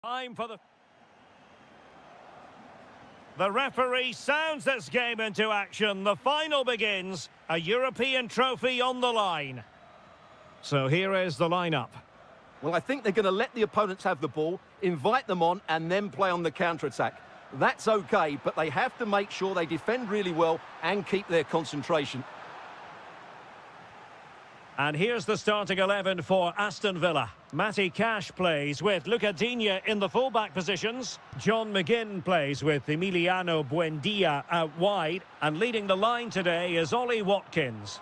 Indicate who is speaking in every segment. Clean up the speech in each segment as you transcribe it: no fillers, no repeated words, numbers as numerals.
Speaker 1: Time for the referee sounds this game into action. The final begins. A European trophy on the line. So here is the lineup.
Speaker 2: Well, I think they're going to let the opponents have the ball, invite them on, and then play on the counter-attack. That's okay, but they have to make sure they defend really well and keep their concentration.
Speaker 1: And here's the starting 11 for Aston Villa. Matty Cash plays with Luca Digne in the fullback positions. John McGinn plays with Emiliano Buendia out wide. And leading the line today is Ollie Watkins.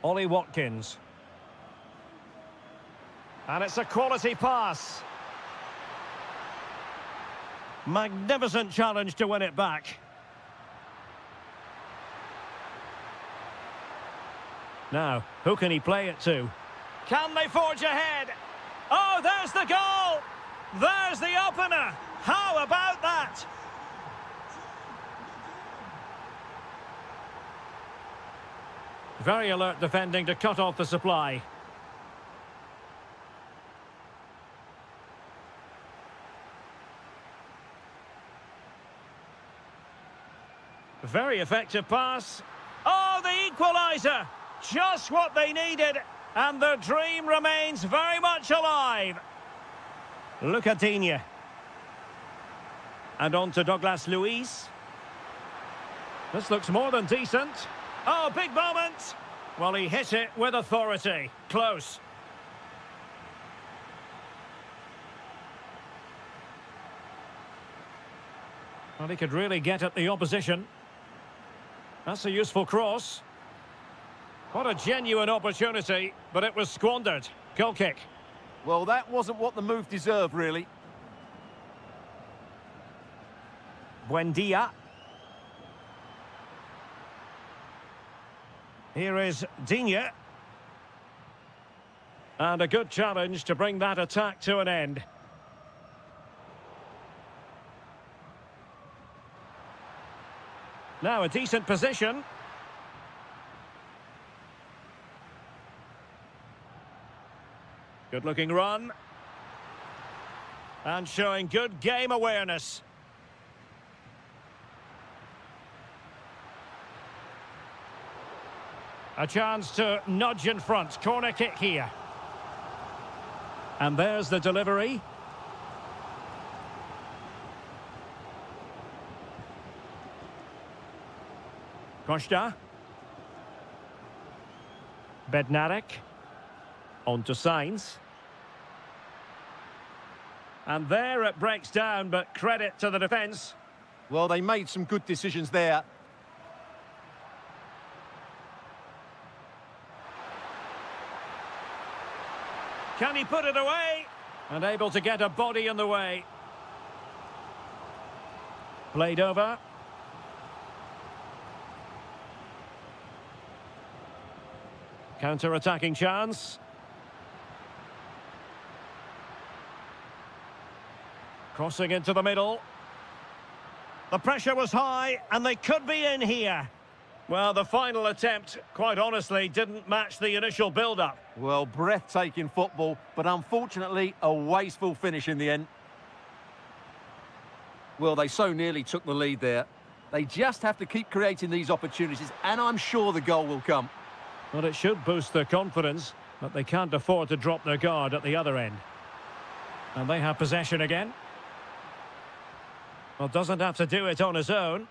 Speaker 1: Ollie Watkins. And it's a quality pass. Magnificent challenge to win it back. Now, who can he play it to? Can they forge ahead? Oh, there's the goal! There's the opener! How about that? Very alert defending to cut off the supply. Very effective pass. Oh, the equaliser! Just what they needed, and the dream remains very much alive. Luca Digne. And on to Douglas Luiz. This looks more than decent. Oh, big moment. Well, he hit it with authority. Close. Well, he could really get at the opposition. That's a useful cross. What a genuine opportunity, but it was squandered. Goal kick.
Speaker 2: Well, that wasn't what the move deserved, really.
Speaker 1: Buendia. Here is Digne. And a good challenge to bring that attack to an end. Now a decent position. Good-looking run. And showing good game awareness. A chance to nudge in front. Corner kick here. And there's the delivery. Costa. Bednarek. On to Sainz. And there it breaks down, but credit to the defence.
Speaker 2: Well, they made some good decisions there.
Speaker 1: Can he put it away? And able to get a body in the way. Played over. Counter-attacking chance. Crossing into the middle. The pressure was high, and they could be in here. Well, the final attempt, quite honestly, didn't match the initial build-up.
Speaker 2: Well, breathtaking football, but unfortunately, a wasteful finish in the end. Well, they so nearly took the lead there. They just have to keep creating these opportunities, and I'm sure the goal will come.
Speaker 1: Well, it should boost their confidence, but they can't afford to drop their guard at the other end. And they have possession again. Well, doesn't have to do it on his own.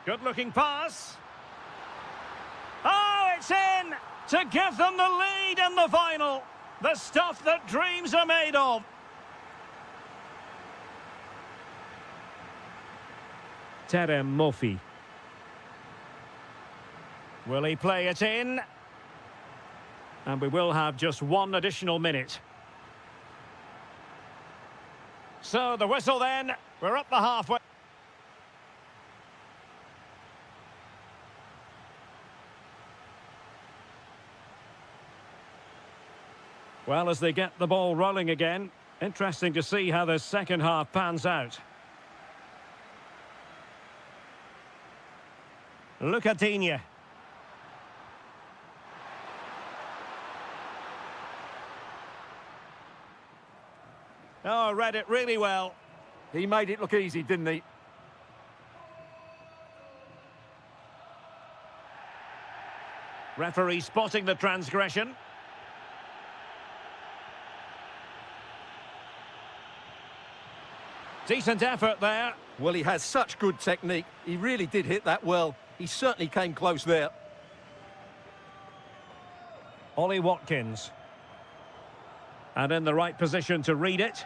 Speaker 1: Good-looking pass. Oh, it's in! To give them the lead in the final. The stuff that dreams are made of. Terem Moffi. Will he play it in? And we will have just one additional minute. So the whistle then. We're up the halfway. Well, as they get the ball rolling again, interesting to see how the second half pans out. Luca Digne. Oh, read it really well.
Speaker 2: He made it look easy, didn't he?
Speaker 1: Referee spotting the transgression. Decent effort there.
Speaker 2: Well, he has such good technique. He really did hit that well. He certainly came close there.
Speaker 1: Ollie Watkins. And in the right position to read it.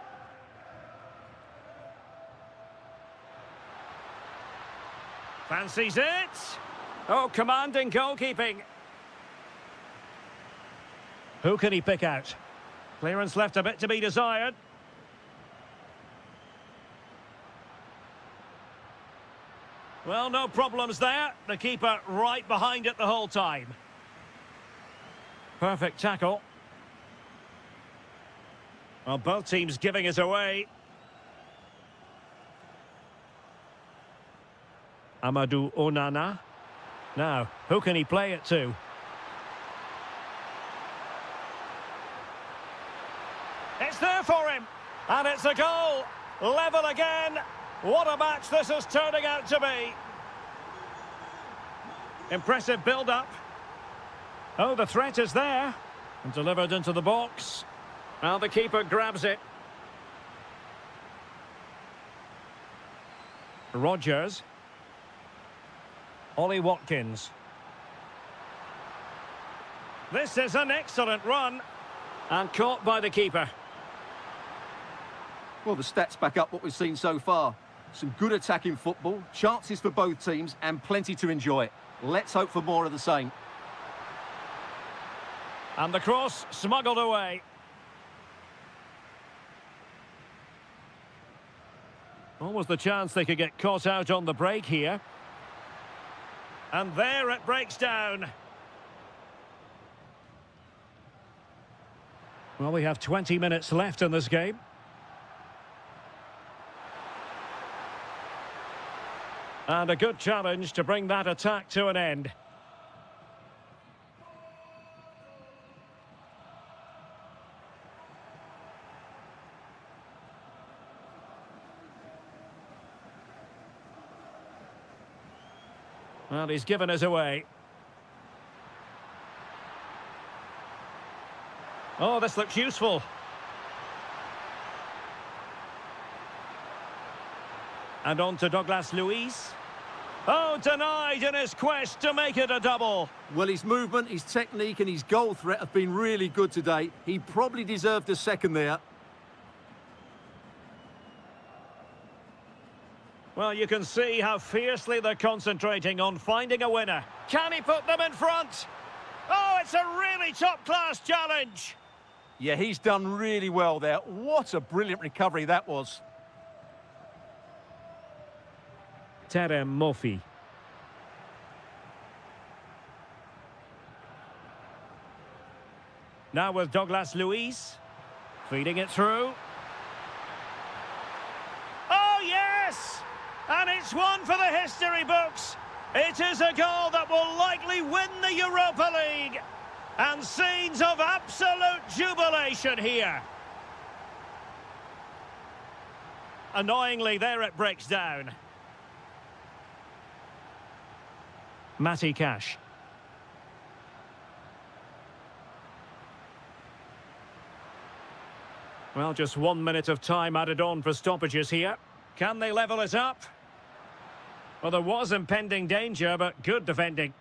Speaker 1: Fancies it. Oh, commanding goalkeeping. Who can he pick out? Clearance left a bit to be desired. Well, no problems there. The keeper right behind it the whole time. Perfect tackle. Well, both teams giving it away. Amadou Onana. Now, who can he play it to? It's there for him. And it's a goal. Level again. What a match this is turning out to be. Impressive build-up. Oh, the threat is there. And delivered into the box. Well, the keeper grabs it. Rogers. Ollie Watkins. This is an excellent run. And caught by the keeper.
Speaker 2: Well, the stats back up what we've seen so far. Some good attacking football, chances for both teams, and plenty to enjoy. Let's hope for more of the same.
Speaker 1: And the cross smuggled away. Almost the chance they could get caught out on the break here. And there it breaks down. Well, we have 20 minutes left in this game. And a good challenge to bring that attack to an end. Well, he's given us away. Oh, this looks useful. And on to Douglas Luiz. Oh, denied in his quest to make it a double.
Speaker 2: Well, his movement, his technique and his goal threat have been really good today. He probably deserved a second there.
Speaker 1: Well, you can see how fiercely they're concentrating on finding a winner. Can he put them in front? Oh, it's a really top-class challenge.
Speaker 2: Yeah, he's done really well there. What a brilliant recovery that was.
Speaker 1: Terem Murphy. Now with Douglas Luiz. Feeding it through. Oh, yes! And it's one for the history books. It is a goal that will likely win the Europa League. And scenes of absolute jubilation here. Annoyingly, there it breaks down. Matty Cash. Well, just 1 minute of time added on for stoppages here. Can they level it up? Well, there was impending danger, but good defending.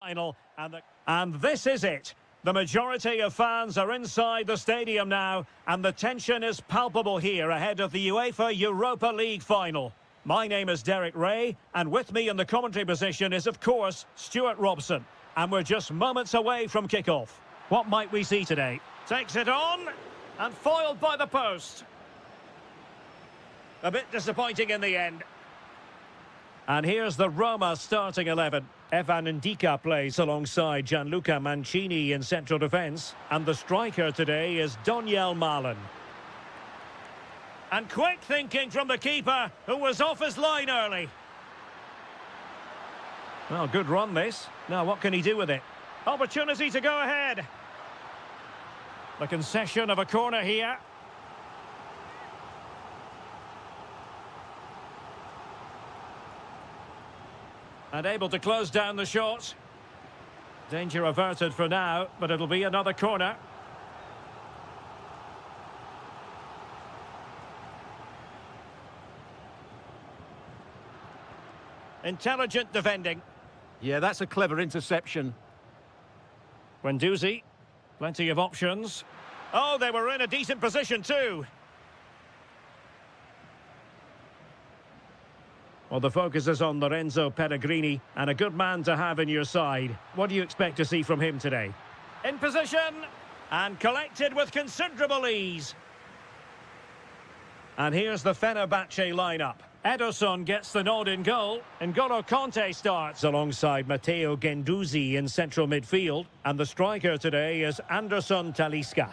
Speaker 1: final, and this is it. The majority of fans are inside the stadium now, and the tension is palpable here ahead of the UEFA Europa League final. My name is Derek Ray, and with me in the commentary position is, of course, Stuart Robson. And we're just moments away from kick-off. What might we see today? Takes it on, and foiled by the post. A bit disappointing in the end. And here's the Roma starting 11. Evan Ndika plays alongside Gianluca Mancini in central defence. And the striker today is Doniel Malen. And quick thinking from the keeper, who was off his line early. Well, good run this. Now what can he do with it? Opportunity to go ahead. The concession of a corner here. And able to close down the shot. Danger averted for now, but it'll be another corner. Intelligent defending.
Speaker 2: Yeah, that's a clever interception.
Speaker 1: Guendouzi, plenty of options. Oh, they were in a decent position too. Well, the focus is on Lorenzo Pellegrini, and a good man to have in your side. What do you expect to see from him today? In position, and collected with considerable ease. And here's the Fenerbahce lineup. Ederson gets the nod in goal. N'Golo Kanté starts alongside Matteo Guendouzi in central midfield. And the striker today is Anderson Talisca.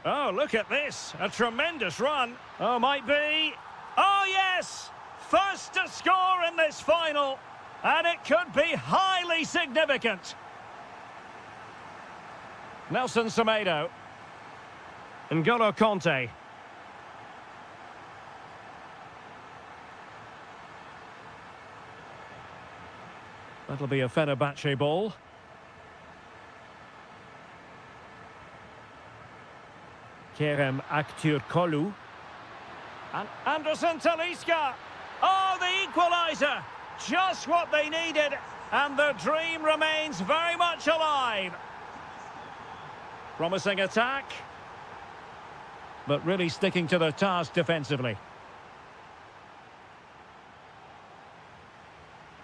Speaker 1: Oh, look at this. A tremendous run. Oh, might be. Oh, yes! First to score in this final. And it could be highly significant. Nelson Semedo. N'Golo Kanté. That'll be a Fenerbahce ball. Kerem Aktürkoğlu. And Anderson Talisca. Oh, the equaliser. Just what they needed. And the dream remains very much alive. Promising attack. But really sticking to their task defensively.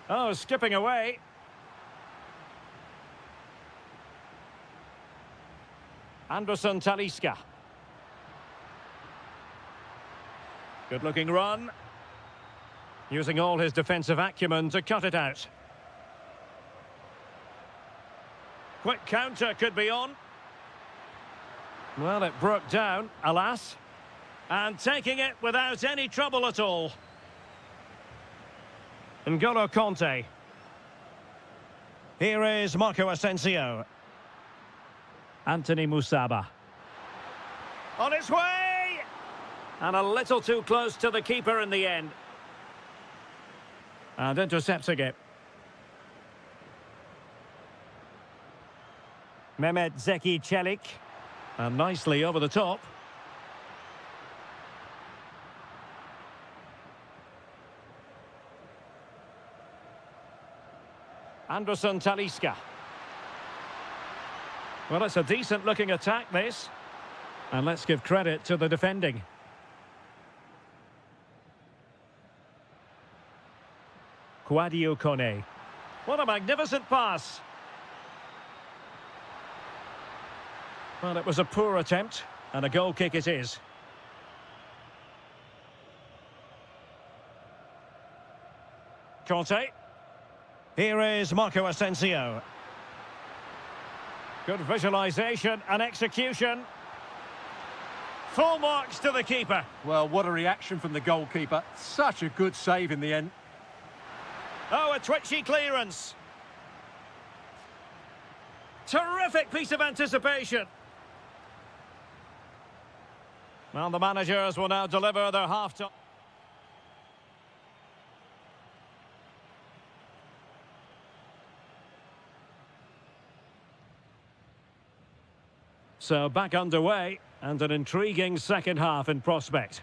Speaker 1: Oh, skipping away. Anderson Talisca. Good-looking run. Using all his defensive acumen to cut it out. Quick counter could be on. Well, it broke down, alas. And taking it without any trouble at all. N'Golo Kanté. Here is Marco Asensio. Anthony Musaba. On its way! And a little too close to the keeper in the end. And intercepting it. Mehmet Zeki Çelik. And nicely over the top. Anderson Talisca. Well, it's a decent-looking attack, this. And let's give credit to the defending. Kouadio Kone. What a magnificent pass. Well, it was a poor attempt, and a goal kick it is. Kanté. Here is Marco Asensio. Good visualisation and execution. Full marks to the keeper.
Speaker 2: Well, what a reaction from the goalkeeper. Such a good save in the end.
Speaker 1: Oh, a twitchy clearance. Terrific piece of anticipation. Well, the managers will now deliver their half-time. So back underway, and an intriguing second half in prospect.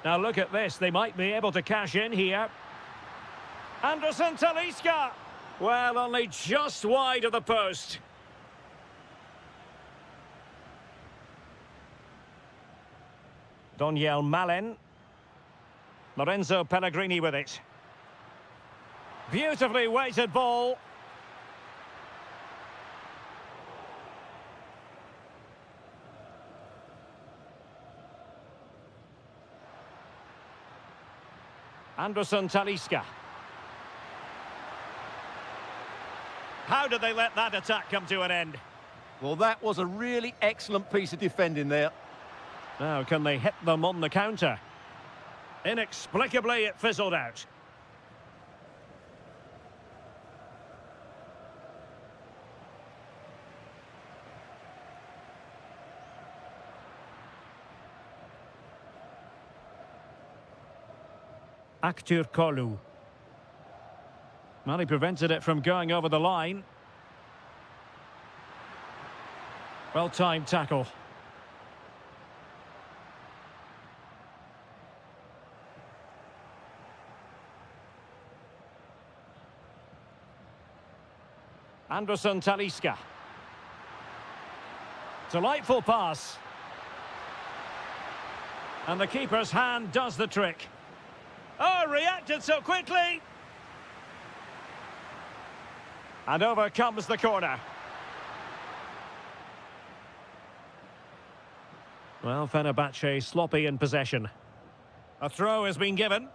Speaker 1: Now look at this, they might be able to cash in here. Anderson Talisca! Well, only just wide of the post. Doniel Malen. Lorenzo Pellegrini with it. Beautifully weighted ball. Anderson Talisca. How did they let that attack come to an end?
Speaker 2: Well, that was a really excellent piece of defending there.
Speaker 1: Now, can they hit them on the counter? Inexplicably, it fizzled out. Aktur Kolu. Well, he prevented it from going over the line. Well-timed tackle. Anderson Talisca. Delightful pass. And the keeper's hand does the trick. Oh, reacted so quickly! And over comes the corner. Well, Fenerbahce sloppy in possession. A throw has been given.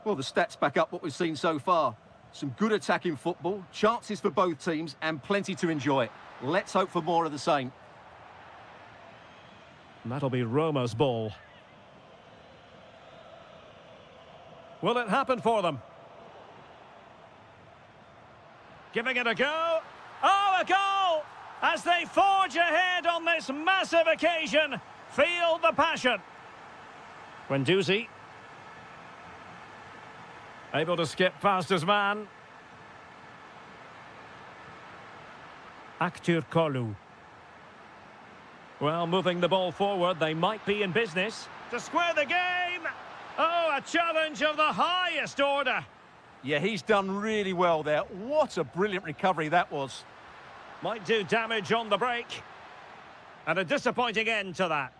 Speaker 2: Well, the stats back up what we've seen so far. Some good attacking football, chances for both teams, and plenty to enjoy. Let's hope for more of the same.
Speaker 1: And that'll be Roma's ball. Will it happen for them? Giving it a go. Oh, a goal! As they forge ahead on this massive occasion. Feel the passion. Guendouzi. Able to skip past his man. Aktur Kolu. Well, moving the ball forward, they might be in business. To square the game! Oh, a challenge of the highest order.
Speaker 2: Yeah, he's done really well there. What a brilliant recovery that was.
Speaker 1: Might do damage on the break. And a disappointing end to that.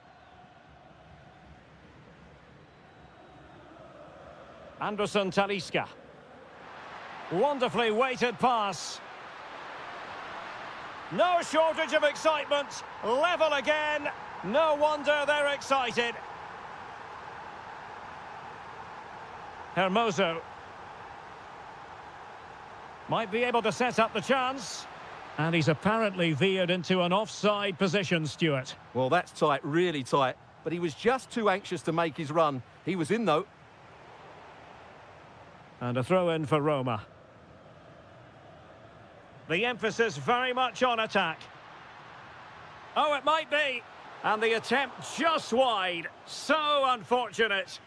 Speaker 1: Anderson Talisca. Wonderfully weighted pass. No shortage of excitement. Level again. No wonder they're excited. Hermoso. Might be able to set up the chance. And he's apparently veered into an offside position, Stuart.
Speaker 2: Well, that's tight, really tight. But he was just too anxious to make his run. He was in, though.
Speaker 1: And a throw-in for Roma. The emphasis very much on attack. Oh, it might be. And the attempt just wide. So unfortunate.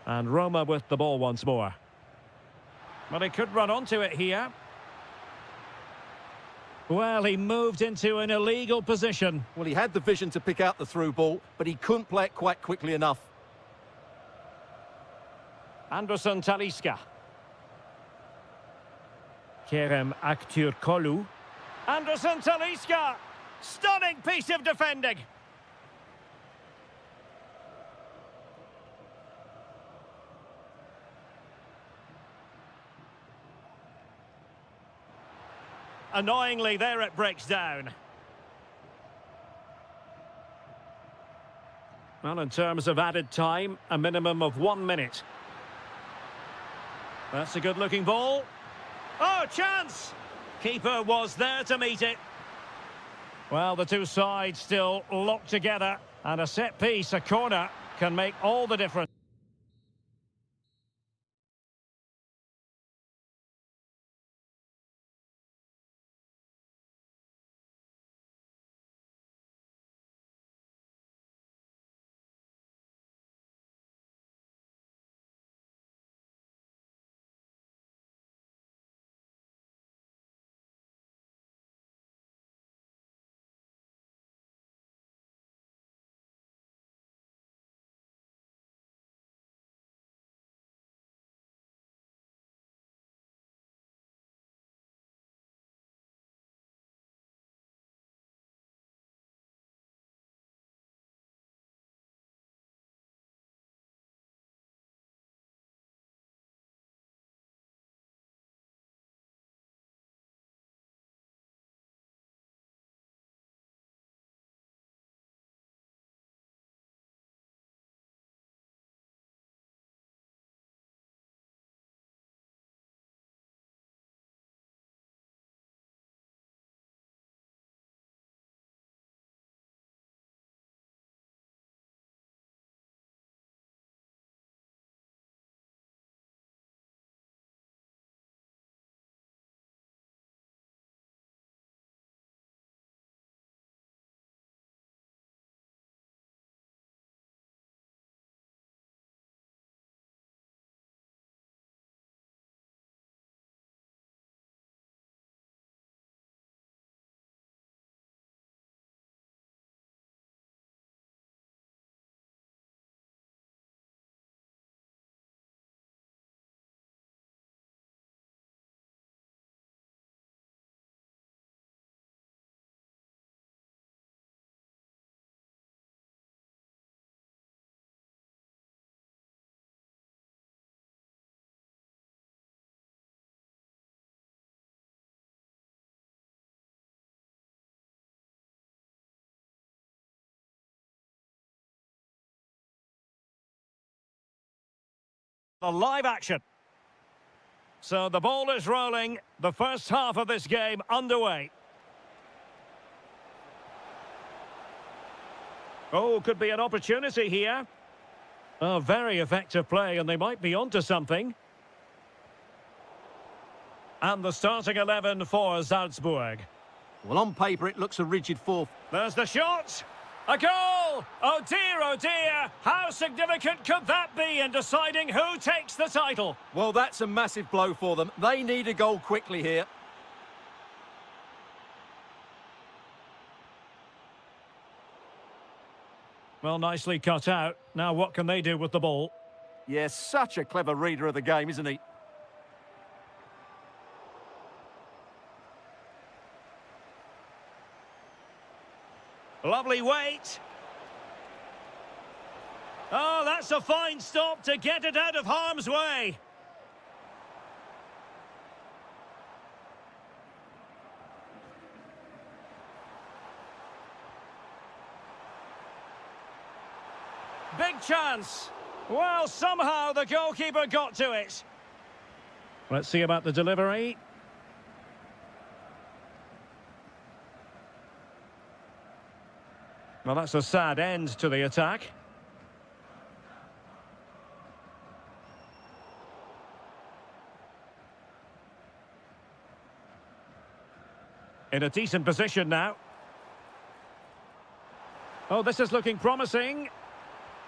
Speaker 1: And Roma with the ball once more. Well, he could run onto it here. Well, he moved into an illegal position.
Speaker 2: Well, he had the vision to pick out the through ball, but he couldn't play it quite quickly enough.
Speaker 1: Anderson Talisca. Kerem Aktur Kolu. Anderson Talisca. Stunning piece of defending. Annoyingly, there it breaks down. Well, in terms of added time, a minimum of 1 minute. That's a good-looking ball. Oh, chance! Keeper was there to meet it. Well, the two sides still locked together. And a set piece, a corner, can make all the difference. The live action. So the ball is rolling. The first half of this game underway. Oh, could be an opportunity here. Oh, very effective play, and they might be onto something. And the starting 11 for Salzburg.
Speaker 2: Well, on paper, it looks a rigid 4.
Speaker 1: There's the shot. A goal! Oh dear, how significant could that be in deciding who takes the title?
Speaker 2: Well, that's a massive blow for them. They need a goal quickly here.
Speaker 1: Well, nicely cut out. Now what can they do with the ball?
Speaker 2: Yes, such a clever reader of the game, isn't he?
Speaker 1: Lovely weight. Oh, that's a fine stop to get it out of harm's way. Big chance. Well, somehow the goalkeeper got to it. Let's see about the delivery. Well, that's a sad end to the attack. In a decent position now. Oh, this is looking promising.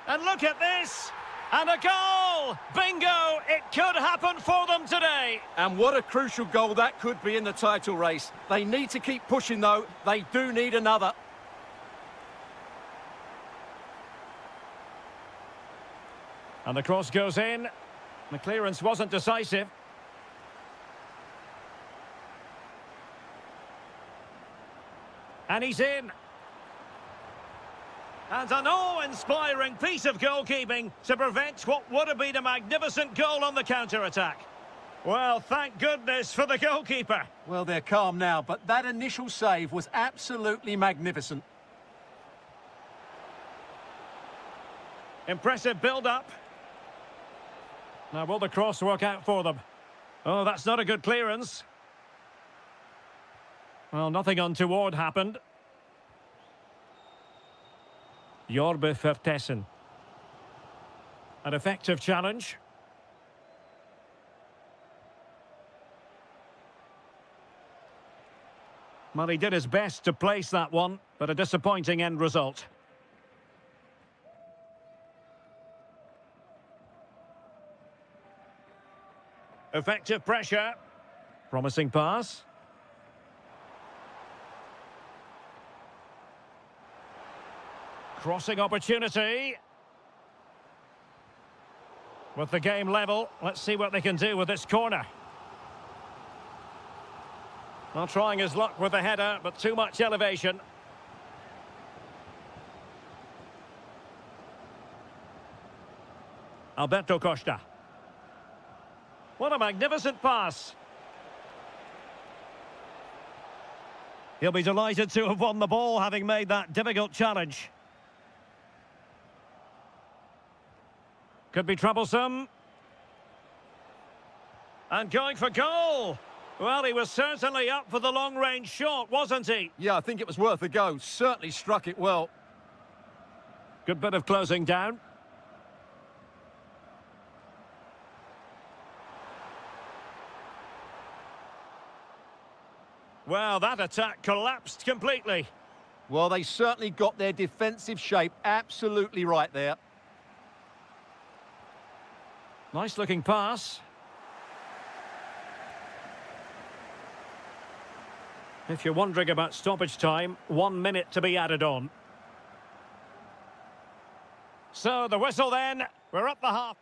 Speaker 1: And look at this! And a goal! Bingo! It could happen for them today.
Speaker 2: And what a crucial goal that could be in the title race. They need to keep pushing, though. They do need another.
Speaker 1: And the cross goes in. The clearance wasn't decisive. And he's in. And an awe-inspiring piece of goalkeeping to prevent what would have been a magnificent goal on the counter-attack. Well, thank goodness for the goalkeeper.
Speaker 2: Well, they're calm now, but that initial save was absolutely magnificent.
Speaker 1: Impressive build-up. Now, will the cross work out for them? Oh, that's not a good clearance. Well, nothing untoward happened. Jorbe Vertessen. An effective challenge. Well, he did his best to place that one, but a disappointing end result. Effective pressure. Promising pass. Crossing opportunity. With the game level, let's see what they can do with this corner. Not trying his luck with the header, but too much elevation. Alberto Costa. What a magnificent pass. He'll be delighted to have won the ball, having made that difficult challenge. Could be troublesome. And going for goal. Well, he was certainly up for the long-range shot, wasn't he?
Speaker 2: Yeah, I think it was worth a go. Certainly struck it well.
Speaker 1: Good bit of closing down. Well, that attack collapsed completely.
Speaker 2: Well, they certainly got their defensive shape absolutely right there.
Speaker 1: Nice-looking pass. If you're wondering about stoppage time, 1 minute to be added on. So, the whistle then. We're at the half.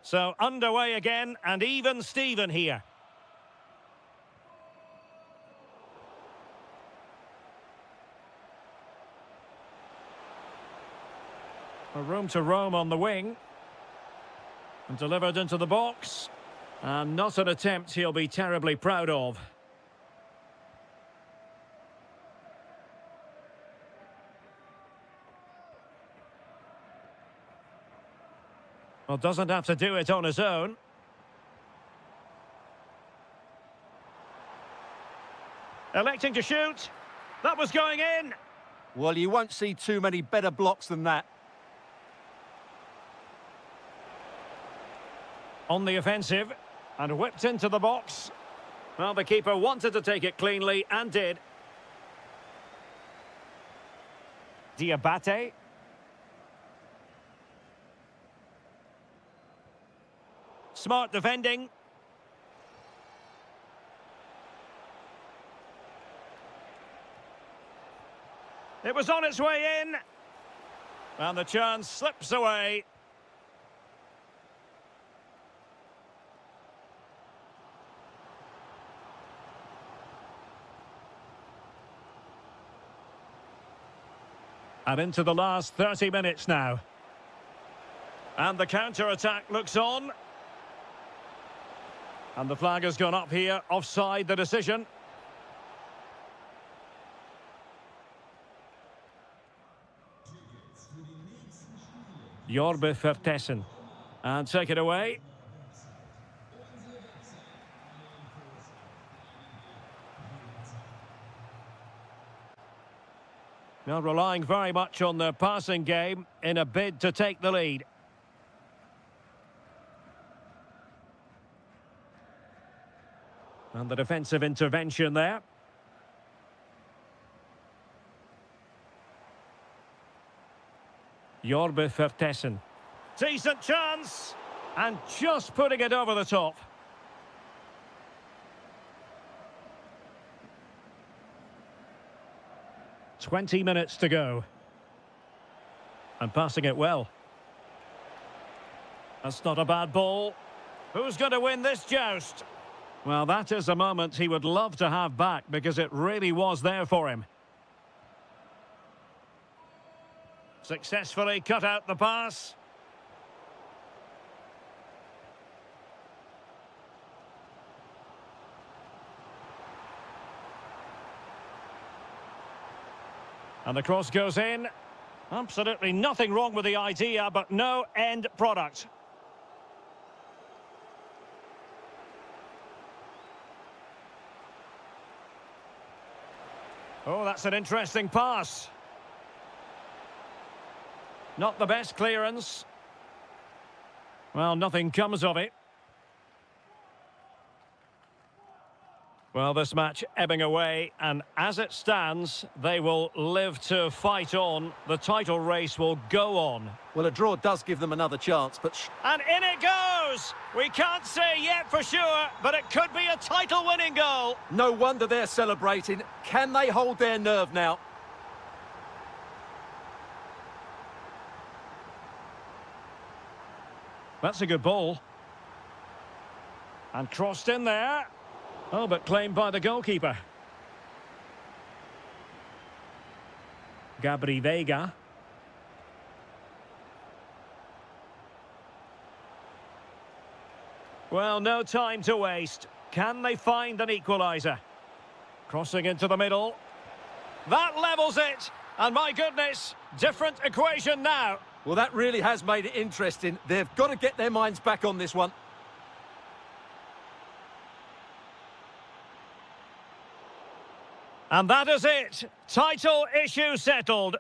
Speaker 1: So, underway again, and even Steven here. A room to roam on the wing. And delivered into the box. And not an attempt he'll be terribly proud of. Well, doesn't have to do it on his own. Electing to shoot. That was going in.
Speaker 2: Well, you won't see too many better blocks than that.
Speaker 1: On the offensive. And whipped into the box. Well, the keeper wanted to take it cleanly and did. Diabate. Smart defending. It was on its way in. And the chance slips away. And into the last 30 minutes now. And the counter-attack looks on. And the flag has gone up here, offside the decision. Jorbe Vertessen. And take it away. Now relying very much on the passing game in a bid to take the lead. And the defensive intervention there. Jorbe Vertessen. Decent chance. And just putting it over the top. "20 minutes to go. And passing it well. That's not a bad ball. Who's going to win this joust? Well, that is a moment he would love to have back because it really was there for him. Successfully cut out the pass. And the cross goes in. Absolutely nothing wrong with the idea, but no end product. Oh, that's an interesting pass. Not the best clearance. Well, nothing comes of it. Well, this match ebbing away, and as it stands, they will live to fight on. The title race will go on.
Speaker 2: Well, a draw does give them another chance, but...
Speaker 1: And in it goes! We can't say yet for sure, but it could be a title-winning goal.
Speaker 2: No wonder they're celebrating. Can they hold their nerve now?
Speaker 1: That's a good ball. And crossed in there. Oh, but claimed by the goalkeeper. Gabri Veiga. Well, no time to waste. Can they find an equaliser? Crossing into the middle. That levels it. And my goodness, different equation now.
Speaker 2: Well, that really has made it interesting. They've got to get their minds back on this one.
Speaker 1: And that is it. Title issue settled.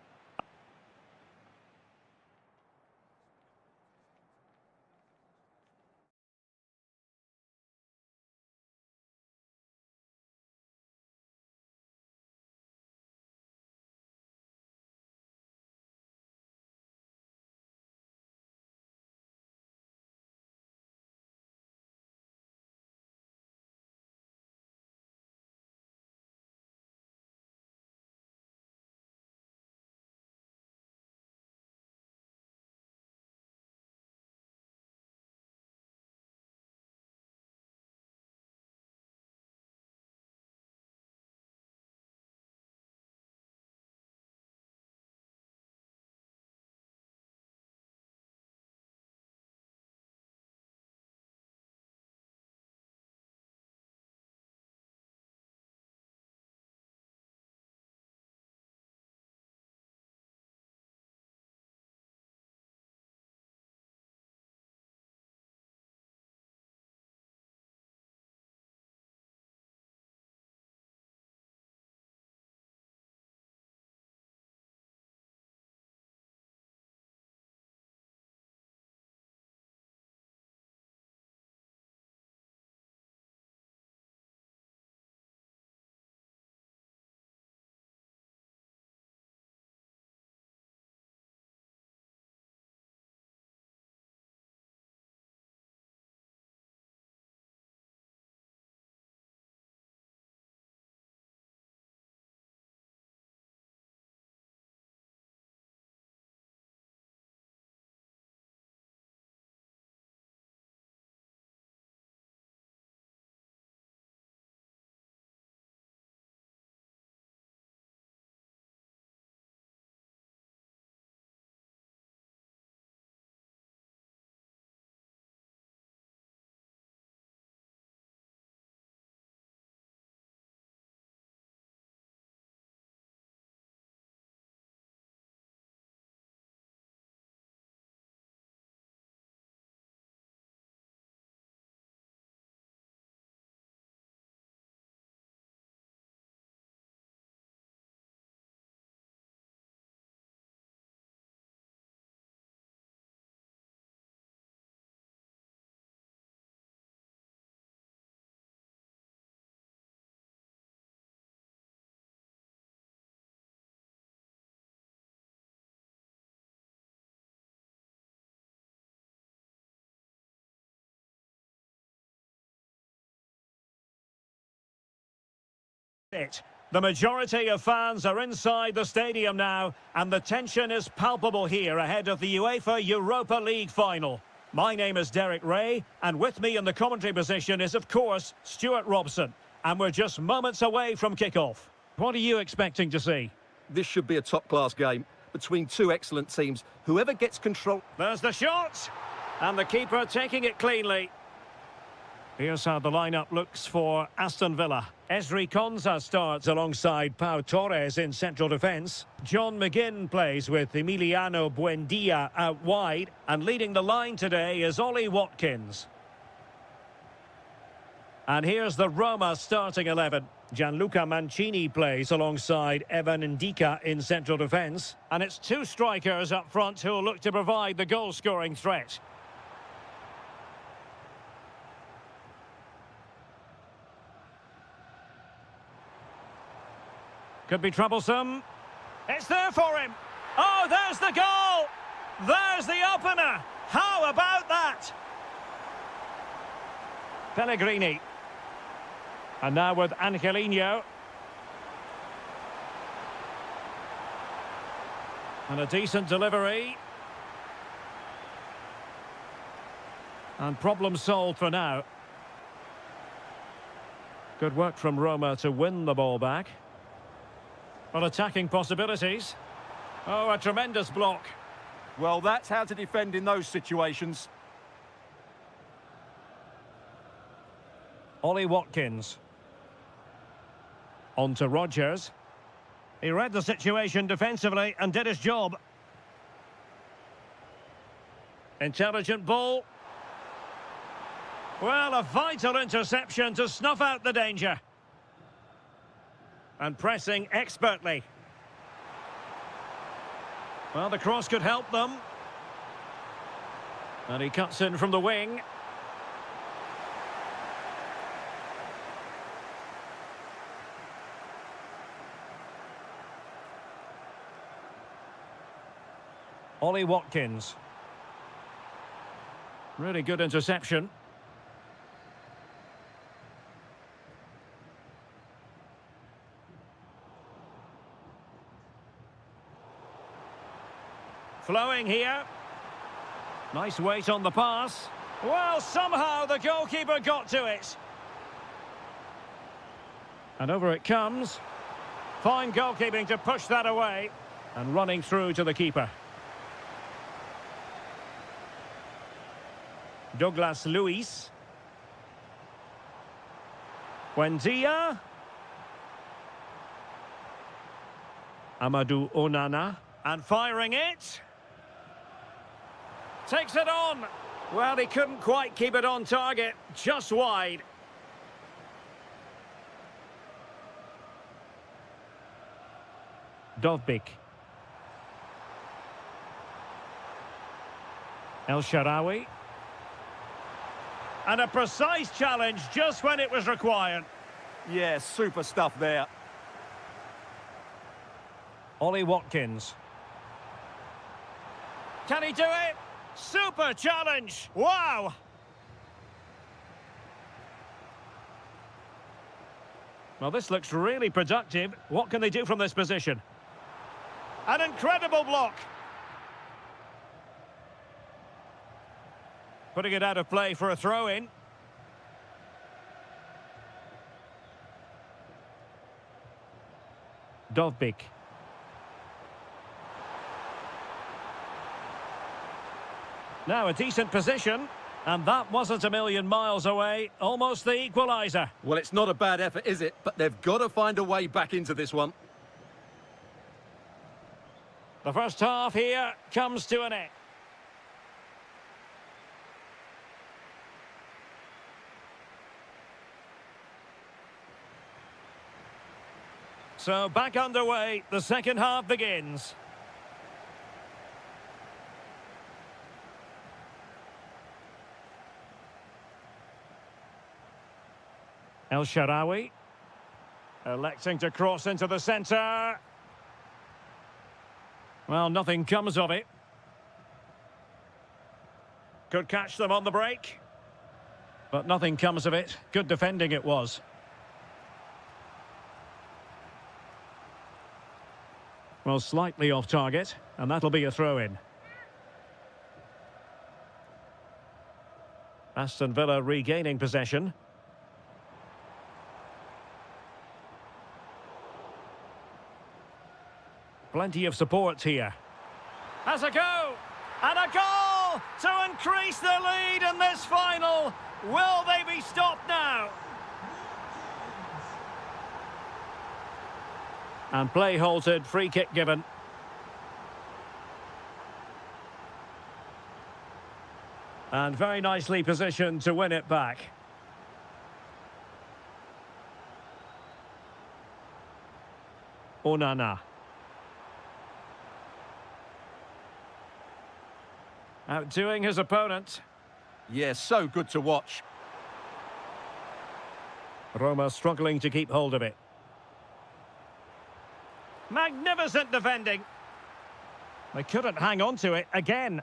Speaker 1: It. The majority of fans are inside the stadium now, and the tension is palpable here ahead of the UEFA Europa League final. My name is Derek Ray, and with me in the commentary position is, of course, Stuart Robson. And we're just moments away from kick-off. What are you expecting to see?
Speaker 2: This should be a top-class game between two excellent teams. Whoever gets control...
Speaker 1: There's the shot! And the keeper taking it cleanly. Here's how the lineup looks for Aston Villa. Ezri Konsa starts alongside Pau Torres in central defence. John McGinn plays with Emiliano Buendia out wide. And leading the line today is Ollie Watkins. And here's the Roma starting 11. Gianluca Mancini plays alongside Evan Ndika in central defence. And it's two strikers up front who will look to provide the goal-scoring threat. Could be troublesome. It's there for him. Oh, there's the goal. There's the opener. How about that? Pellegrini. And now with Angelino. And a decent delivery. And problem solved for now. Good work from Roma to win the ball back. Well, attacking possibilities. Oh, a tremendous block.
Speaker 2: Well, that's how to defend in those situations.
Speaker 1: Ollie Watkins. On to Rodgers. He read the situation defensively and did his job. Intelligent ball. Well, a vital interception to snuff out the danger. And pressing expertly. Well, the cross could help them. And he cuts in from the wing. Ollie Watkins. Really good interception. Flowing here. Nice weight on the pass. Well, somehow the goalkeeper got to it. And over it comes. Fine goalkeeping to push that away. And running through to the keeper. Douglas Luiz. Buendia. Amadou Onana. And firing it. Takes it on. Well, he couldn't quite keep it on target. Just wide. Dovbik. El Shaarawy. And a precise challenge just when it was required.
Speaker 2: Yeah, super stuff there.
Speaker 1: Ollie Watkins. Can he do it? Super challenge! Wow! Well, this looks really productive. What can they do from this position? An incredible block! Putting it out of play for a throw-in. Dovbik. Now a decent position, and that wasn't a million miles away, almost the equaliser.
Speaker 2: Well, it's not a bad effort, is it? But they've got to find a way back into this one.
Speaker 1: The first half here comes to an end. So back underway, the second half begins. El Shaarawy, electing to cross into the centre. Well, nothing comes of it. Could catch them on the break. But nothing comes of it. Good defending it was. Well, slightly off target, and that'll be a throw-in. Aston Villa regaining possession. Plenty of support here. Has a go! And a goal to increase the lead in this final. Will they be stopped now? And play halted, free kick given. And very nicely positioned to win it back. Onana. Outdoing his opponent.
Speaker 2: Yeah, so good to watch.
Speaker 1: Roma struggling to keep hold of it. Magnificent defending. They couldn't hang on to it again.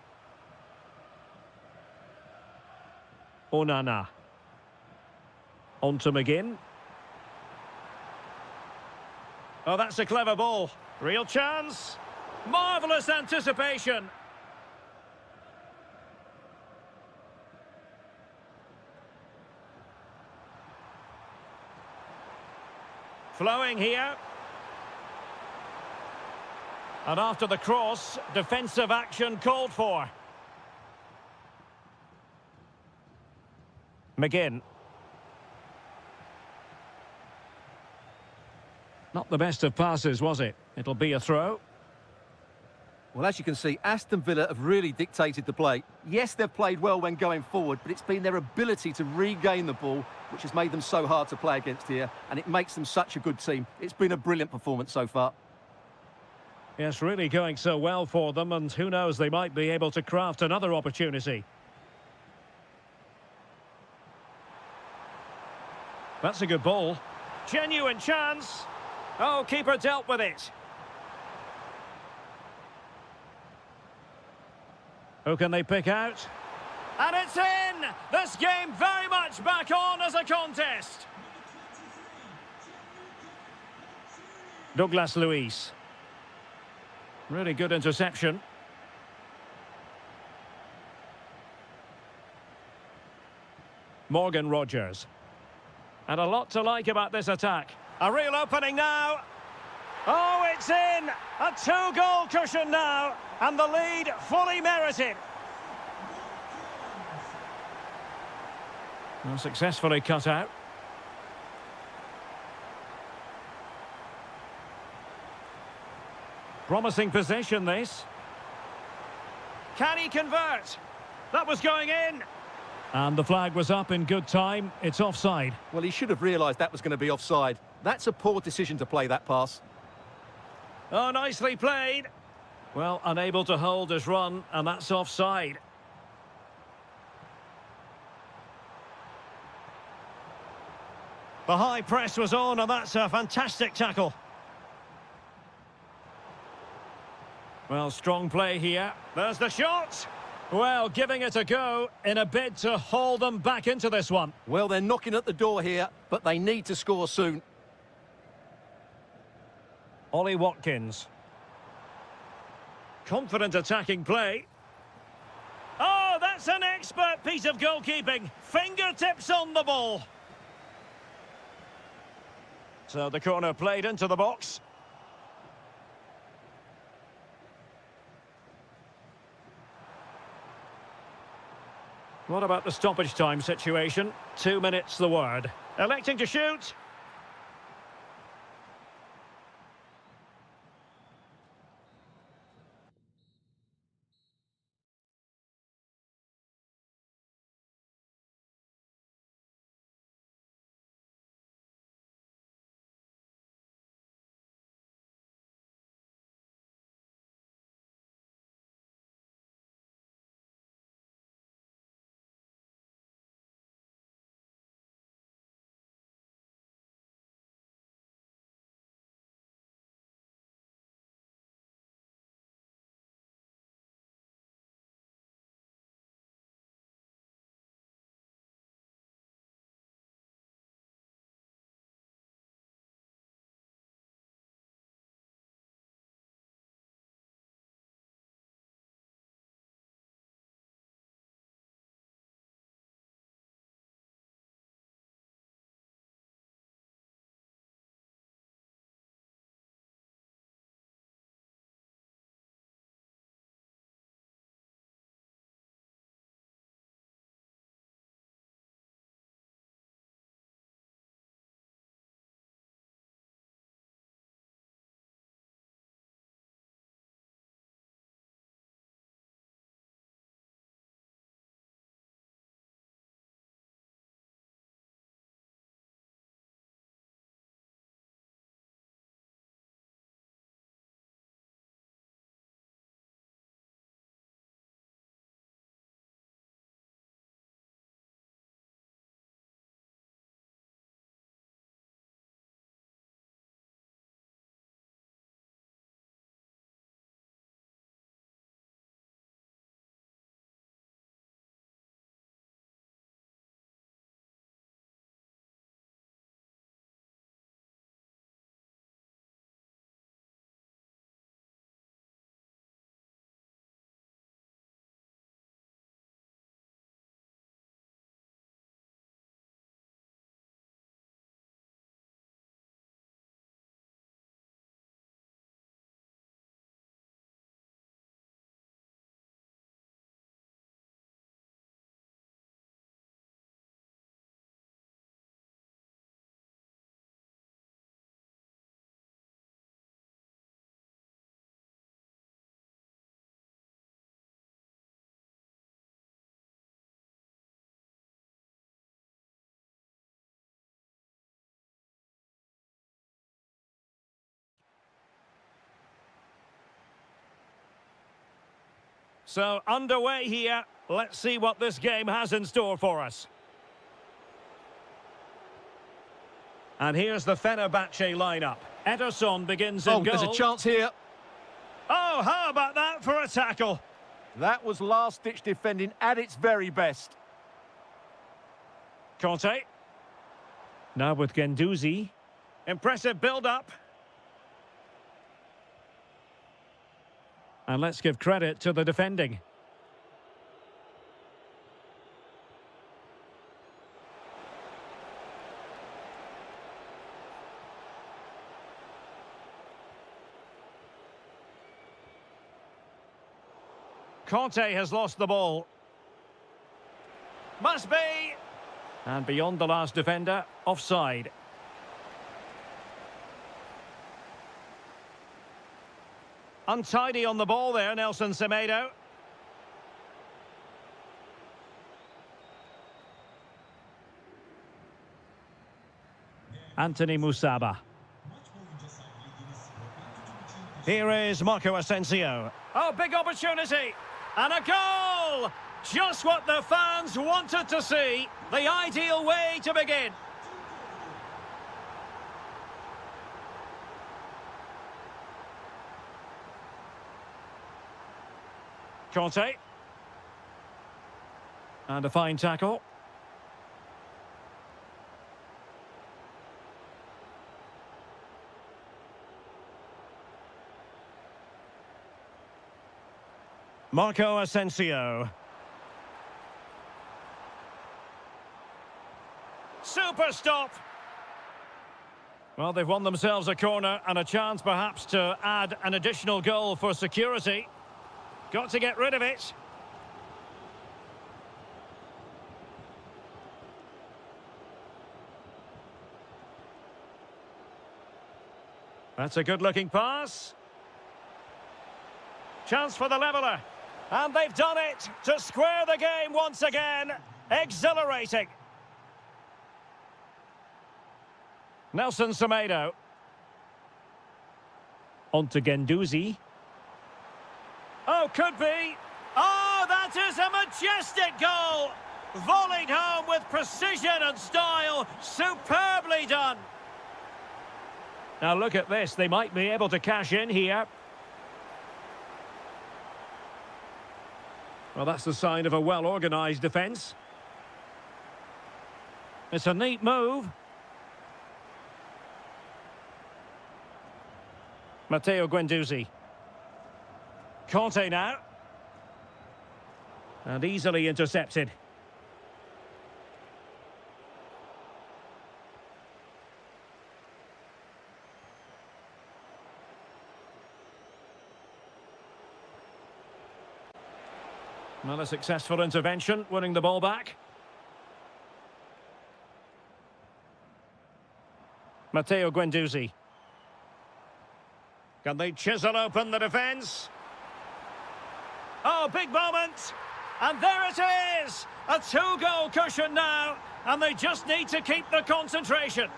Speaker 1: Onana. On to McGinn. Oh, that's a clever ball. Real chance. Marvellous anticipation. Flowing here. And after the cross, defensive action called for. McGinn. Not the best of passes, was it? It'll be a throw.
Speaker 2: Well, as you can see, Aston Villa have really dictated the play. Yes, they've played well when going forward, but it's been their ability to regain the ball which has made them so hard to play against here, and it makes them such a good team. It's been a brilliant performance so far.
Speaker 1: Yes, really going so well for them, and who knows, they might be able to craft another opportunity. That's a good ball. Genuine chance. Oh, keeper dealt with it. Who can they pick out? And it's in! This game very much back on as a contest. Douglas Luiz. Really good interception. Morgan Rogers. And a lot to like about this attack. A real opening now. Oh, it's in! A two-goal cushion now, and the lead fully merited. Well, successfully cut out. Promising possession, this. Can he convert? That was going in. And the flag was up in good time. It's offside.
Speaker 2: Well, he should have realised that was going to be offside. That's a poor decision to play that pass.
Speaker 1: Oh, nicely played. Well, unable to hold his run, and that's offside. The high press was on, and that's a fantastic tackle. Well, strong play here. There's the shot. Well, giving it a go in a bid to haul them back into this one.
Speaker 2: Well, they're knocking at the door here, but they need to score soon.
Speaker 1: Ollie Watkins. Confident attacking play. Oh, that's an expert piece of goalkeeping. Fingertips on the ball. So the corner played into the box. What about the stoppage time situation? 2 minutes the word. Electing to shoot. So, underway here. Let's see what this game has in store for us. And here's the Fenerbahce lineup. Ederson begins in goal.
Speaker 2: There's a chance here.
Speaker 1: Oh, how about that for a tackle?
Speaker 2: That was last-ditch defending at its very best.
Speaker 1: Conte. Now with Guendouzi. Impressive build-up. And let's give credit to the defending. Conte has lost the ball. Must be. And beyond the last defender, offside. Untidy on the ball there, Nelson Semedo. Anthony Musaba. Here is Marco Asensio. Oh, big opportunity. And a goal! Just what the fans wanted to see. The ideal way to begin. Conte. And a fine tackle. Marco Asensio. Super stop. Well, they've won themselves a corner and a chance perhaps to add an additional goal for security. Got to get rid of it. That's a good-looking pass. Chance for the leveller. And they've done it to square the game once again. Exhilarating. Nelson Semedo. On to Guendouzi. Oh, could be. Oh, that is a majestic goal. Volleyed home with precision and style. Superbly done. Now look at this. They might be able to cash in here. Well, that's the sign of a well-organised defence. It's a neat move. Matteo Guendouzi. Conte now. And easily intercepted. Another successful intervention, winning the ball back. Matteo Guendouzi. Can they chisel open the defence? Oh, big moment. And there it is. A two-goal cushion now. And they just need to keep the concentration.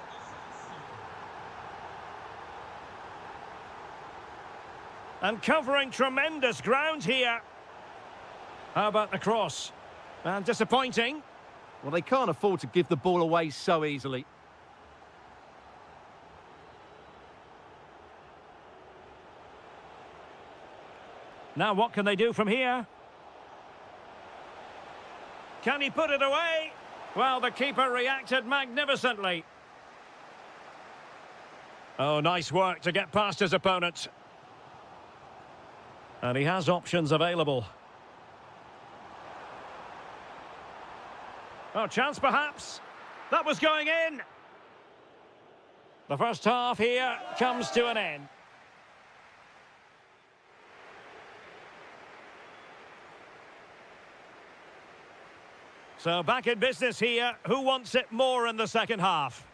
Speaker 1: And covering tremendous ground here. How about the cross? And disappointing.
Speaker 2: Well, they can't afford to give the ball away so easily.
Speaker 1: Now what can they do from here? Can he put it away? Well, the keeper reacted magnificently. Oh, nice work to get past his opponent. And he has options available. Oh, chance perhaps. That was going in. The first half here comes to an end. So back in business here. Who wants it more in the second half?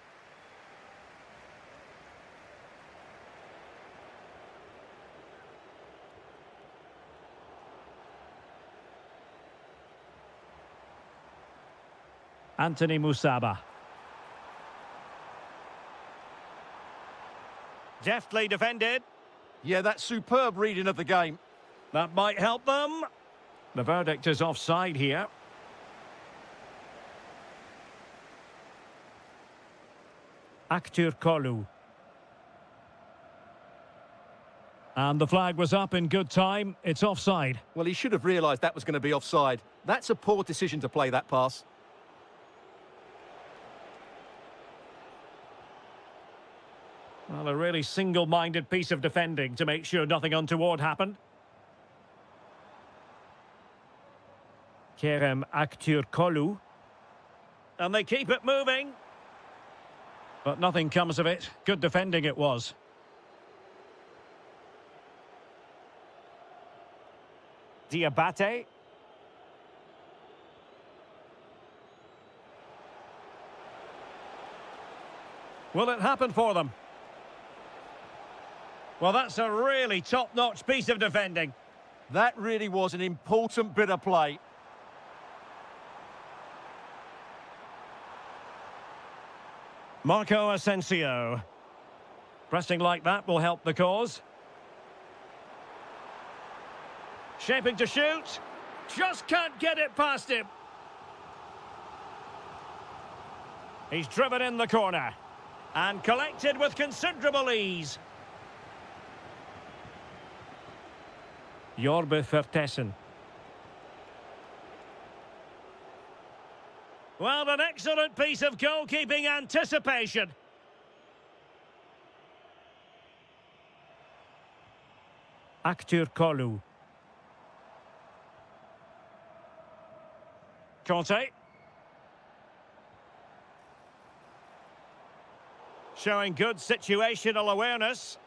Speaker 1: Anthony Musaba. Deftly defended.
Speaker 2: Yeah, that's superb reading of the game.
Speaker 1: That might help them. The verdict is offside here. Kolu. And the flag was up in good time. It's offside.
Speaker 2: Well, he should have realised that was going to be offside. That's a poor decision to play that pass.
Speaker 1: Well, a really single-minded piece of defending to make sure nothing untoward happened. Kolu. And they keep it moving. But nothing comes of it. Good defending it was. Diabate. Will it happen for them? Well, that's a really top-notch piece of defending.
Speaker 2: That really was an important bit of play.
Speaker 1: Marco Asensio. Pressing like that will help the cause. Shaping to shoot. Just can't get it past him. He's driven in the corner. And collected with considerable ease. Vertessen. Well, an excellent piece of goalkeeping anticipation. Kolu. Conte. Showing good situational awareness.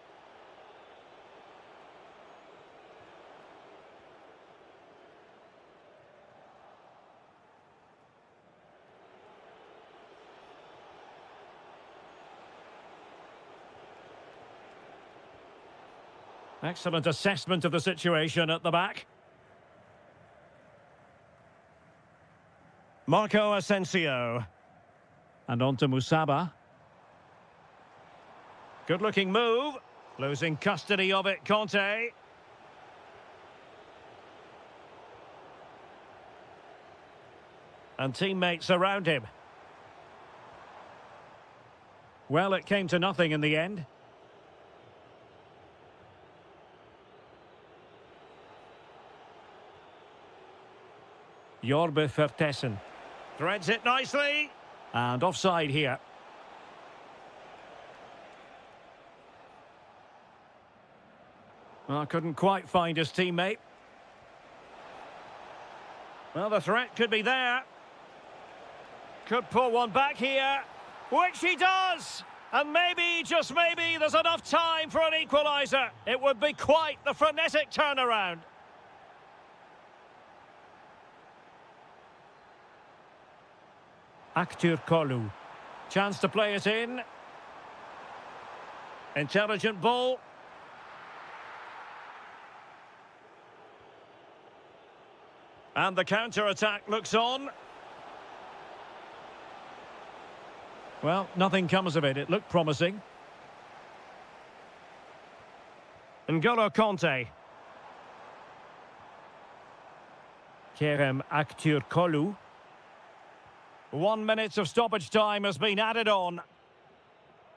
Speaker 1: Excellent assessment of the situation at the back. Marco Asensio. And on to Musaba. Good-looking move. Losing custody of it, Conte. And teammates around him. Well, it came to nothing in the end. Vertessen. Threads it nicely. And offside here. Well, couldn't quite find his teammate. Well, the threat could be there. Could pull one back here. Which he does! And maybe, just maybe, there's enough time for an equaliser. It would be quite the frenetic turnaround. Kolu. Chance to play it in. Intelligent ball. And the counter-attack looks on. Well, nothing comes of it. It looked promising. N'Golo Conte. Kolu. 1 minute of stoppage time has been added on.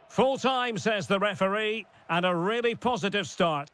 Speaker 1: Full time, says the referee, and a really positive start.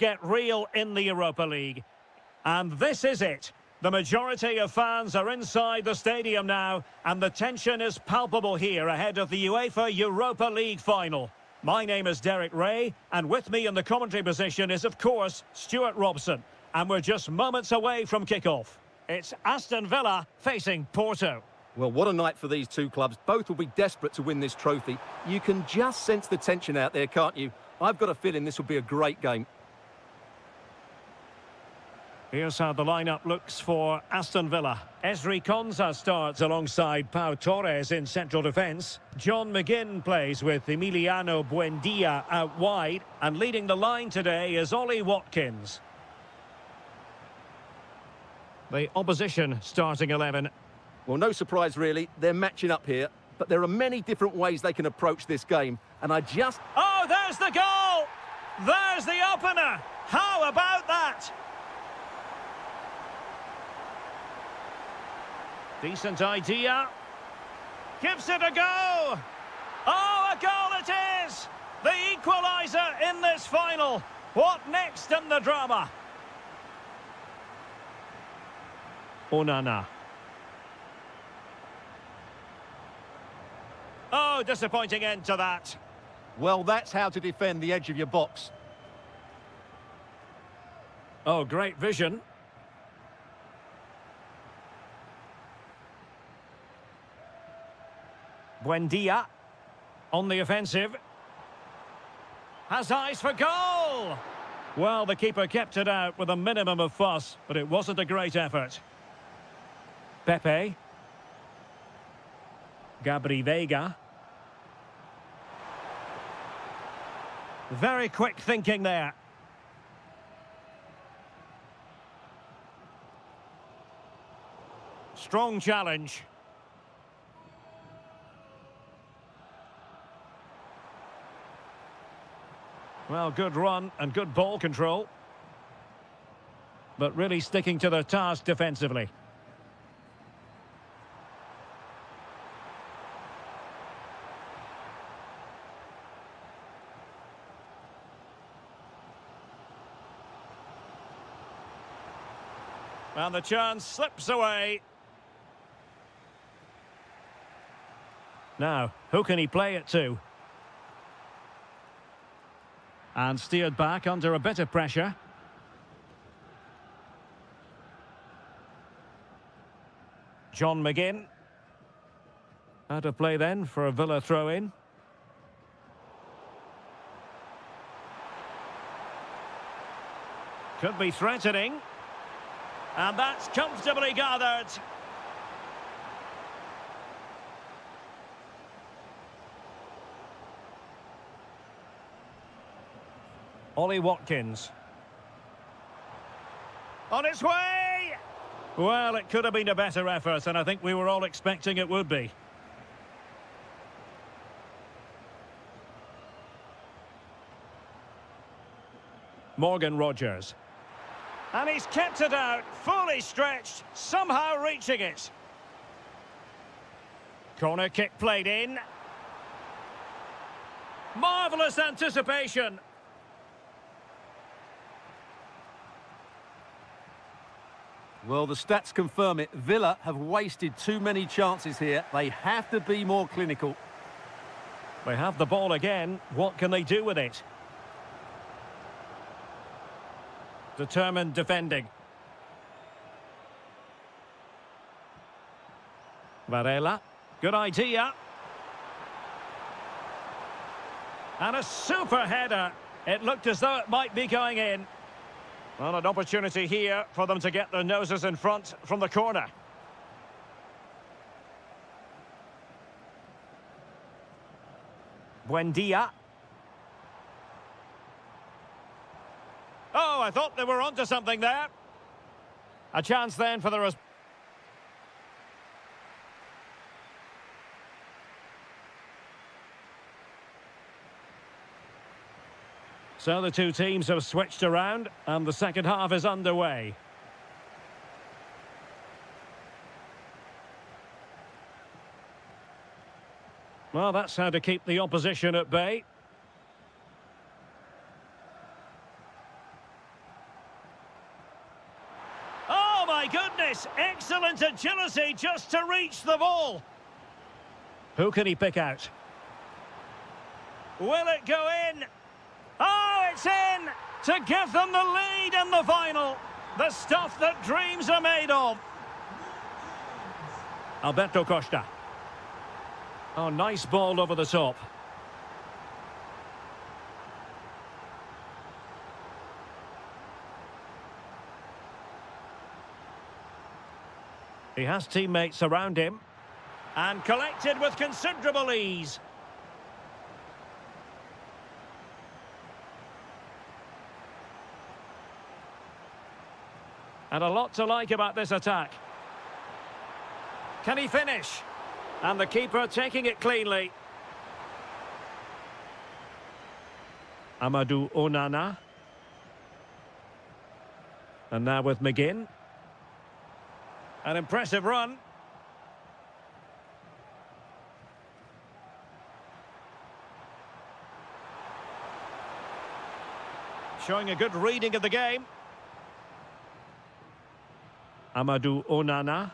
Speaker 1: get real in the Europa League. And this is it. The majority of fans are inside the stadium now, and the tension is palpable here ahead of the UEFA Europa League final. My name is Derek Ray, and with me in the commentary position is, of course, Stuart Robson. And we're just moments away from kick-off. It's Aston Villa facing Porto.
Speaker 2: Well, what a night for these two clubs. Both will be desperate to win this trophy. You can just sense the tension out there, can't you? I've got a feeling this will be a great game.
Speaker 1: Here's how the lineup looks for Aston Villa. Esri Konsa starts alongside Pau Torres in central defence. John McGinn plays with Emiliano Buendia out wide. And leading the line today is Ollie Watkins. The opposition starting 11.
Speaker 2: Well, no surprise really. They're matching up here. But there are many different ways they can approach this game. And I just...
Speaker 1: Oh, there's the goal! There's the opener! How about that? Decent idea. Gives it a go. Oh, a goal it is! The equaliser in this final. What next in the drama? Onana. Oh, disappointing end to that.
Speaker 2: Well, that's how to defend the edge of your box.
Speaker 1: Oh, great vision. Buendia on the offensive. Has eyes for goal! Well, the keeper kept it out with a minimum of fuss, but it wasn't a great effort. Pepe. Gabri Veiga. Very quick thinking there. Strong challenge. Well, good run and good ball control. But really sticking to their task defensively. And the chance slips away. Now, who can he play it to? And steered back under a bit of pressure. John McGinn. Out of play then for a Villa throw-in. Could be threatening. And that's comfortably gathered. Ollie Watkins. On its way! Well, it could have been a better effort, and I think we were all expecting it would be. Morgan Rogers. And he's kept it out, fully stretched, somehow reaching it. Corner kick played in. Marvellous anticipation.
Speaker 2: Well, the stats confirm it. Villa have wasted too many chances here. They have to be more clinical.
Speaker 1: They have the ball again. What can they do with it? Determined defending. Varela. Good idea. And a super header. It looked as though it might be going in. Well, an opportunity here for them to get their noses in front from the corner. Buendia. Oh, I thought they were onto something there. A chance then for the... So the two teams have switched around and the second half is underway. Well, that's how to keep the opposition at bay. my goodness! Excellent agility just to reach the ball. Who can he pick out? Will it go in? Oh, it's in! To give them the lead in the final. The stuff that dreams are made of. Alberto Costa. Oh, nice ball over the top. He has teammates around him. And collected with considerable ease. And a lot to like about this attack. Can he finish? And the keeper taking it cleanly. Amadou Onana. And now with McGinn. An impressive run. Showing a good reading of the game. Amadou Onana.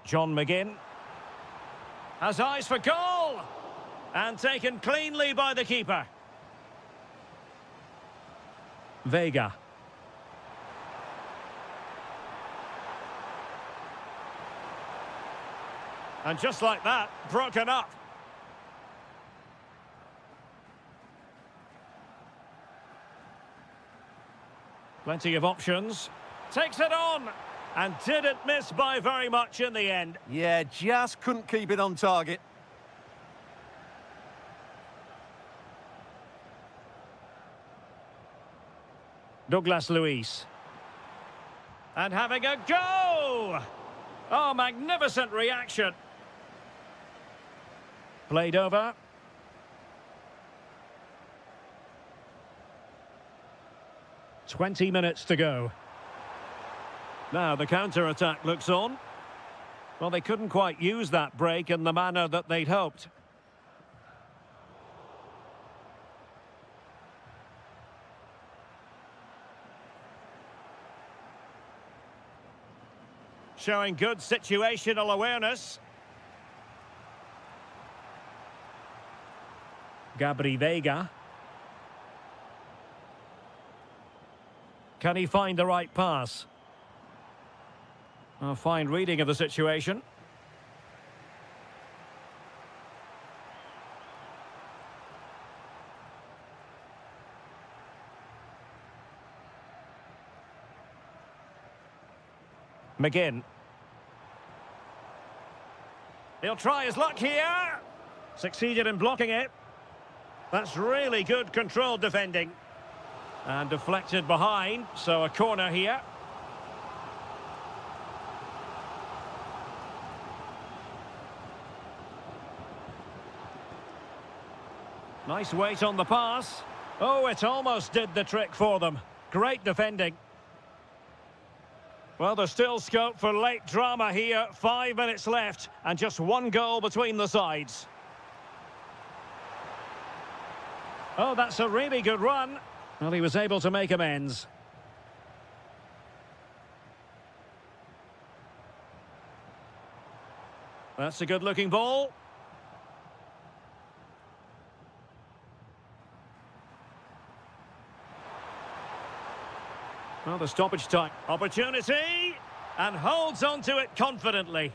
Speaker 1: John McGinn. Has eyes for goal! And taken cleanly by the keeper. Vega. And just like that, broken up. Plenty of options. Takes it on. And didn't miss by very much in the end.
Speaker 2: Yeah, just couldn't keep it on target.
Speaker 1: Douglas Luiz. And having a go! Oh, magnificent reaction. Played over. "20 minutes to go. Now the counter-attack looks on. Well, they couldn't quite use that break in the manner that they'd hoped. Showing good situational awareness. Gabri Vega. Can he find the right pass? A fine reading of the situation. McGinn. He'll try his luck here. Succeeded in blocking it. That's really good controlled defending. And deflected behind, so a corner here. Nice weight on the pass. Oh, it almost did the trick for them. Great defending. Well, there's still scope for late drama here. 5 minutes left and just one goal between the sides. Oh, that's a really good run. Well, he was able to make amends. That's a good-looking ball. Well, the stoppage time. Opportunity! And holds on to it confidently.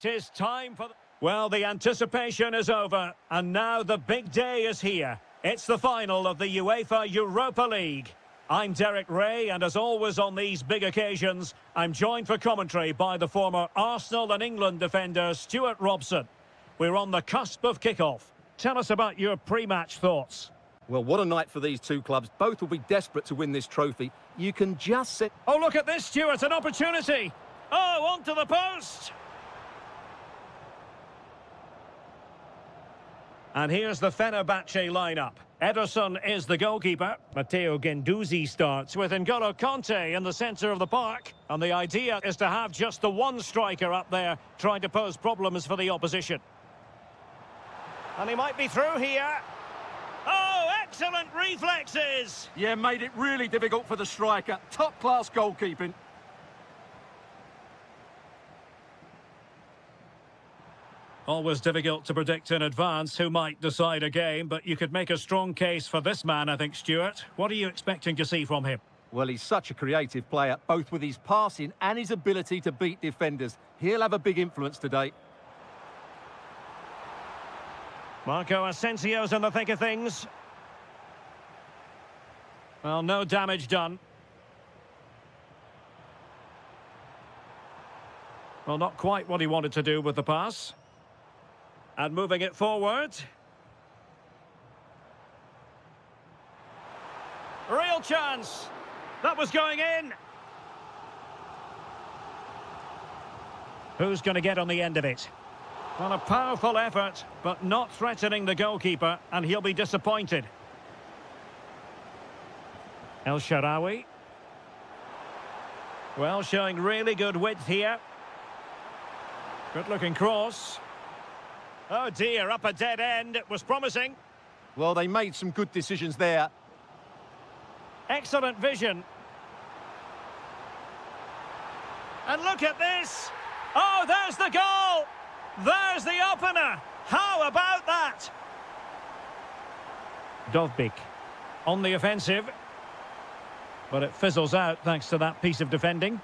Speaker 1: 'Tis time for... Well, the anticipation is over, and now the big day is here. It's the final of the UEFA Europa League. I'm Derek Ray, and as always on these big occasions, I'm joined for commentary by the former Arsenal and England defender Stuart Robson. We're on the cusp of kickoff. Tell us about your pre-match thoughts.
Speaker 2: Well, what a night for these two clubs. Both will be desperate to win this trophy. You can just sit...
Speaker 1: Oh, look at this, Stuart, an opportunity. Oh, onto the post. And here's the Fenerbahce lineup. Ederson is the goalkeeper. Matteo Guendouzi starts with N'Golo Kanté in the centre of the park. And the idea is to have just the one striker up there trying to pose problems for the opposition. And he might be through here. Oh, excellent reflexes!
Speaker 2: Yeah, made it really difficult for the striker. Top-class goalkeeping.
Speaker 1: Always difficult to predict in advance who might decide a game, but you could make a strong case for this man, I think, Stuart. What are you expecting to see from him?
Speaker 2: Well, he's such a creative player, both with his passing and his ability to beat defenders. He'll have a big influence today.
Speaker 1: Marco Asensio's in the thick of things. Well, no damage done. Well, not quite what he wanted to do with the pass. And moving it forward. Real chance. That was going in. Who's going to get on the end of it? Well, a powerful effort, but not threatening the goalkeeper, and he'll be disappointed. El Shaarawy. Well, showing really good width here. Good-looking cross. Oh dear, up a dead end. It was promising.
Speaker 2: Well, they made some good decisions there.
Speaker 1: Excellent vision. And look at this. Oh, there's the goal. There's the opener. How about that? Dovbyk on the offensive. But it fizzles out thanks to that piece of defending.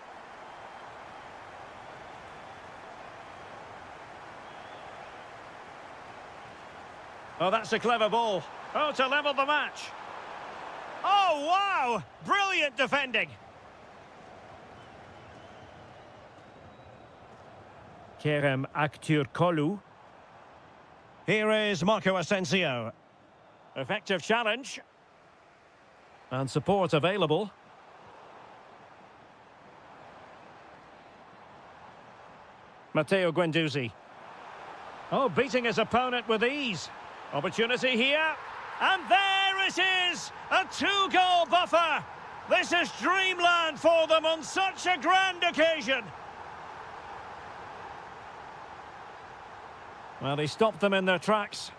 Speaker 1: Oh, that's a clever ball. Oh, to level the match. Oh, wow! Brilliant defending. Kerem Aktürkoğlu. Here is Marco Asensio. Effective challenge. And support available. Matteo Guendouzi. Oh, beating his opponent with ease. Opportunity here. And there it is! A two-goal buffer. This is dreamland for them on such a grand occasion. Well, he stopped them in their tracks.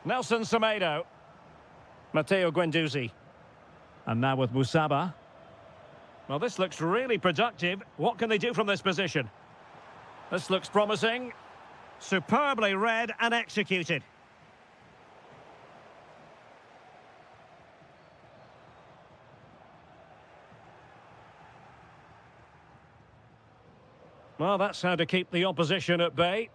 Speaker 1: Nelson Semedo. Matteo Guendouzi. And now with Musaba. Well, this looks really productive. What can they do from this position? This looks promising. Superbly read and executed. Well, that's how to keep the opposition at bay.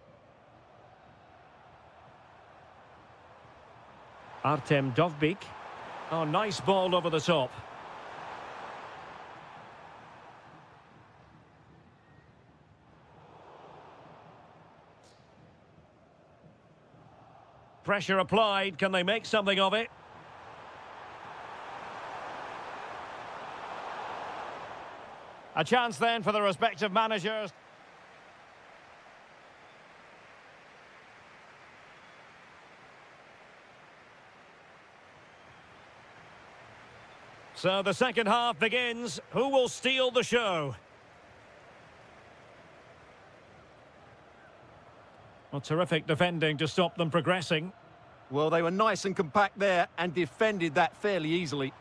Speaker 1: Artem Dovbyk. Oh, nice ball over the top. Pressure applied. Can they make something of it? A chance then for the respective managers. So the second half begins. Who will steal the show? Well, terrific defending to stop them progressing.
Speaker 2: Well, they were nice and compact there and defended that fairly easily.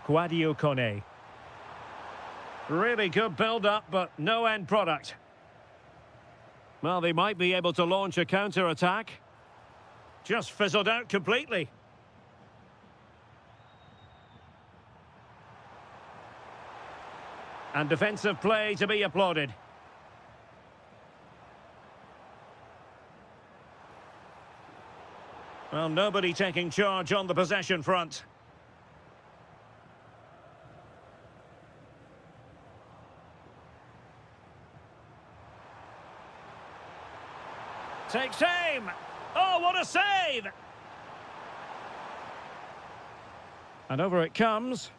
Speaker 1: Sadio Kone. Really good build-up, but no end product. Well, they might be able to launch a counter-attack. Just fizzled out completely. And defensive play to be applauded. Well, nobody taking charge on the possession front. Takes aim. Oh, what a save! And over it comes.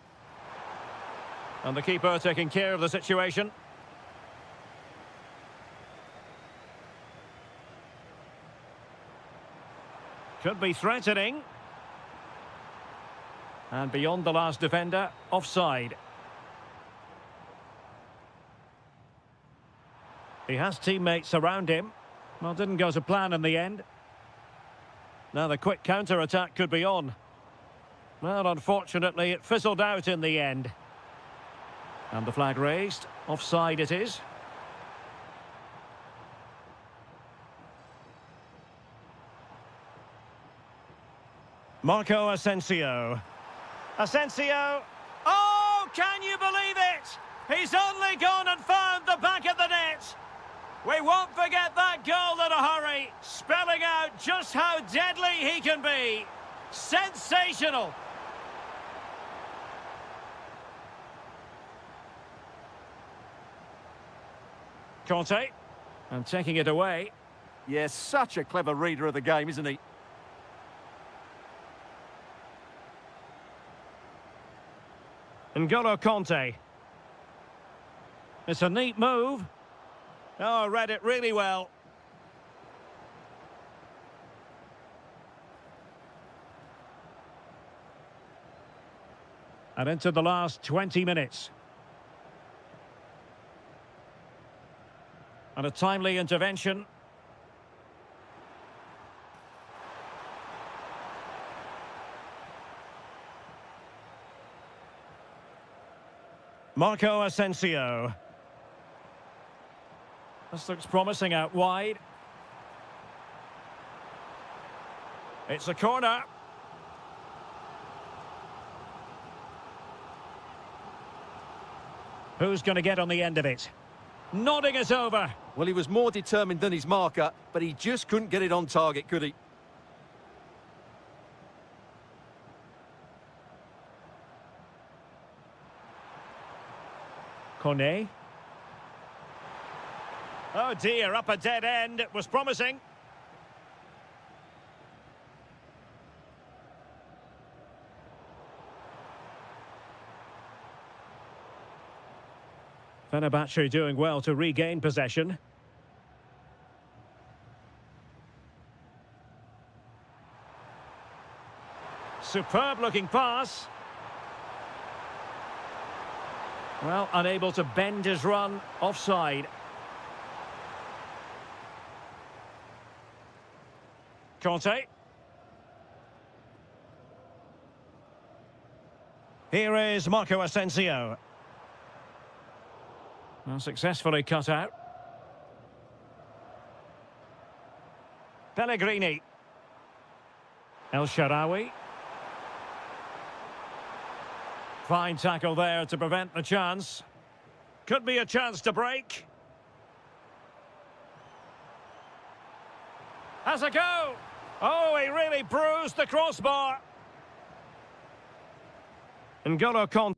Speaker 1: And the keeper taking care of the situation. Could be threatening. And beyond the last defender, offside. He has teammates around him. Well, didn't go to plan in the end. Now the quick counter-attack could be on. Well, unfortunately, it fizzled out in the end. And the flag raised. Offside it is. Marco Asensio. Asensio. Oh, can you believe it? He's only gone and found the back of the net. We won't forget that goal in a hurry, spelling out just how deadly he can be. Sensational. Conte, and taking it away.
Speaker 2: Yes, such a clever reader of the game, isn't he?
Speaker 1: N'Golo Conte. It's a neat move. Oh, read it really well. And into the last 20 minutes. And a timely intervention. Marco Asensio. This looks promising out wide. It's a corner. Who's going to get on the end of it? Nodding it over.
Speaker 2: Well, he was more determined than his marker, but he just couldn't get it on target, could he?
Speaker 1: Cornet. Oh dear, up a dead end. It was promising. Fenerbahce doing well to regain possession. Superb looking pass. Well, unable to bend his run, offside. Conte. Here is Marco Asensio. Well, successfully cut out. Pellegrini. El Shaarawy. Fine tackle there to prevent the chance. Could be a chance to break. Has a go. Oh, he really bruised the crossbar. N'Golo Conte.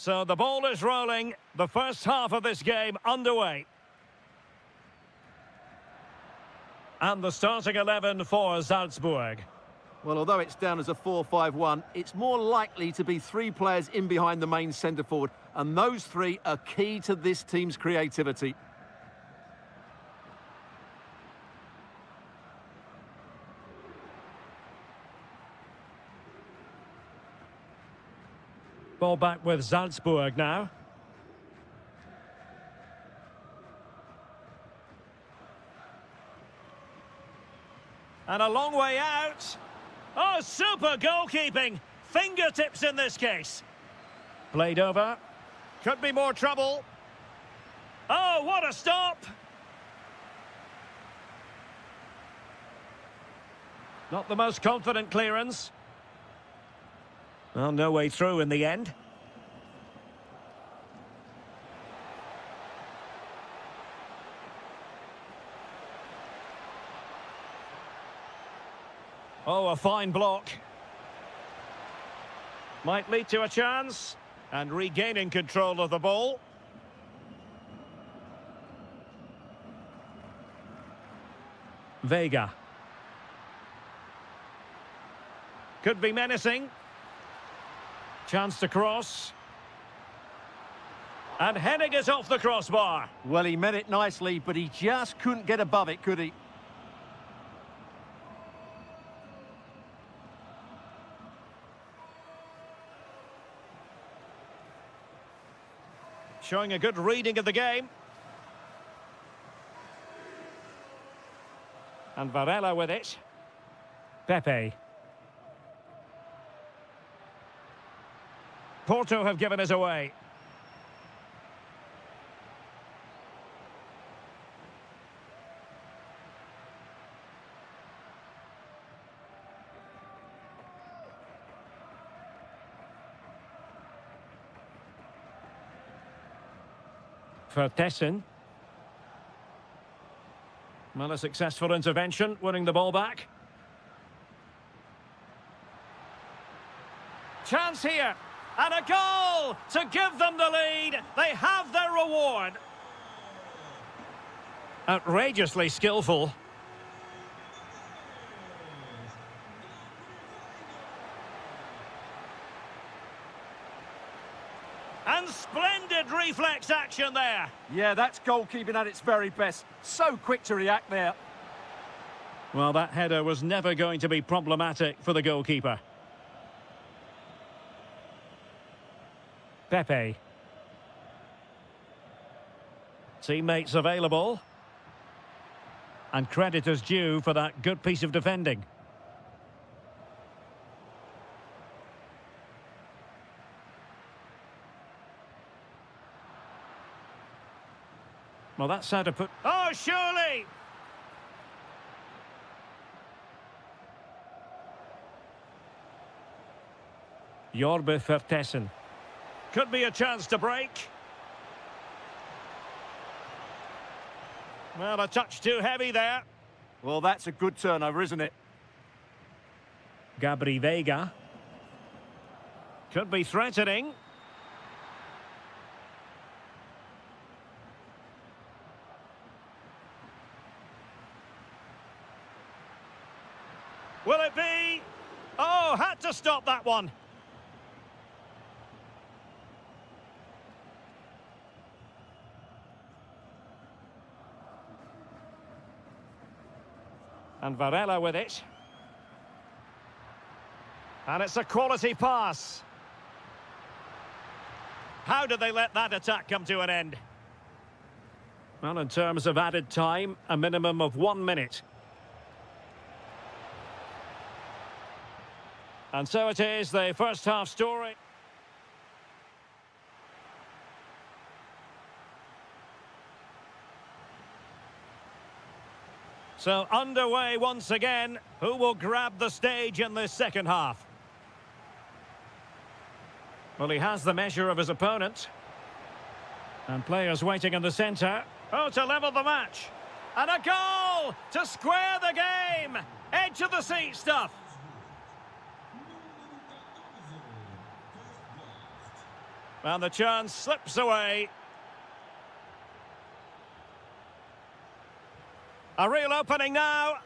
Speaker 1: So the ball is rolling. The first half of this game underway. And the starting 11 for Salzburg.
Speaker 2: Well, although it's down as a 4-5-1, it's more likely to be three players in behind the main centre-forward, and those three are key to this team's creativity.
Speaker 1: Ball back with Salzburg now. And a long way out. Oh, super goalkeeping. Fingertips in this case. Played over. Could be more trouble. Oh, what a stop. Not the most confident clearance. Well, no way through in the end. Oh, a fine block. Might lead to a chance. And regaining control of the ball. Vega. Could be menacing. Chance to cross. And heading it off the crossbar.
Speaker 2: Well, he meant it nicely, but he just couldn't get above it, could he?
Speaker 1: Showing a good reading of the game. And Varela with it. Pepe. Porto have given us away. Vertessen. Well, a successful intervention, winning the ball back. Chance here. And a goal to give them the lead. They have their reward. Outrageously skillful. And splendid reflex action there.
Speaker 2: Yeah, that's goalkeeping at its very best. So quick to react there.
Speaker 1: Well, that header was never going to be problematic for the goalkeeper. Pepe. Teammates available. And credit is due for that good piece of defending. Well, that's how to put... Oh, surely! Jorbe Vertessen. Could be a chance to break. Well, a touch too heavy there.
Speaker 2: Well, that's a good turnover, isn't it?
Speaker 1: Gabri Vega. Could be threatening. Will it be? Oh, had to stop that one. And Varela with it. And it's a quality pass. How did they let that attack come to an end? Well, in terms of added time, a minimum of 1 minute. And so it is, the first half story. So underway once again. Who will grab the stage in this second half? Well, he has the measure of his opponent. And players waiting in the centre. Oh, to level the match. And a goal to square the game. Edge of the seat stuff. And the chance slips away. A real opening now.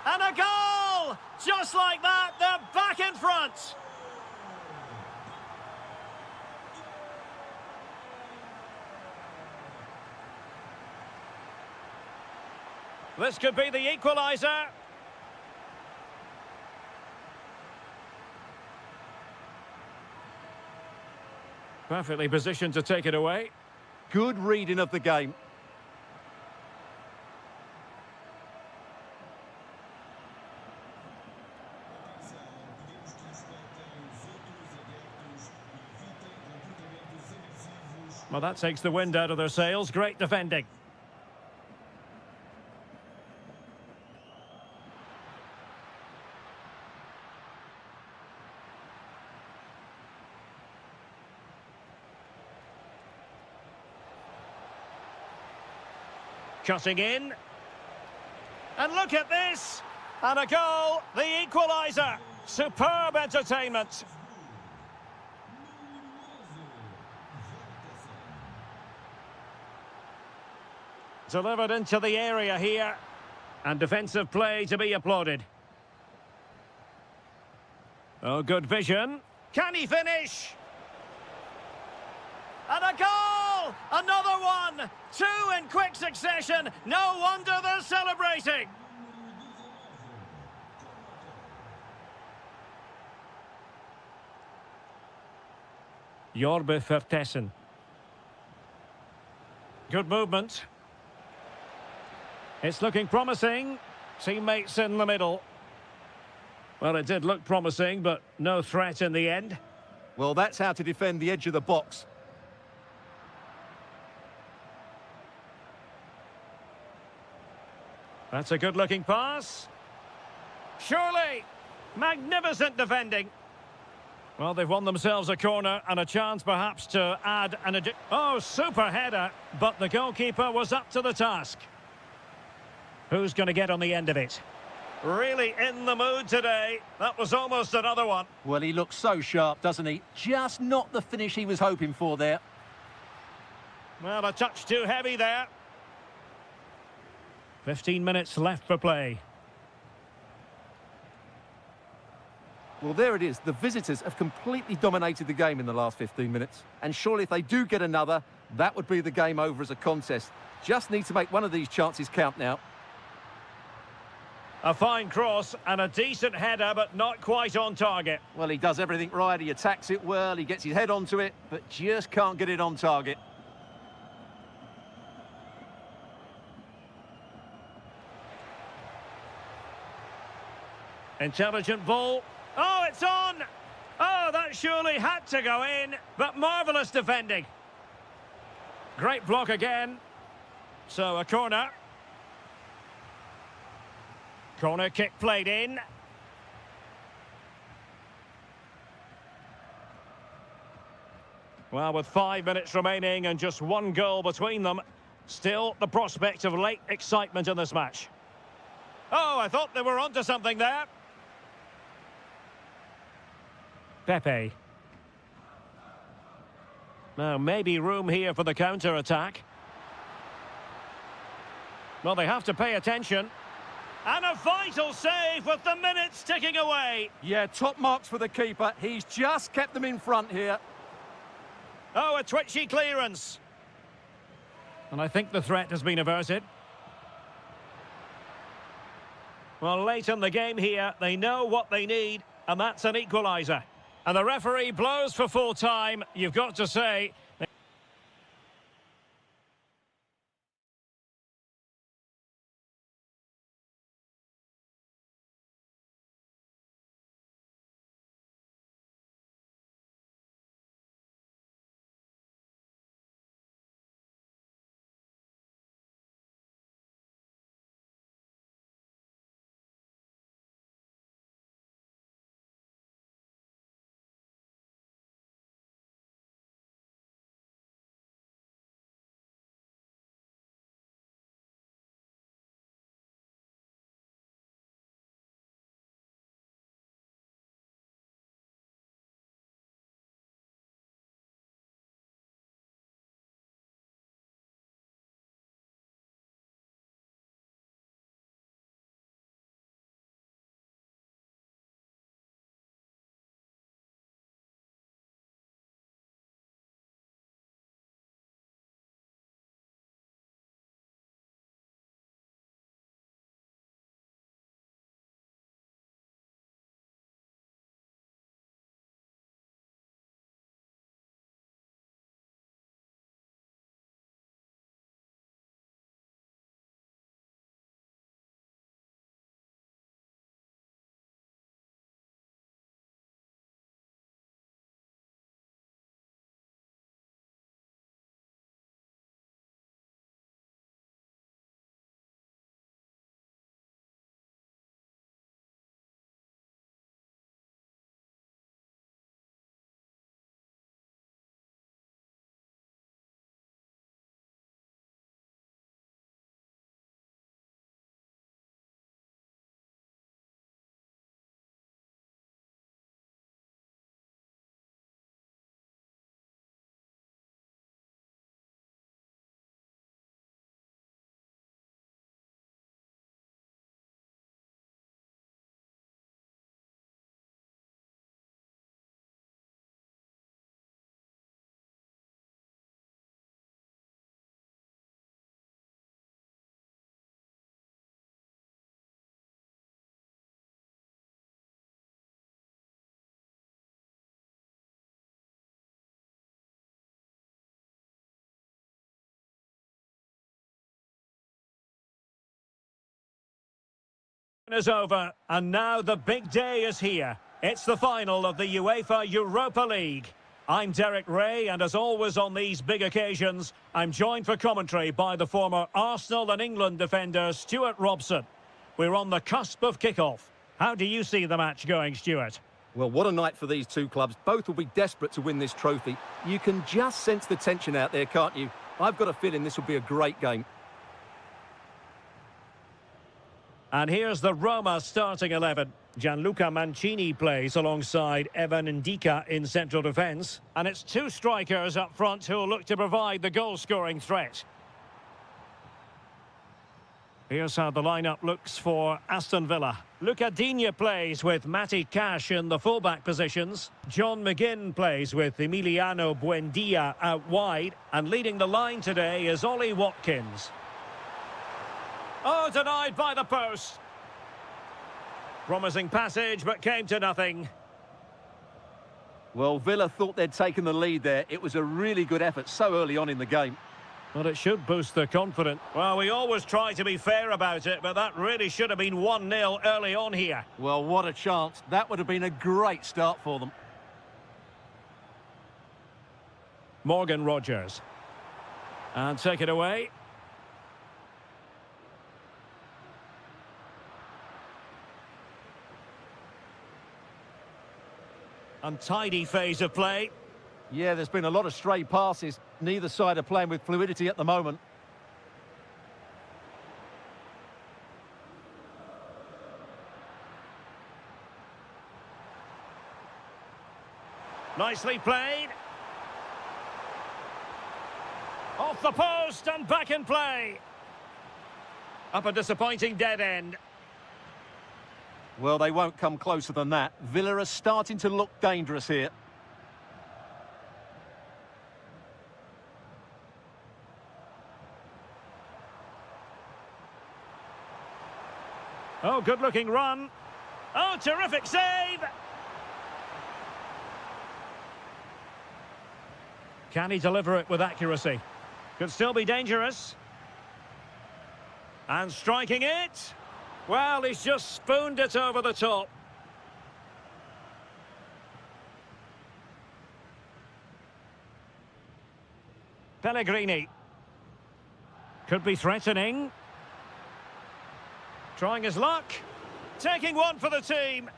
Speaker 1: And a goal! Just like that, they're back in front. This could be the equaliser. Perfectly positioned to take it away.
Speaker 2: Good reading of the game.
Speaker 1: Well, that takes the wind out of their sails. Great defending. Cutting in. And look at this. And a goal, the equaliser. Superb entertainment. Delivered into the area here. And defensive play to be applauded. Oh, good vision. Can he finish? And a goal! Another one! Two in quick succession. No wonder they're celebrating. Jorbe Vertessen. Good movement. It's looking promising. Teammates in the middle. Well, it did look promising, but no threat in the end.
Speaker 2: Well, that's how to defend the edge of the box.
Speaker 1: That's a good-looking pass. Surely! Magnificent defending. Well, they've won themselves a corner and a chance perhaps to add an... Oh, super header, but the goalkeeper was up to the task. Who's going to get on the end of it? Really in the mood today. That was almost another one.
Speaker 2: Well, he looks so sharp, doesn't he? Just not the finish he was hoping for there.
Speaker 1: Well, a touch too heavy there. 15 minutes left for play.
Speaker 2: Well, there it is. The visitors have completely dominated the game in the last 15 minutes. And surely if they do get another, that would be the game over as a contest. Just need to make one of these chances count now.
Speaker 1: A fine cross and a decent header, but not quite on target.
Speaker 2: Well, he does everything right. He attacks it well. He gets his head onto it, but just can't get it on target.
Speaker 1: Intelligent ball. Oh, it's on! Oh, that surely had to go in, but marvellous defending. Great block again. So, a corner. Corner kick played in. Well, with 5 minutes remaining and just one goal between them, still the prospect of late excitement in this match. Oh, I thought they were onto something there. Pepe. Now, maybe room here for the counter-attack. Well, they have to pay attention. And a vital save with the minutes ticking away.
Speaker 2: Yeah, top marks for the keeper. He's just kept them in front here.
Speaker 1: Oh, a twitchy clearance. And I think the threat has been averted. Well, late in the game here, they know what they need, and that's an equaliser. And the referee blows for full time. You've got to say... Is over, and now the big day is here. It's the final of the UEFA Europa League. I'm Derek Ray, and as always on these big occasions, I'm joined for commentary by the former Arsenal and England defender Stuart Robson. We're on the cusp of kick-off. How do you see the match going, Stuart?
Speaker 2: Well, what a night for these two clubs. Both will be desperate to win this trophy. You can just sense the tension out there, can't you? I've got a feeling this will be a great game.
Speaker 1: And here's the Roma starting 11. Gianluca Mancini plays alongside Evan Ndika in central defence. And it's two strikers up front who'll look to provide the goal-scoring threat. Here's how the lineup looks for Aston Villa. Luca Digne plays with Matty Cash in the fullback positions. John McGinn plays with Emiliano Buendia out wide. And leading the line today is Ollie Watkins. Oh, denied by the post. Promising passage, but came to nothing.
Speaker 2: Well, Villa thought they'd taken the lead there. It was a really good effort so early on in the game.
Speaker 1: Well, it should boost their confidence. Well, we always try to be fair about it, but that really should have been 1-0 early on here.
Speaker 2: Well, what a chance. That would have been a great start for them.
Speaker 1: Morgan Rogers. And take it away. Untidy phase of play.
Speaker 2: Yeah, there's been a lot of stray passes. Neither side are playing with fluidity at the moment.
Speaker 1: Nicely played. Off the post and back in play. Up a disappointing dead end.
Speaker 2: Well, they won't come closer than that. Villa are starting to look dangerous here.
Speaker 1: Oh, good-looking run. Oh, terrific save! Can he deliver it with accuracy? Could still be dangerous. And striking it. Well, he's just spooned it over the top. Pellegrini. Could be threatening. Trying his luck. Taking one for the team.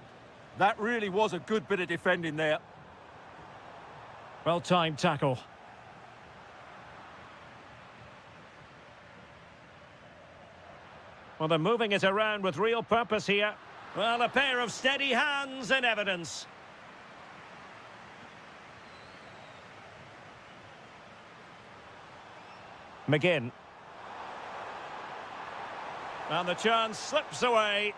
Speaker 2: That really was a good bit of defending there.
Speaker 1: Well-timed tackle. Well, they're moving it around with real purpose here. Well, a pair of steady hands in evidence. McGinn. And the chance slips away.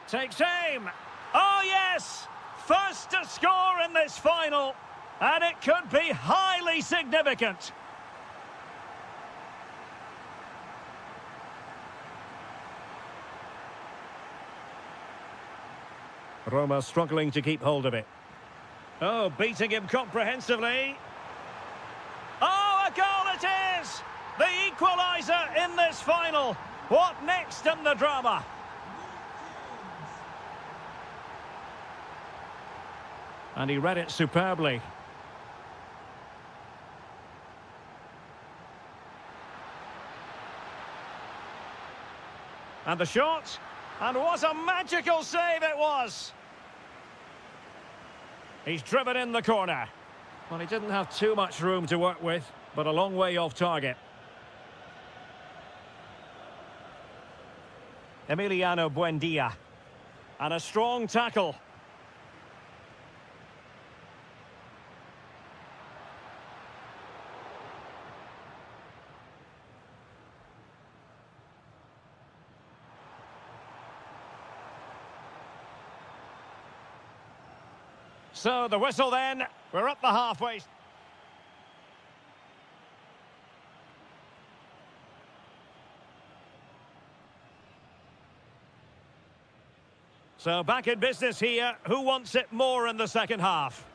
Speaker 1: Takes aim. Oh, yes! First to score in this final. And it could be highly significant. Roma struggling to keep hold of it. Oh, beating him comprehensively. Oh, a goal it is! The equaliser in this final. What next in the drama? And he read it superbly. And the shot. And what a magical save it was. He's driven in the corner. Well, he didn't have too much room to work with, but a long way off target. Emiliano Buendia. And a strong tackle. So the whistle then, we're up the halfway. So back in business here, who wants it more in the second half?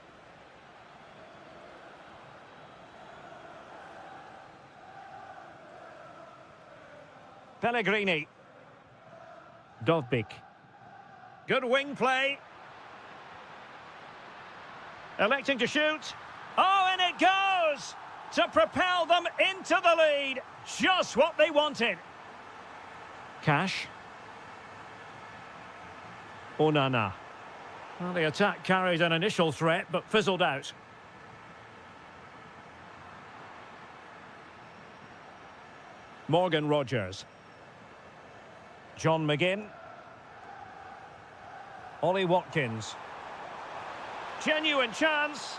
Speaker 1: Pellegrini. Dovbik. Good wing play. Electing to shoot. Oh, and it goes! To propel them into the lead. Just what they wanted. Cash. Onana. Well, the attack carried an initial threat, but fizzled out. Morgan Rogers. John McGinn. Ollie Watkins. Genuine chance.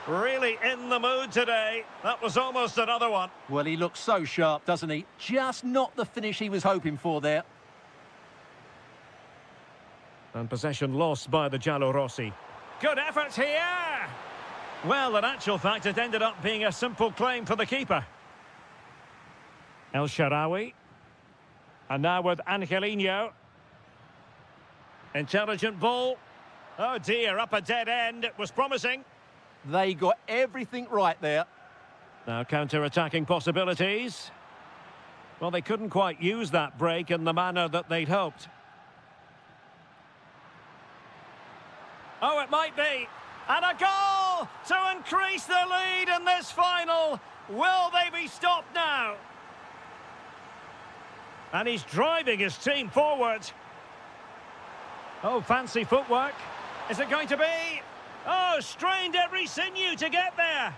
Speaker 1: Really in the mood today. That was almost another one.
Speaker 2: Well, he looks so sharp, doesn't he? Just not the finish he was hoping for there.
Speaker 1: And possession lost by the Giallorossi. Good effort here! Well, in actual fact, it ended up being a simple claim for the keeper. El Shaarawy. And now with Angelino. Intelligent ball. Oh dear, up a dead end. It was promising.
Speaker 2: They got everything right there.
Speaker 1: Now counter-attacking possibilities. Well, they couldn't quite use that break in the manner that they'd hoped. Oh, it might be. And a goal to increase the lead in this final. Will they be stopped now? And he's driving his team forward. Oh, fancy footwork. Is it going to be? Oh, strained every sinew to get there.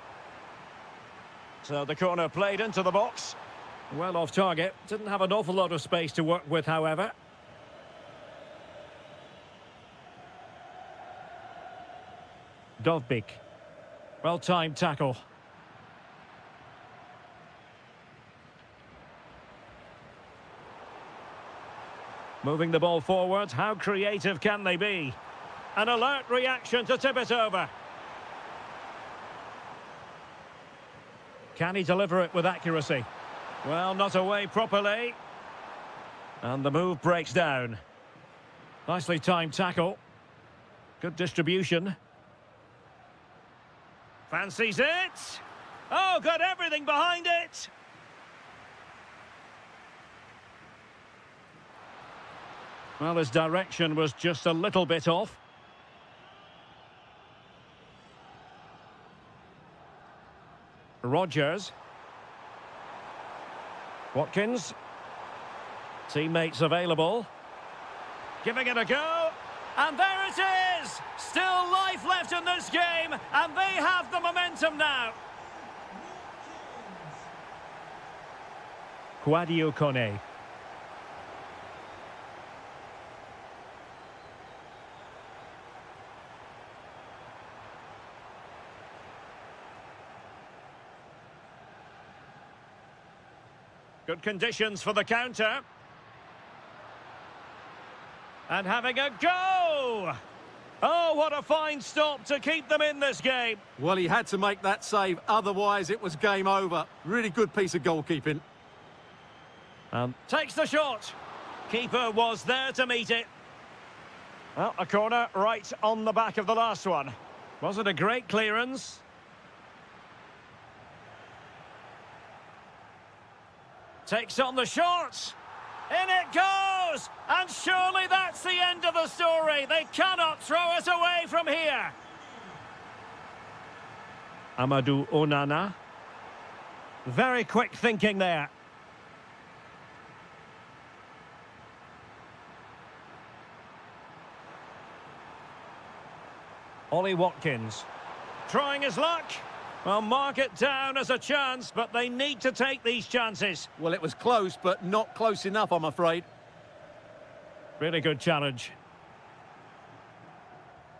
Speaker 1: So the corner played into the box. Well off target. Didn't have an awful lot of space to work with, however. Dovbik. Well-timed tackle. Moving the ball forward. How creative can they be? An alert reaction to tip it over. Can he deliver it with accuracy? Well, not away properly. And the move breaks down. Nicely timed tackle. Good distribution. Fancies it. Oh, got everything behind it. Well, his direction was just a little bit off. Rogers. Watkins. Teammates available. Giving it a go. And there it is! Still life left in this game, and they have the momentum now. Quadio Kone. Good conditions for the counter. And having a go! Oh, what a fine stop to keep them in this game.
Speaker 2: Well, he had to make that save, otherwise it was game over. Really good piece of goalkeeping.
Speaker 1: Takes the shot. Keeper was there to meet it. Well, a corner right on the back of the last one. Was it a great clearance? Takes on the shot. In it goes! And surely that's the end of the story. They cannot throw it away from here. Amadou Onana. Very quick thinking there. Ollie Watkins. Trying his luck. Well, mark it down as a chance, but they need to take these chances.
Speaker 2: Well, it was close, but not close enough, I'm afraid.
Speaker 1: Really good challenge.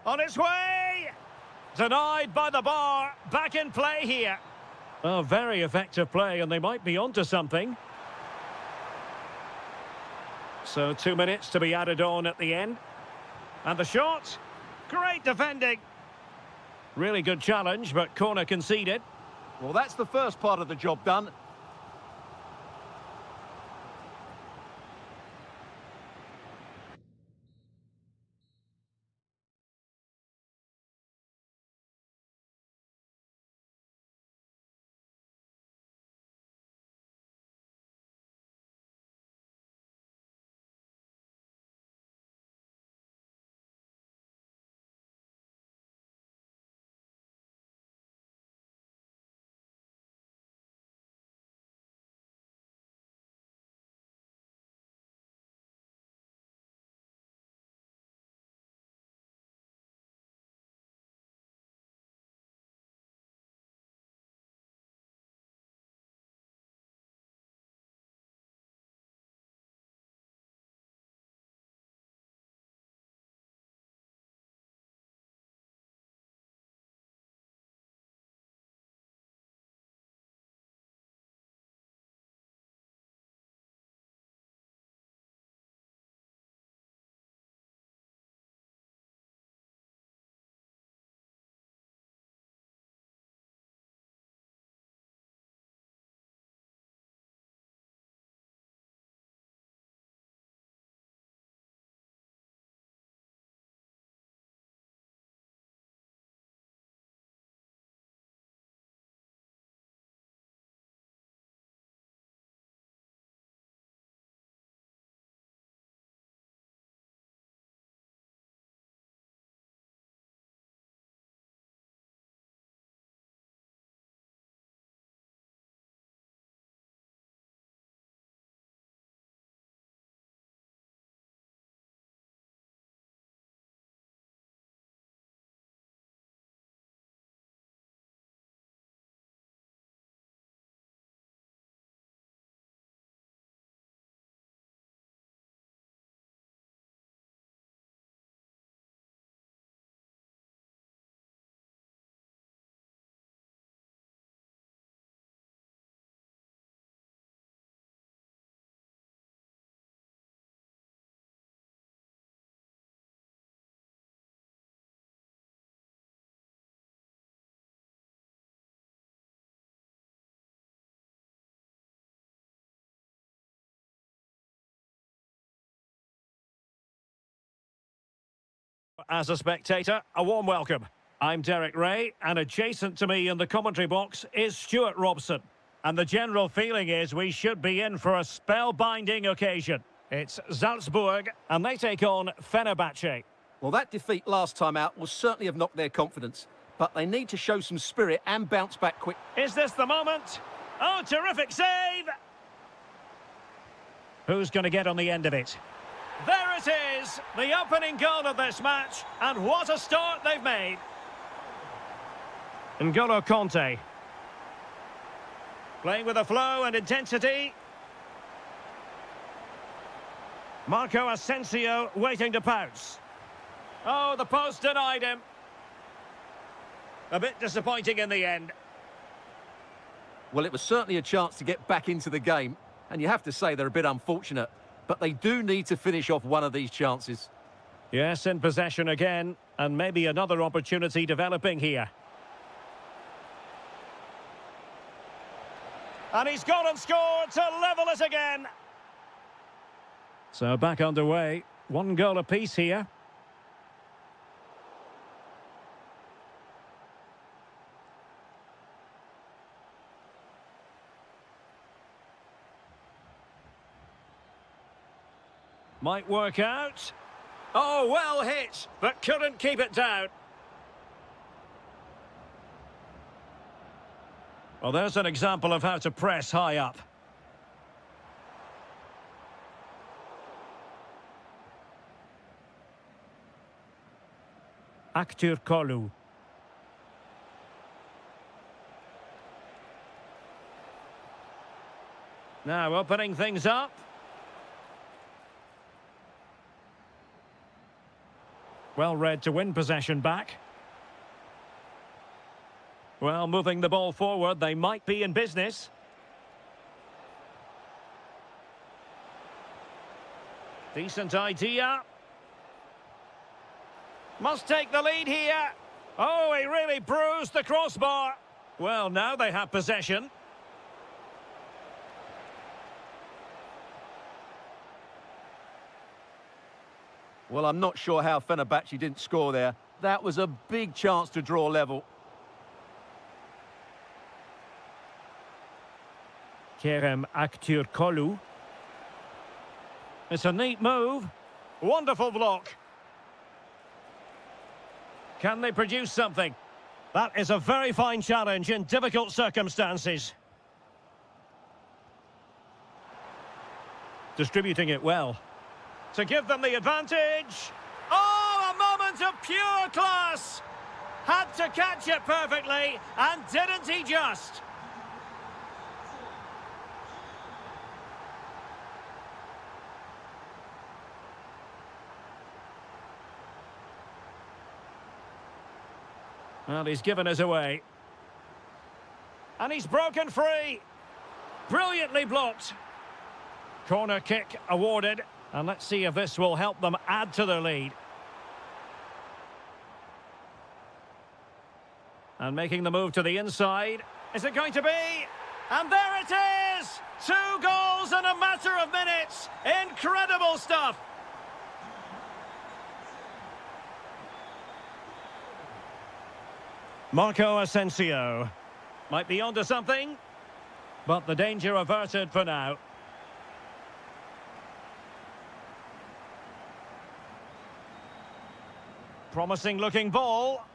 Speaker 1: On its way! Denied by the bar. Back in play here. Oh, very effective play, and they might be onto something. So 2 minutes to be added on at the end. And the shot. Great defending. Really good challenge, but corner conceded.
Speaker 2: Well, that's the first part of the job done.
Speaker 1: as a spectator, a warm welcome. I'm Derek Ray, and adjacent to me in the commentary box is Stuart Robson. And the general feeling is we should be in for a spellbinding occasion. It's Salzburg, and they take on Fenerbahce.
Speaker 2: Well, that defeat last time out will certainly have knocked their confidence, but they need to show some spirit and bounce back quick.
Speaker 1: Is this the moment? Oh, terrific save! Who's going to get on the end of it? There it is, the opening goal of this match, and what a start they've made. N'Golo Conte. Playing with a flow and intensity. Marco Asensio waiting to pounce. Oh, the post denied him. A bit disappointing in the end.
Speaker 2: Well, it was certainly a chance to get back into the game, and you have to say they're a bit unfortunate, but they do need to finish off one of these chances.
Speaker 1: Yes, in possession again, and maybe another opportunity developing here. And he's gone and scored to level it again. So back underway. One goal apiece here. Might work out. Oh, well hit, but couldn't keep it down. Well, there's an example of how to press high up. Aktürkoğlu. Now opening things up. Well read to win possession back. Well, moving the ball forward, they might be in business. Decent idea. Must take the lead here. Oh, he really bruised the crossbar. Well, now they have possession.
Speaker 2: Well, I'm not sure how Fenerbahce didn't score there. That was a big chance to draw level.
Speaker 1: Kerem Aktürkoğlu. It's a neat move. Wonderful block. Can they produce something? That is a very fine challenge in difficult circumstances. Distributing it well. To give them the advantage. Oh, a moment of pure class! Had to catch it perfectly, and didn't he just? Well, he's given us away. And he's broken free. Brilliantly blocked. Corner kick awarded. And let's see if this will help them add to their lead. And making the move to the inside. Is it going to be? And there it is! 2 goals in a matter of minutes. Incredible stuff. Marco Asensio. Might be onto something. But the danger averted for now. Promising looking ball.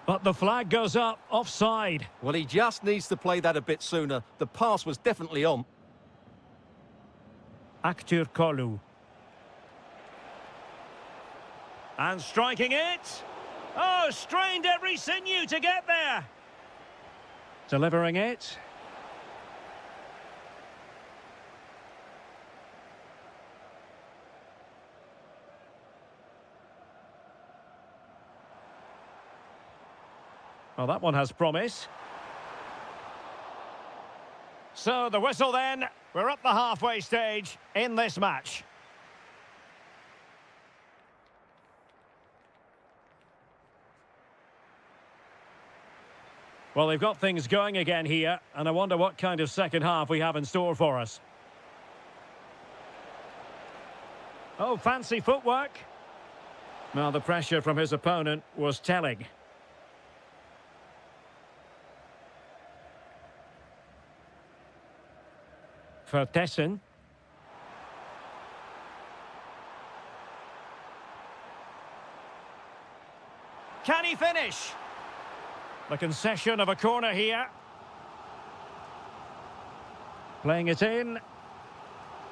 Speaker 1: But the flag goes up, offside.
Speaker 2: Well, he just needs to play that a bit sooner. The pass was definitely on.
Speaker 1: Aktürkoğlu. And striking it. Oh, strained every sinew to get there. Delivering it. Well, that one has promise. So, the whistle then. We're at the halfway stage in this match. Well, they've got things going again here, and I wonder what kind of second half we have in store for us. Oh, fancy footwork. Well, the pressure from his opponent was telling. Vertessen. Can he finish? The concession of a corner here. Playing it in.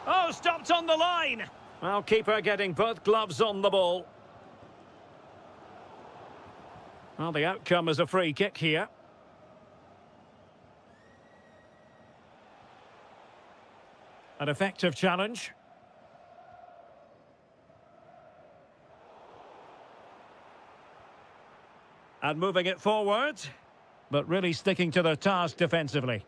Speaker 1: Oh, stopped on the line. Well, keeper getting both gloves on the ball. Well, the outcome is a free kick here. An effective challenge. And moving it forward, but really sticking to their task defensively.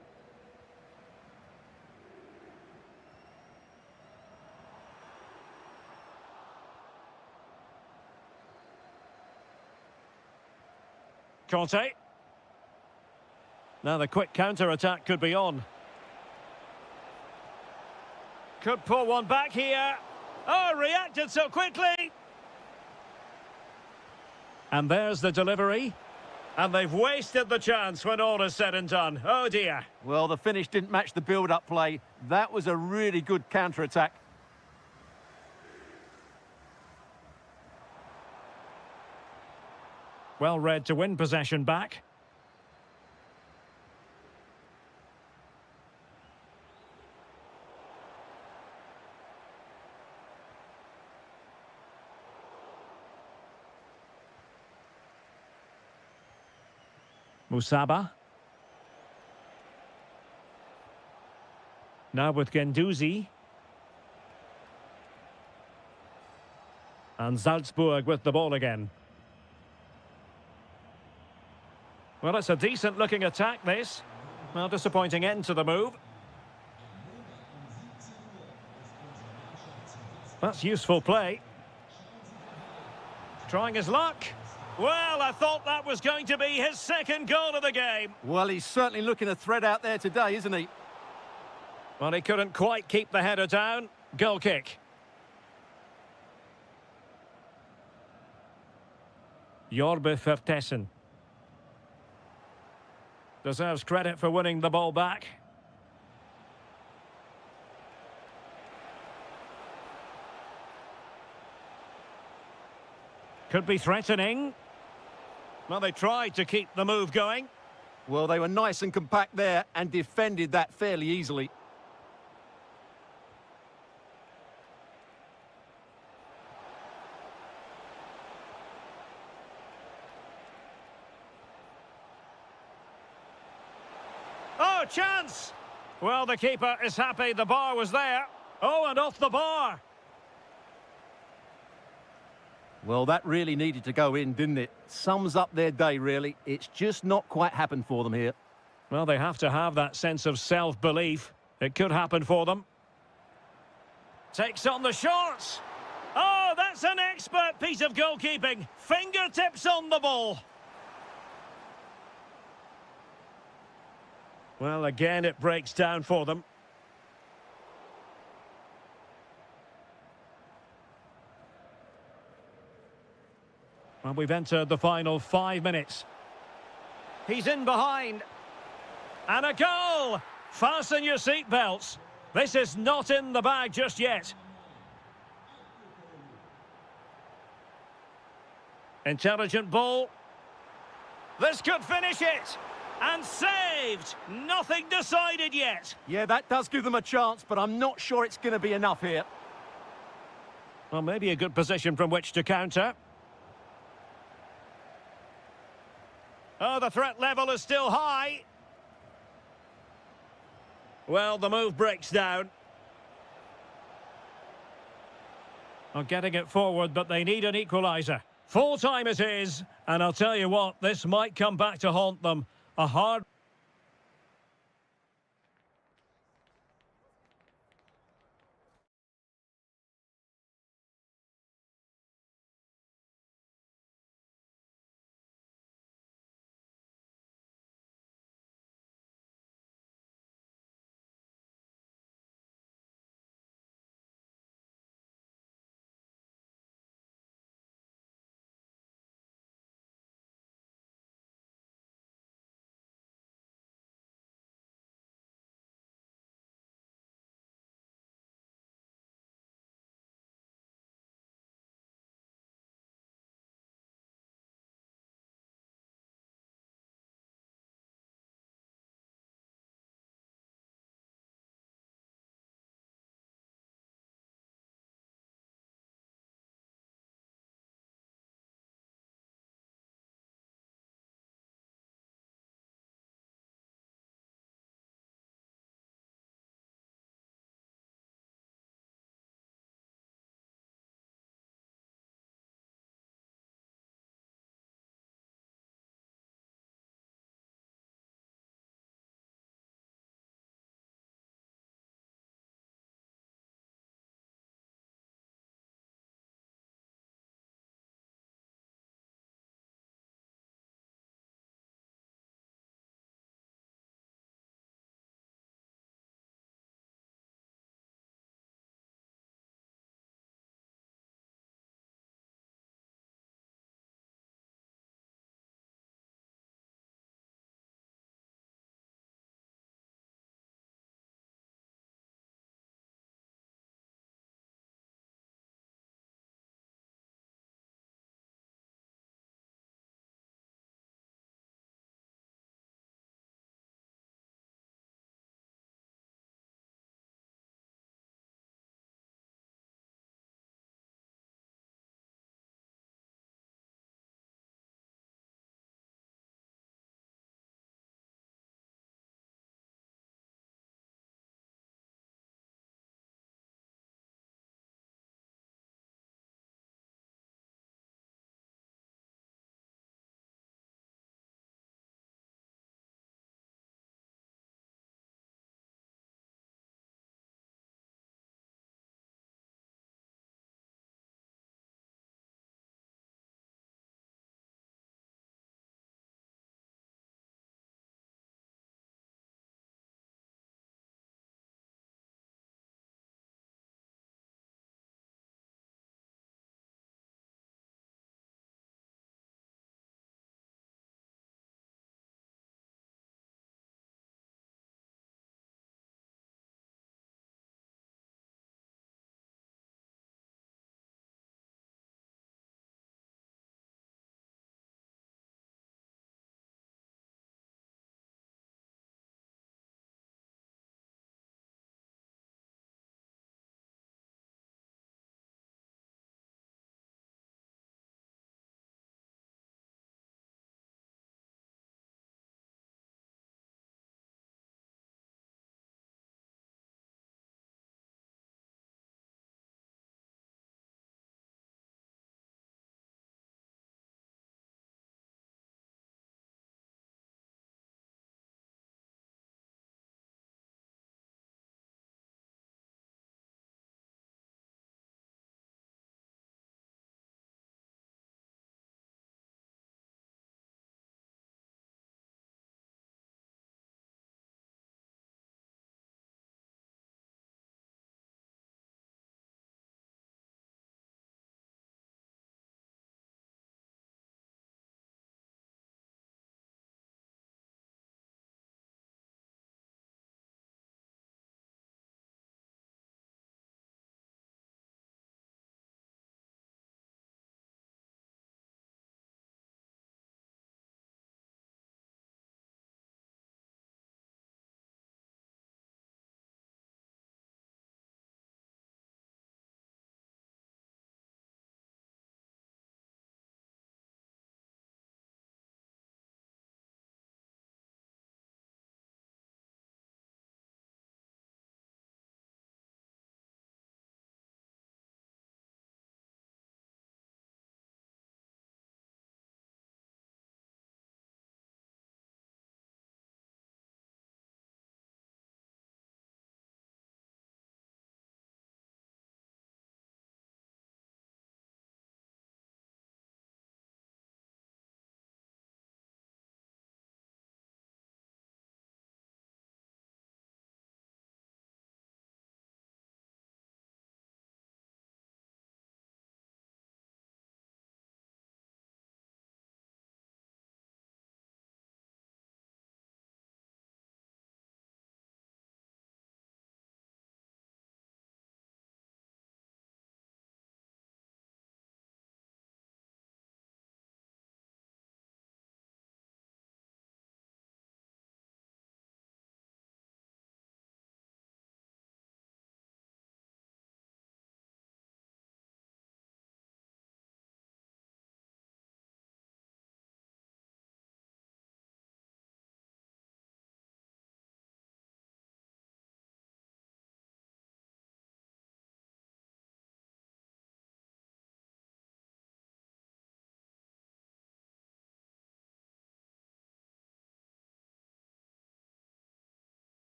Speaker 1: Conte. Now the quick counter-attack could be on. Could pull one back here. Oh, reacted so quickly. And there's the delivery. And they've wasted the chance when all is said and done. Oh, dear.
Speaker 2: Well, the finish didn't match the build-up play. That was a really good counter-attack.
Speaker 1: Well read to win possession back. Musaba. Now with Guendouzi. And Salzburg with the ball again. Well, it's a decent-looking attack, this. Well, disappointing end to the move. That's useful play. Trying his luck. Well, I thought that was going to be his second goal of the game.
Speaker 2: Well, he's certainly looking a threat out there today, isn't he?
Speaker 1: Well, he couldn't quite keep the header down. Goal kick. Jorbe Vertessen. Deserves credit for winning the ball back. Could be threatening. Well, they tried to keep the move going.
Speaker 2: Well, they were nice and compact there and defended that fairly easily.
Speaker 1: Oh, chance! Well, the keeper is happy the bar was there. Oh, and off the bar.
Speaker 2: Well, that really needed to go in, didn't it? Sums up their day, really. It's just not quite happened for them here.
Speaker 1: Well, they have to have that sense of self-belief. It could happen for them. Takes on the shots. Oh, that's an expert piece of goalkeeping. Fingertips on the ball. Well, again, it breaks down for them. Well, we've entered the final 5 minutes. He's in behind. And a goal! Fasten your seatbelts. This is not in the bag just yet. Intelligent ball. This could finish it. And saved. Nothing decided yet.
Speaker 2: Yeah, that does give them a chance, but I'm not sure it's going to be enough here.
Speaker 1: Well, maybe a good position from which to counter. Oh, the threat level is still high. Well, the move breaks down. Well, getting it forward, but they need an equaliser. Full time it is, and I'll tell you what, this might come back to haunt them. A hard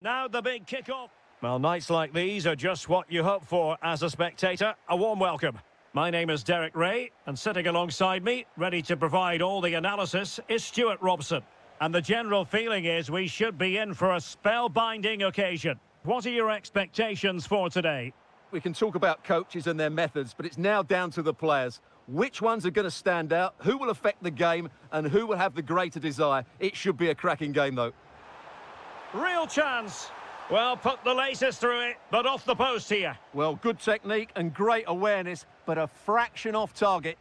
Speaker 1: Now the big kick-off. Well, nights like these are just what you hope for as a spectator. A warm welcome. My name is Derek Ray, and sitting alongside me, ready to provide all the analysis, is Stuart Robson. And the general feeling is we should be in for a spellbinding occasion. What are your expectations for today?
Speaker 2: We can talk about coaches and their methods, but it's now down to the players. Which ones are going to stand out, who will affect the game, and who will have the greater desire? It should be a cracking game, though.
Speaker 1: Real chance. Well, put the laces through it, but off the post here.
Speaker 2: Well, good technique and great awareness, but a fraction off target.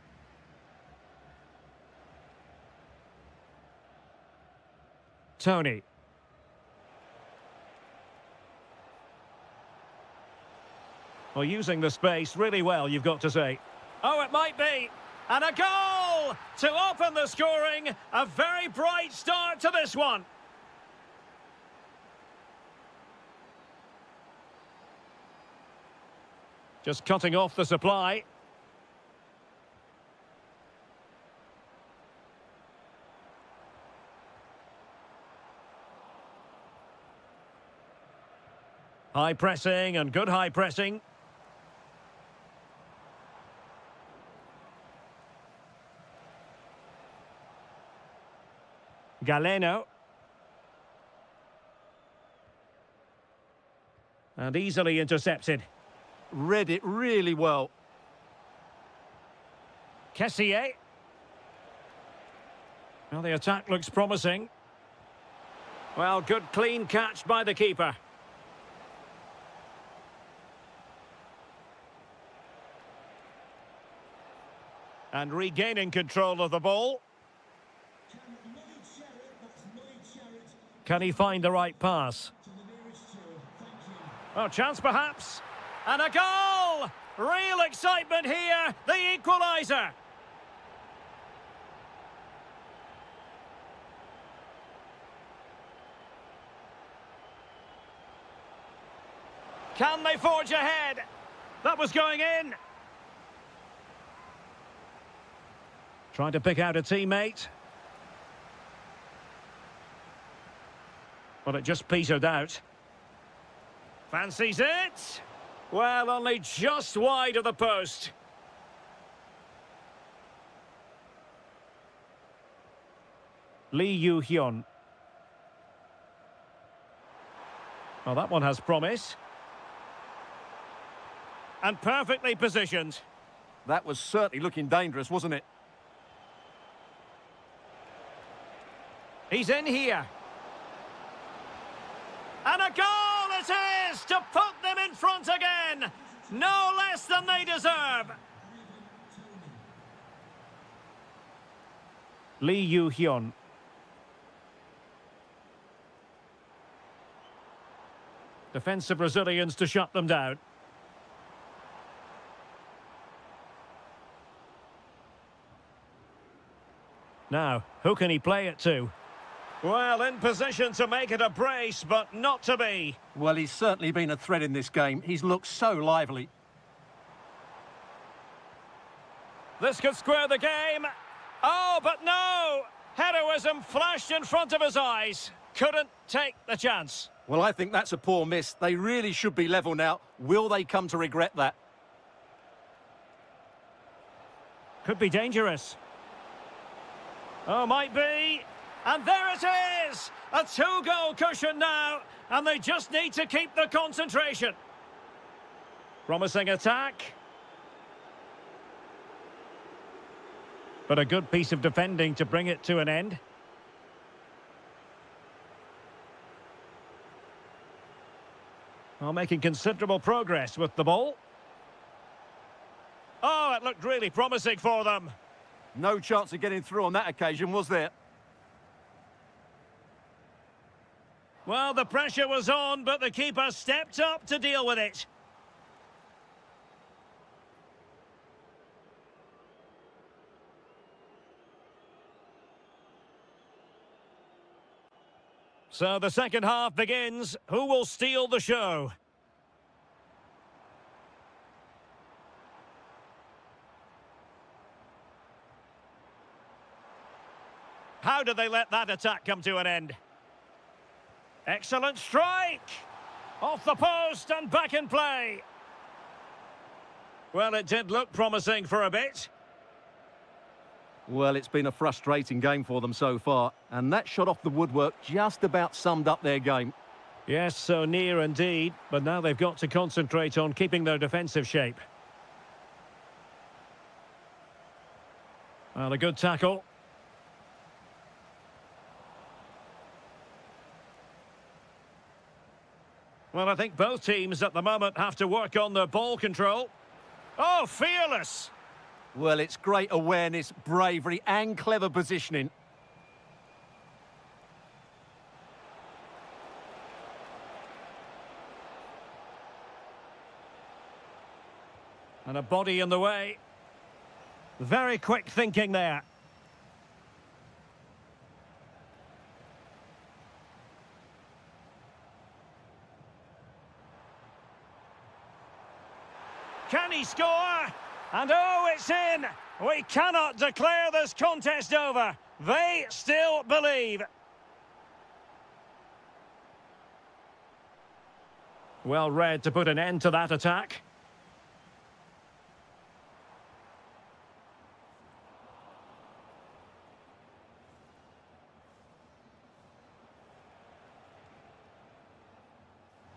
Speaker 1: Tony. Well, using the space really well, you've got to say. Oh, it might be. And a goal to open the scoring. A very bright start to this one. Just cutting off the supply. High pressing and good high pressing. Galeno. And easily intercepted.
Speaker 2: Read it really well.
Speaker 1: Kessier. Well, the attack looks promising. Well, good clean catch by the keeper. And regaining control of the ball. Can he find the right pass? Well, chance perhaps. And a goal! Real excitement here, the equaliser. Can they forge ahead? That was going in. Trying to pick out a teammate. Well, it just petered out. Fancies it? Well, only just wide of the post. Lee Yu-hyun. Well, that one has promise. And perfectly positioned.
Speaker 2: That was certainly looking dangerous, wasn't it?
Speaker 1: He's in here. And a goal it is to put them in front again. No less than they deserve. Lee Yu-hyun. Defensive Brazilians to shut them down. Now, who can he play it to? Well, in position to make it a brace, but not to be.
Speaker 2: Well, he's certainly been a threat in this game. He's looked so lively.
Speaker 1: This could square the game. Oh, but no! Heroism flashed in front of his eyes. Couldn't take the chance.
Speaker 2: Well, I think that's a poor miss. They really should be level now. Will they come to regret that?
Speaker 1: Could be dangerous. Oh, might be. And there it is! A two-goal cushion now, and they just need to keep the concentration. Promising attack. But a good piece of defending to bring it to an end. Well, making considerable progress with the ball. Oh, it looked really promising for them.
Speaker 2: No chance of getting through on that occasion, was there?
Speaker 1: Well, the pressure was on, but the keeper stepped up to deal with it. So the second half begins. Who will steal the show? How did they let that attack come to an end? Excellent strike! Off the post and back in play. Well, it did look promising for a bit.
Speaker 2: Well, it's been a frustrating game for them so far, and that shot off the woodwork just about summed up their game.
Speaker 1: Yes, so near indeed, but now they've got to concentrate on keeping their defensive shape. Well, a good tackle. Well, I think both teams at the moment have to work on their ball control. Oh, fearless!
Speaker 2: Well, it's great awareness, bravery and clever positioning.
Speaker 1: And a body in the way. Very quick thinking there. Can he score? And oh, it's in! We cannot declare this contest over. They still believe. Well read to put an end to that attack.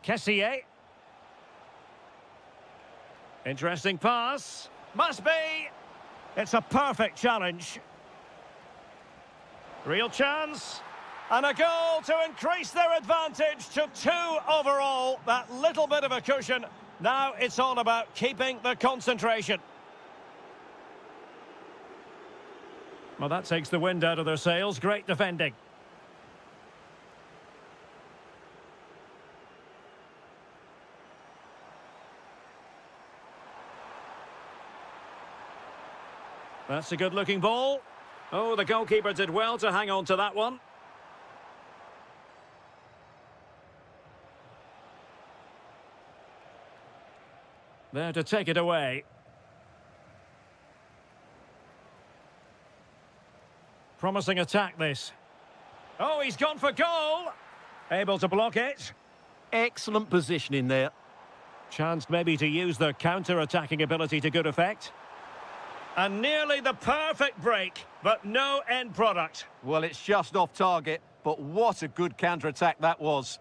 Speaker 1: Kessier. Interesting pass. Must be. It's a perfect challenge. Real chance. And a goal to increase their advantage to 2 overall. That little bit of a cushion. Now it's all about keeping the concentration. Well, that takes the wind out of their sails. Great defending. That's a good-looking ball. Oh, the goalkeeper did well to hang on to that one. There to take it away. Promising attack, this. Oh, he's gone for goal. Able to block it.
Speaker 2: Excellent positioning there.
Speaker 1: Chance maybe to use their counter-attacking ability to good effect. And nearly the perfect break, but no end product.
Speaker 2: Well, it's just off target, but what a good counter-attack that was.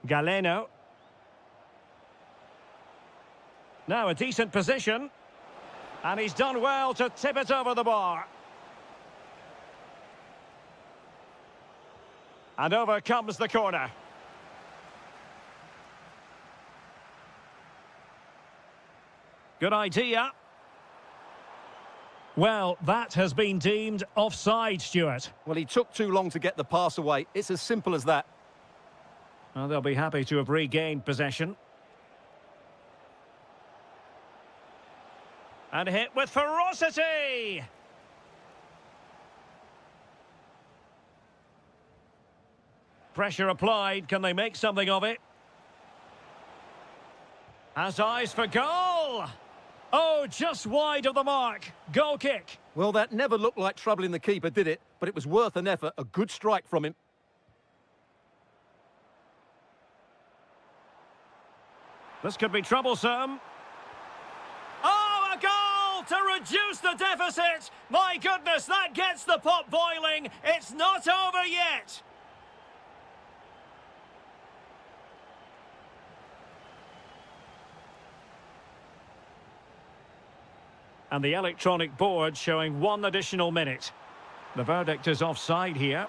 Speaker 1: Galeno. Now a decent position. And he's done well to tip it over the bar. And over comes the corner. Good idea. Well, that has been deemed offside, Stuart.
Speaker 2: Well, he took too long to get the pass away. It's as simple as that.
Speaker 1: Well, they'll be happy to have regained possession. And hit with ferocity! Pressure applied. Can they make something of it? Has eyes for goal! Oh, just wide of the mark. Goal kick.
Speaker 2: Well, that never looked like troubling the keeper, did it? But it was worth an effort. A good strike from him.
Speaker 1: This could be troublesome. Oh, a goal to reduce the deficit. My goodness, that gets the pot boiling. It's not over yet. And the electronic board showing 1 additional minute. The verdict is offside here.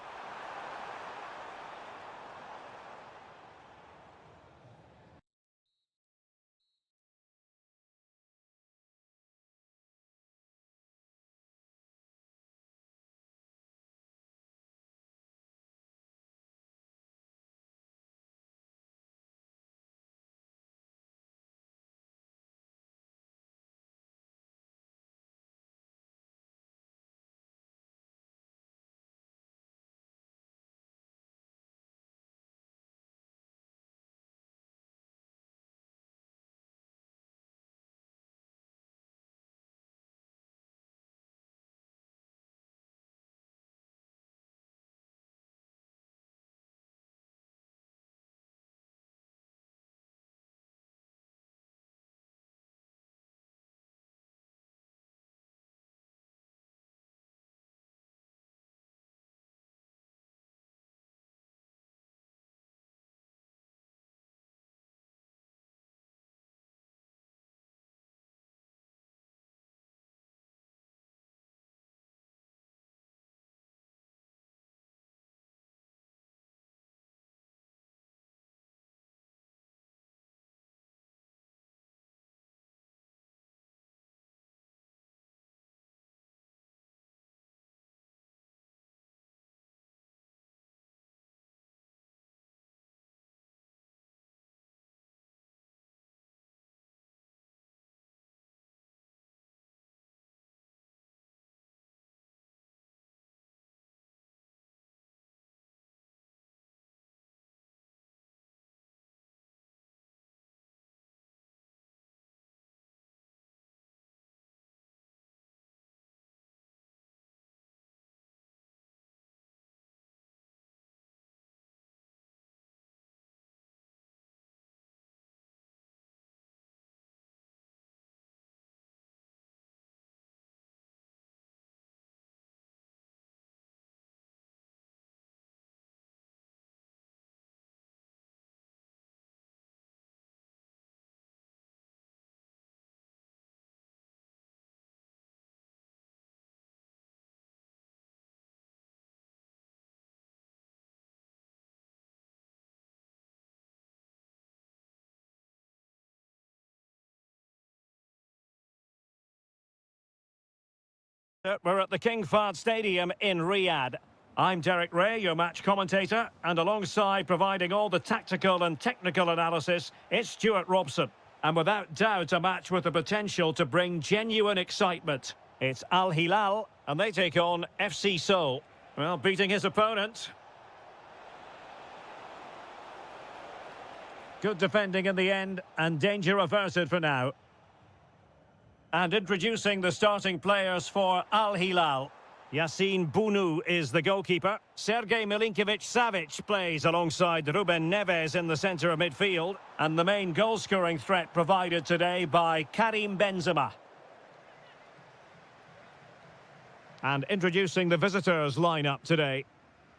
Speaker 1: We're at the King Fahd Stadium in Riyadh. I'm Derek Ray, your match commentator, and alongside providing all the tactical and technical analysis, it's Stuart Robson. And without doubt, a match with the potential to bring genuine excitement. It's Al Hilal, and they take on FC Seoul. Well, beating his opponent. Good defending in the end, and danger averted for now. And introducing the starting players for Al Hilal. Yassine Bounou is the goalkeeper. Sergej Milinkovic-Savic plays alongside Ruben Neves in the centre of midfield. And the main goal-scoring threat provided today by Karim Benzema. And introducing the visitors' lineup today.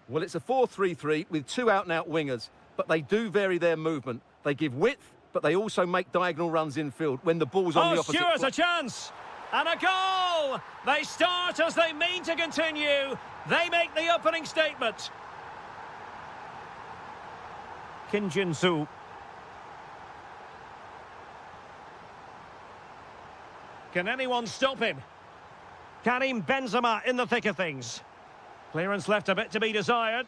Speaker 2: Well, it's a 4-3-3 with two out-and-out wingers, but they do vary their movement. They give width, but they also make diagonal runs infield when the ball's on the opposite.
Speaker 1: Oh, Stuart's a chance! And a goal! They start as they mean to continue. They make the opening statement. Kim Jin-soo. Can anyone stop him? Karim Benzema in the thick of things. Clearance left a bit to be desired.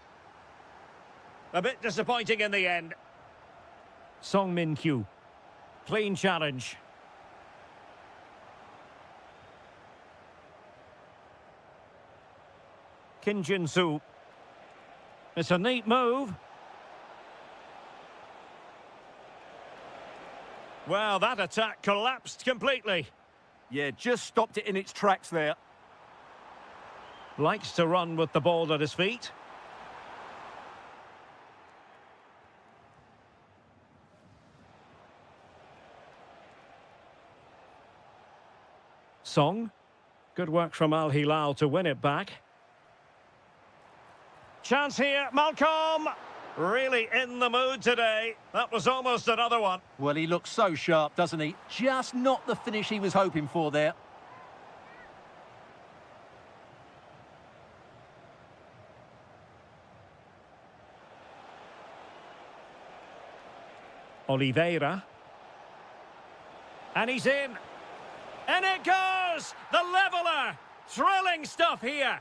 Speaker 1: A bit disappointing in the end. Song Min-kyu. Clean challenge. Kim Jin-soo. It's a neat move. Well, that attack collapsed completely.
Speaker 2: Yeah, just stopped it in its tracks there.
Speaker 1: Likes to run with the ball at his feet. Song. Good work from Al Hilal to win it back. Chance here, Malcolm. Really in the mood today. That was almost another one.
Speaker 2: Well, he looks so sharp, doesn't he? Just not the finish he was hoping for there.
Speaker 1: Oliveira. And he's in. And it goes! The leveller! Thrilling stuff here.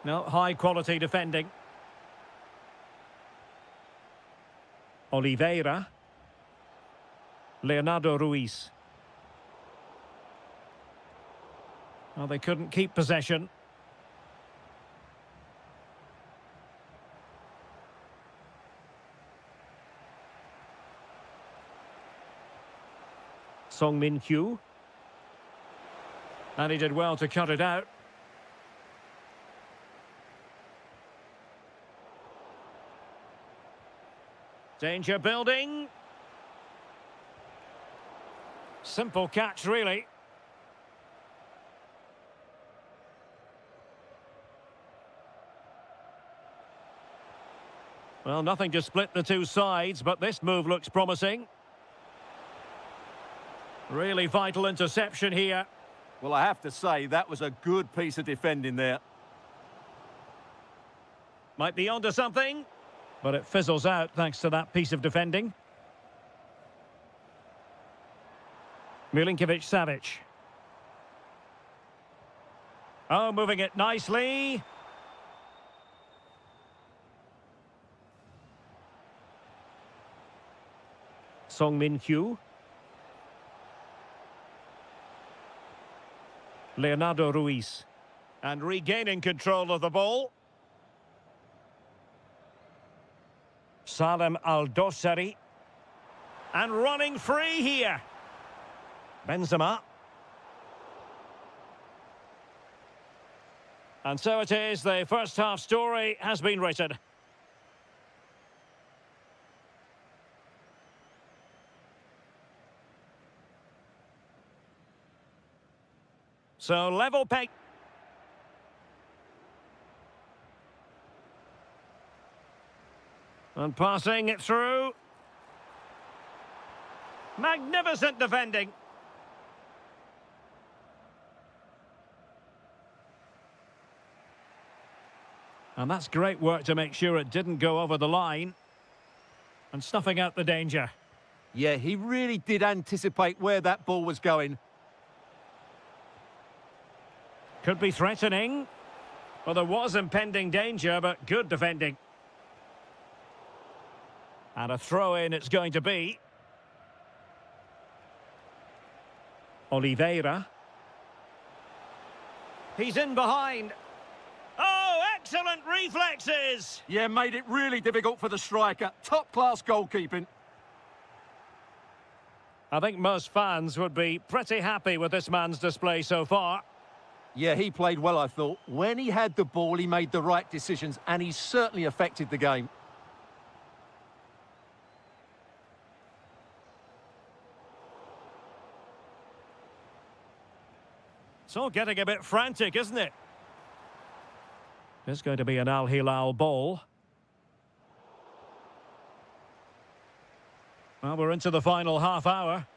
Speaker 1: No, high-quality defending. Oliveira. Leonardo Ruiz. Well, they couldn't keep possession. Song Min-kyu. And he did well to cut it out. Danger building. Simple catch, really. Well, nothing to split the two sides, but this move looks promising. Really vital interception here.
Speaker 2: Well, I have to say, that was a good piece of defending there.
Speaker 1: Might be onto something. But it fizzles out thanks to that piece of defending. Milinkovic-Savic. Oh, moving it nicely. Song Min-kyu. Leonardo Ruiz. And regaining control of the ball. Salem Al-Dosari. And running free here. Benzema. And so it is, the first half story has been written. So level peg. And passing it through. Magnificent defending. And that's great work to make sure it didn't go over the line. And snuffing out the danger.
Speaker 2: Yeah, he really did anticipate where that ball was going.
Speaker 1: Could be threatening. Well, there was impending danger, but good defending. And a throw-in it's going to be. Oliveira. He's in behind. Oh, excellent reflexes!
Speaker 2: Yeah, made it really difficult for the striker. Top-class goalkeeping.
Speaker 1: I think most fans would be pretty happy with this man's display so far.
Speaker 2: Yeah, he played well, I thought. When he had the ball, he made the right decisions, and he certainly affected the game.
Speaker 1: It's all getting a bit frantic, isn't it? It's going to be an Al Hilal ball. Well, we're into the final half hour.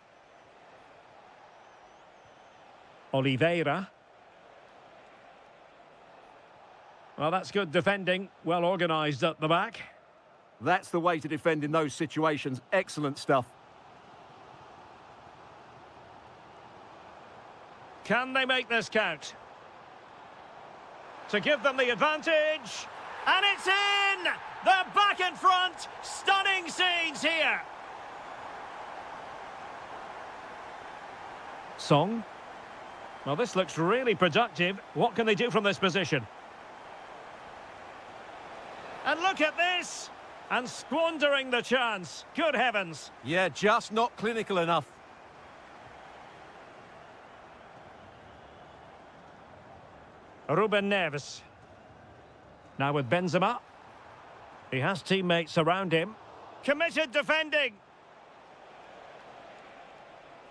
Speaker 1: Oliveira. Well, that's good defending. Well organised at the back.
Speaker 2: That's the way to defend in those situations. Excellent stuff.
Speaker 1: Can they make this count? To give them the advantage. And it's in! They're back in front. Stunning scenes here. Song. Well, this looks really productive. What can they do from this position? And look at this! And squandering the chance. Good heavens.
Speaker 2: Yeah, just not clinical enough.
Speaker 1: Ruben Neves. Now with Benzema. He has teammates around him. Committed defending.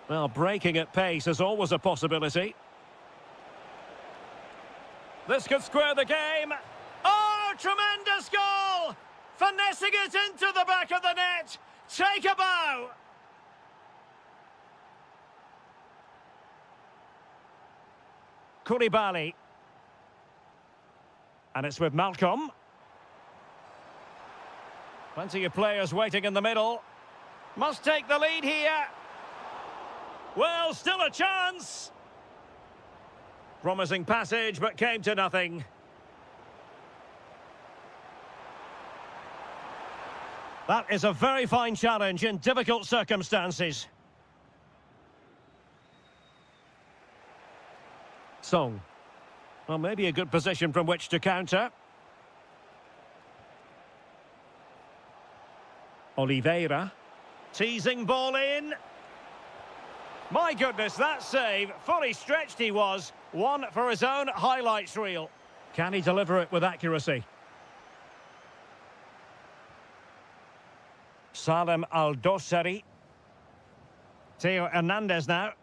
Speaker 1: Well, breaking at pace is always a possibility. This could square the game. Oh, tremendous goal! Finessing it into the back of the net. Take a bow. Koulibaly. And it's with Malcolm. Plenty of players waiting in the middle. Must take the lead here. Well, still a chance. Promising passage, but came to nothing. That is a very fine challenge in difficult circumstances. Song. Well, maybe a good position from which to counter. Oliveira. Teasing ball in. My goodness, that save. Fully stretched he was. One for his own highlights reel. Can he deliver it with accuracy? Salem Al-Dossari. Theo Hernandez now.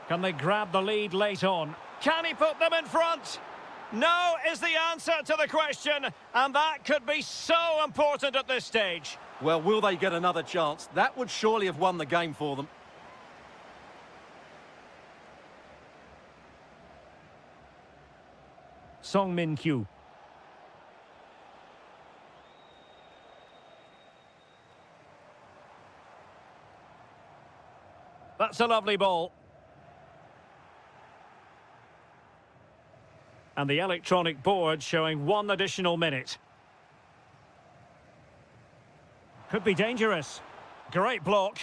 Speaker 1: Can they grab the lead late on? Can he put them in front? No is the answer to the question, and that could be so important at this stage.
Speaker 2: Well, will they get another chance? That would surely have won the game for them.
Speaker 1: Song Min-kyu. That's a lovely ball. And the electronic board showing 1 additional minute. Could be dangerous. Great block.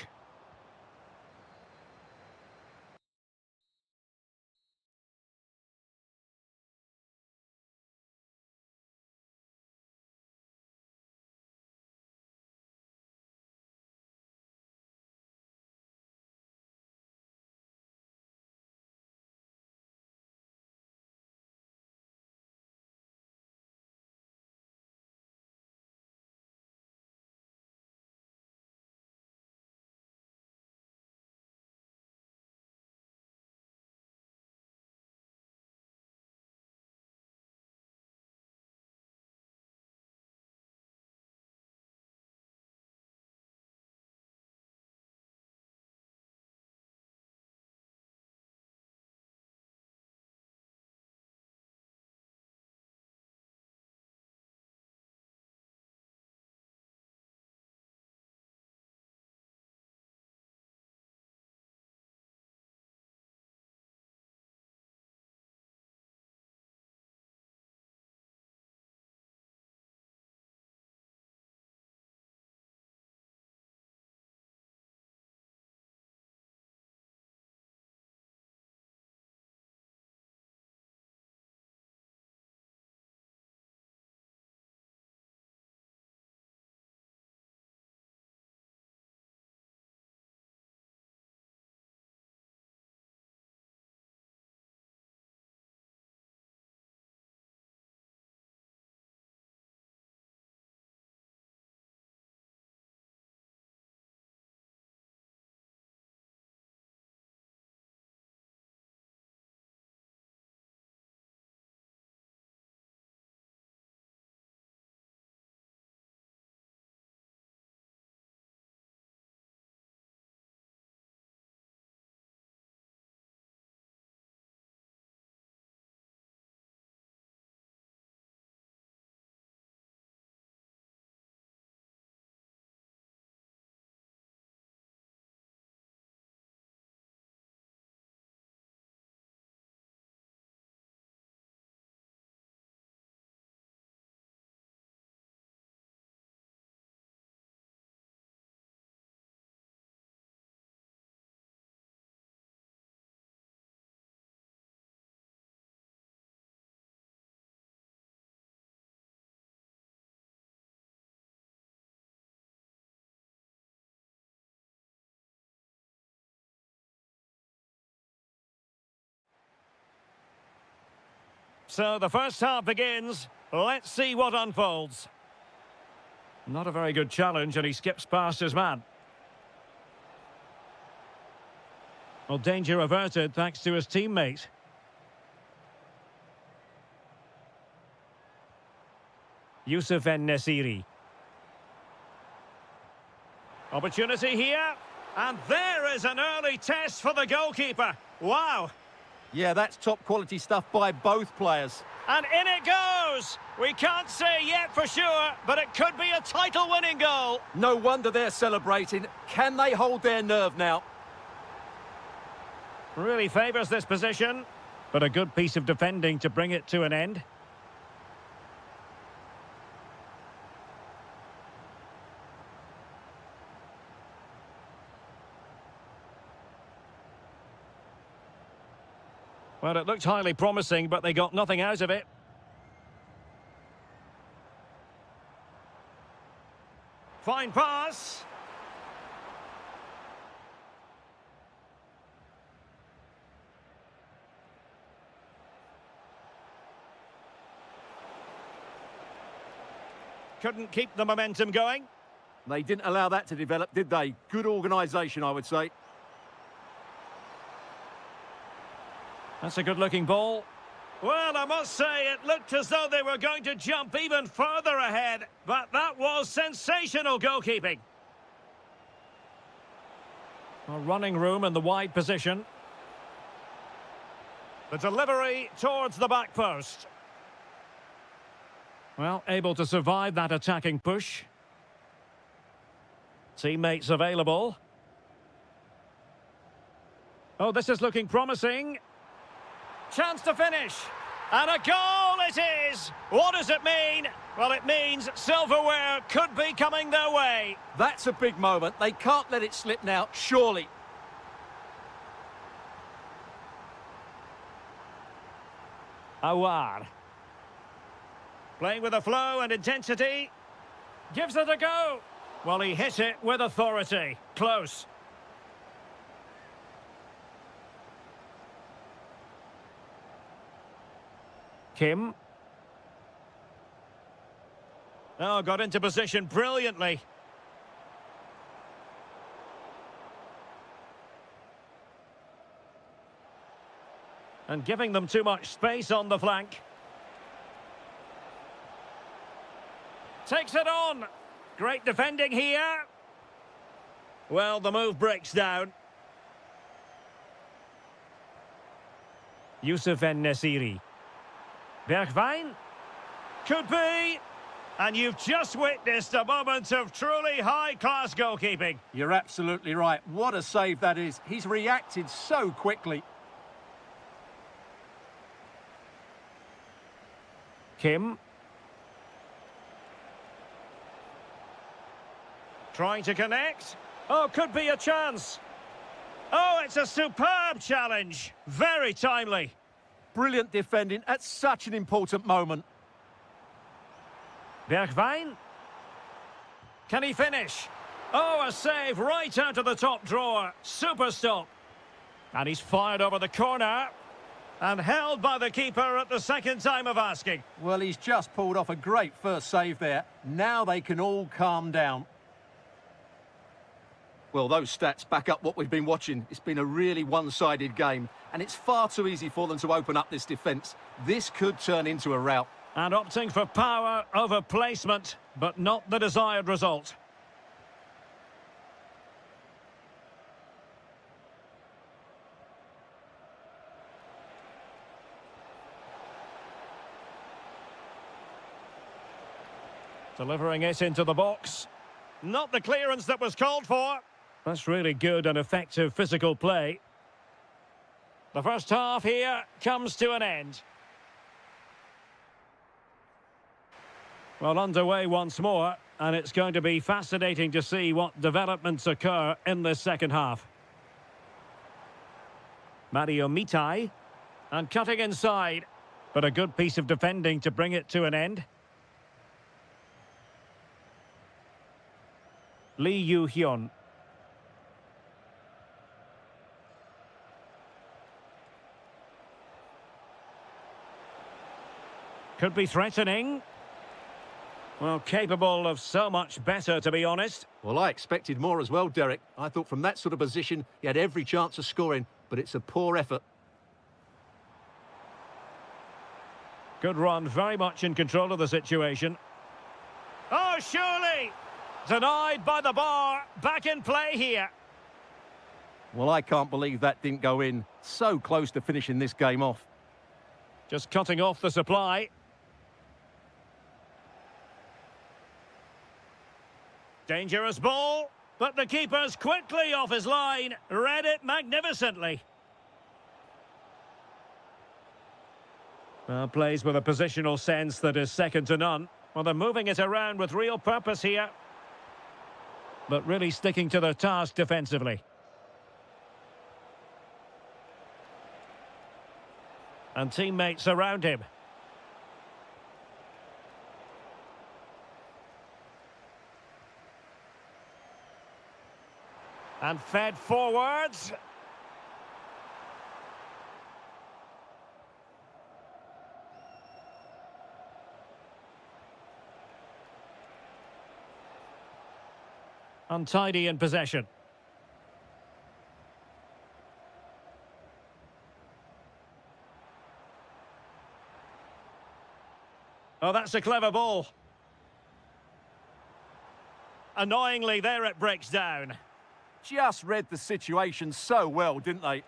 Speaker 1: So the first half begins. Let's see what unfolds. Not a very good challenge, and he skips past his man. Well, danger averted thanks to his teammate. Youssef En-Nesyri. Opportunity here. And there is an early test for the goalkeeper. Wow.
Speaker 2: Yeah, that's top quality stuff by both players.
Speaker 1: And in it goes. We can't say yet for sure, but it could be a title-winning goal.
Speaker 2: No wonder they're celebrating. Can they hold their nerve now?
Speaker 1: Really favours this position, but a good piece of defending to bring it to an end. Well, it looked highly promising, but they got nothing out of it. Fine pass. Couldn't keep the momentum going.
Speaker 2: They didn't allow that to develop, did they? Good organisation, I would say.
Speaker 1: That's a good-looking ball. Well, I must say, it looked as though they were going to jump even further ahead, but that was sensational goalkeeping. A running room in the wide position. The delivery towards the back post. Well, able to survive that attacking push. Teammates available. Oh, this is looking promising. Chance to finish. And a goal it is! What does it mean? Well, it means silverware could be coming their way.
Speaker 2: That's a big moment. They can't let it slip now, surely.
Speaker 1: Awar. Playing with a flow and intensity. Gives it a go. Well, he hit it with authority. Close. Kim. Oh, got into position brilliantly. And giving them too much space on the flank. Takes it on. Great defending here. Well, the move breaks down. Youssef En-Nesyri. Bergwijn? Could be. And you've just witnessed a moment of truly high-class goalkeeping.
Speaker 2: You're absolutely right. What a save that is. He's reacted so quickly.
Speaker 1: Kim. Trying to connect. Oh, could be a chance. Oh, it's a superb challenge. Very timely.
Speaker 2: Brilliant defending at such an important moment.
Speaker 1: Bergwijn. Can he finish? Oh, a save right out of the top drawer. Super stop. And he's fired over the corner. And held by the keeper at the second time of asking.
Speaker 2: Well, he's just pulled off a great first save there. Now they can all calm down. Well, those stats back up what we've been watching. It's been a really one-sided game, and it's far too easy for them to open up this defence. This could turn into a rout.
Speaker 1: And opting for power over placement, but not the desired result. Delivering it into the box. Not the clearance that was called for. That's really good and effective physical play. The first half here comes to an end. Well, underway once more, and it's going to be fascinating to see what developments occur in this second half. Mario Mitai, and cutting inside, but a good piece of defending to bring it to an end. Lee Yu-hyun. Could be threatening. Well, capable of so much better, to be honest.
Speaker 2: Well, I expected more as well, Derek. I thought from that sort of position, he had every chance of scoring, but it's a poor effort.
Speaker 1: Good run, very much in control of the situation. Oh, surely! Denied by the bar. Back in play here.
Speaker 2: Well, I can't believe that didn't go in. So close to finishing this game off.
Speaker 1: Just cutting off the supply. Dangerous ball, but the keeper's quickly off his line. Read it magnificently. Well, plays with a positional sense that is second to none. Well, they're moving it around with real purpose here. But really sticking to their task defensively. And teammates around him. And fed forwards. Untidy in possession. Oh, that's a clever ball. Annoyingly, there it breaks down.
Speaker 2: Just read the situation so well, didn't they?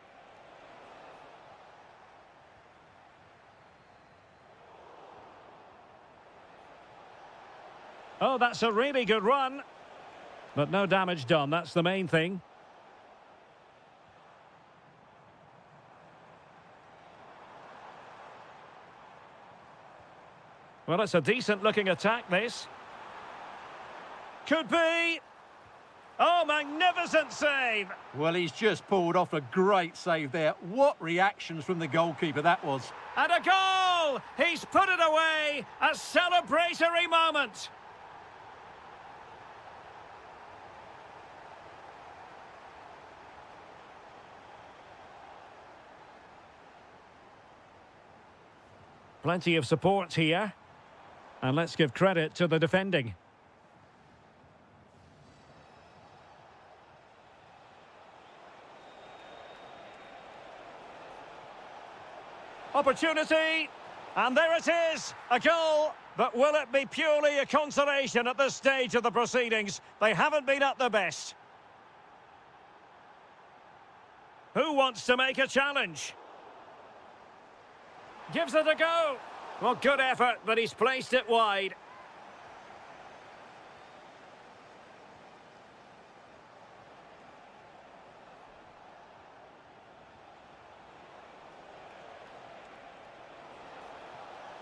Speaker 1: Oh, that's a really good run. But no damage done, that's the main thing. Well, it's a decent-looking attack, this. Could be. Oh, magnificent save.
Speaker 2: Well, he's just pulled off a great save there. What reactions from the goalkeeper that was.
Speaker 1: And a goal! He's put it away. A celebratory moment. Plenty of support here. And let's give credit to the defending. Opportunity, and there it is, a goal. But will it be purely a consolation at this stage of the proceedings? They haven't been at their best. Who wants to make a challenge? Gives it a go. Well, good effort, but he's placed it wide.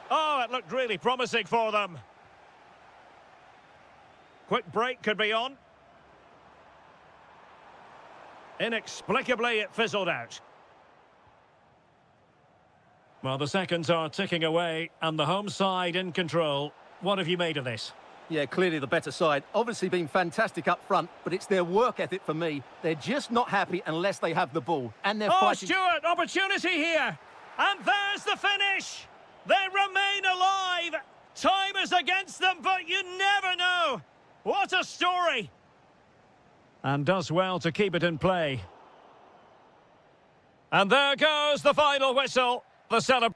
Speaker 1: Oh, it looked really promising for them. Quick break could be on. Inexplicably, it fizzled out. Well, the seconds are ticking away, and the home side in control. What have you made of this?
Speaker 2: Yeah, clearly the better side. Obviously been fantastic up front, but it's their work ethic for me. They're just not happy unless they have the ball. And they're fighting...
Speaker 1: Stewart, opportunity here. And there's the finish. They remain alive. Time is against them, but you never know. What a story. And does well to keep it in play. And there goes the final whistle. The celebration.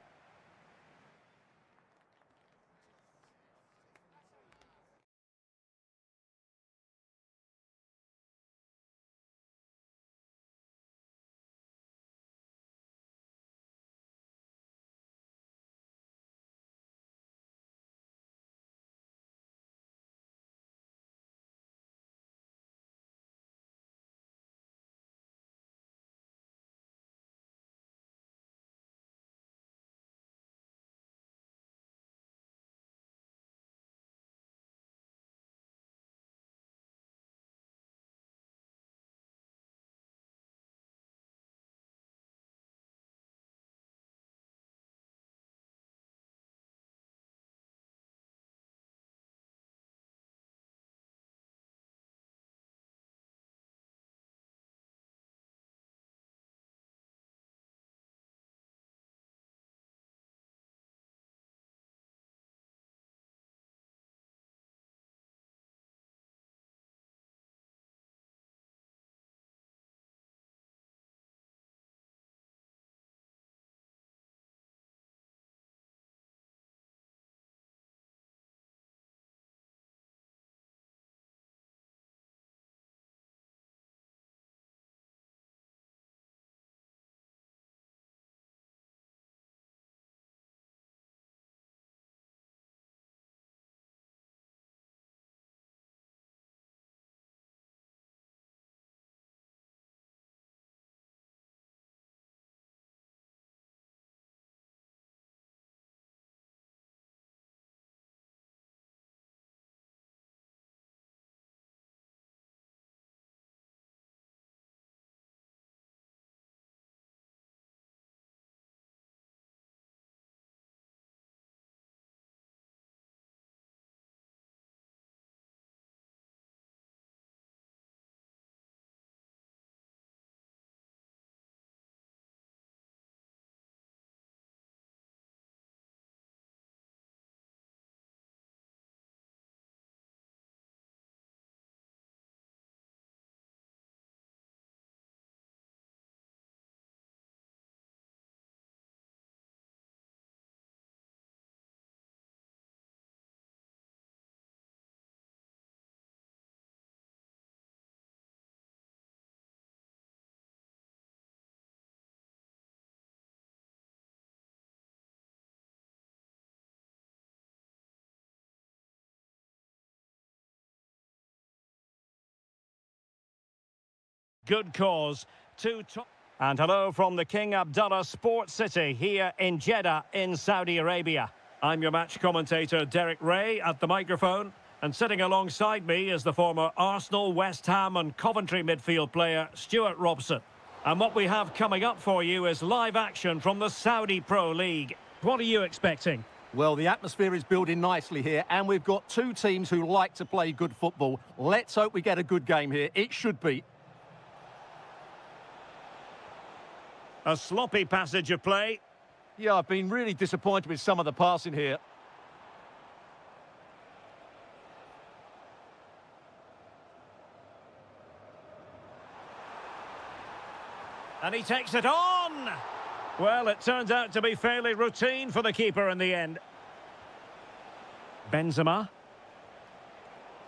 Speaker 1: Good cause. And hello from the King Abdullah Sports City here in Jeddah in Saudi Arabia. I'm your match commentator Derek Ray at the microphone, and sitting alongside me is the former Arsenal, West Ham and Coventry midfield player Stuart Robson. And what we have coming up for you is live action from the Saudi Pro League. What are you expecting?
Speaker 2: Well, the atmosphere is building nicely here, and we've got two teams who like to play good football. Let's hope we get a good game here. It should be.
Speaker 1: A sloppy passage of play.
Speaker 2: Yeah, I've been really disappointed with some of the passing here.
Speaker 1: And he takes it on! Well, it turns out to be fairly routine for the keeper in the end. Benzema.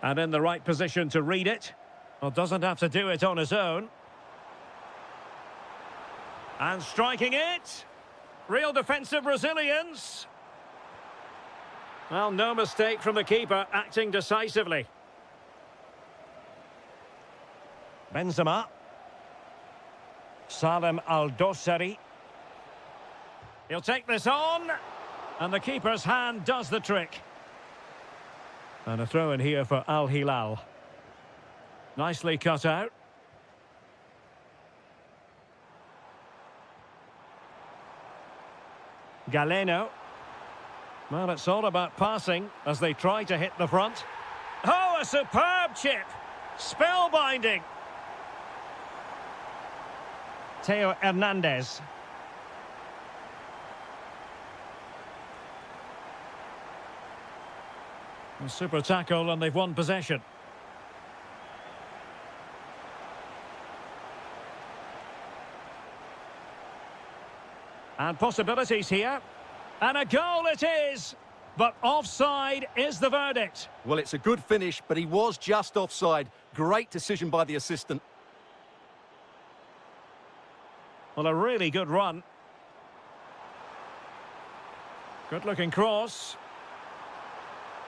Speaker 1: And in the right position to read it. Well, doesn't have to do it on his own. And striking it. Real defensive resilience. Well, no mistake from the keeper, acting decisively. Benzema. Salem Al-Dosari. He'll take this on. And the keeper's hand does the trick. And a throw in here for Al Hilal. Nicely cut out. Galeno. Well, it's all about passing as they try to hit the front. Oh, a superb chip. Spellbinding. Teo Hernandez. A super tackle and they've won possession. And possibilities here. And a goal it is! But offside is the verdict.
Speaker 2: Well, it's a good finish, but he was just offside. Great decision by the assistant.
Speaker 1: Well, a really good run. Good-looking cross.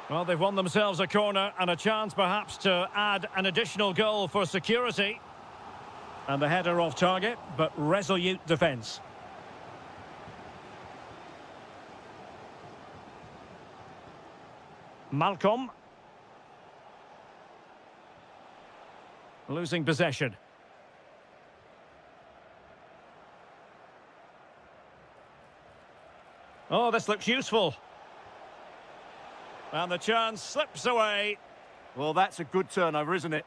Speaker 1: Well, they've won themselves a corner and a chance perhaps to add an additional goal for security. And the header off target, but resolute defence. Malcolm. Losing possession. Oh, this looks useful. And the chance slips away.
Speaker 2: Well, that's a good turnover, isn't it?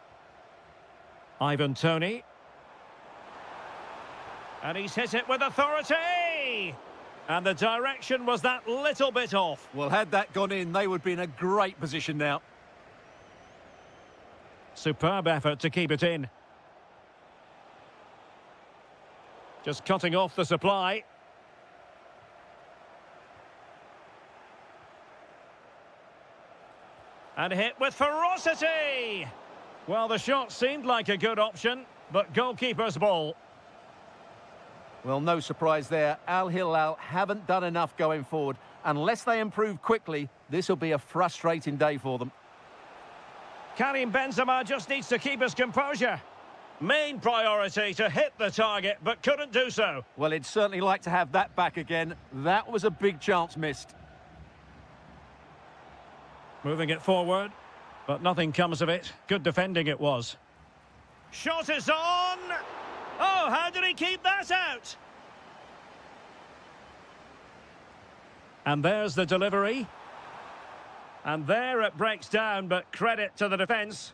Speaker 1: Ivan Toney. And he's hit it with authority! And the direction was that little bit off.
Speaker 2: Well, had that gone in, they would be in a great position now.
Speaker 1: Superb effort to keep it in. Just cutting off the supply. And hit with ferocity! Well, the shot seemed like a good option, but goalkeeper's ball.
Speaker 2: Well, no surprise there. Al Hilal haven't done enough going forward. Unless they improve quickly, this will be a frustrating day for them.
Speaker 1: Karim Benzema just needs to keep his composure. Main priority to hit the target, but couldn't do so.
Speaker 2: Well, he'd certainly like to have that back again. That was a big chance missed.
Speaker 1: Moving it forward, but nothing comes of it. Good defending it was. Shot is on! Oh, how did he keep that out? And there's the delivery. And there it breaks down, but credit to the defence.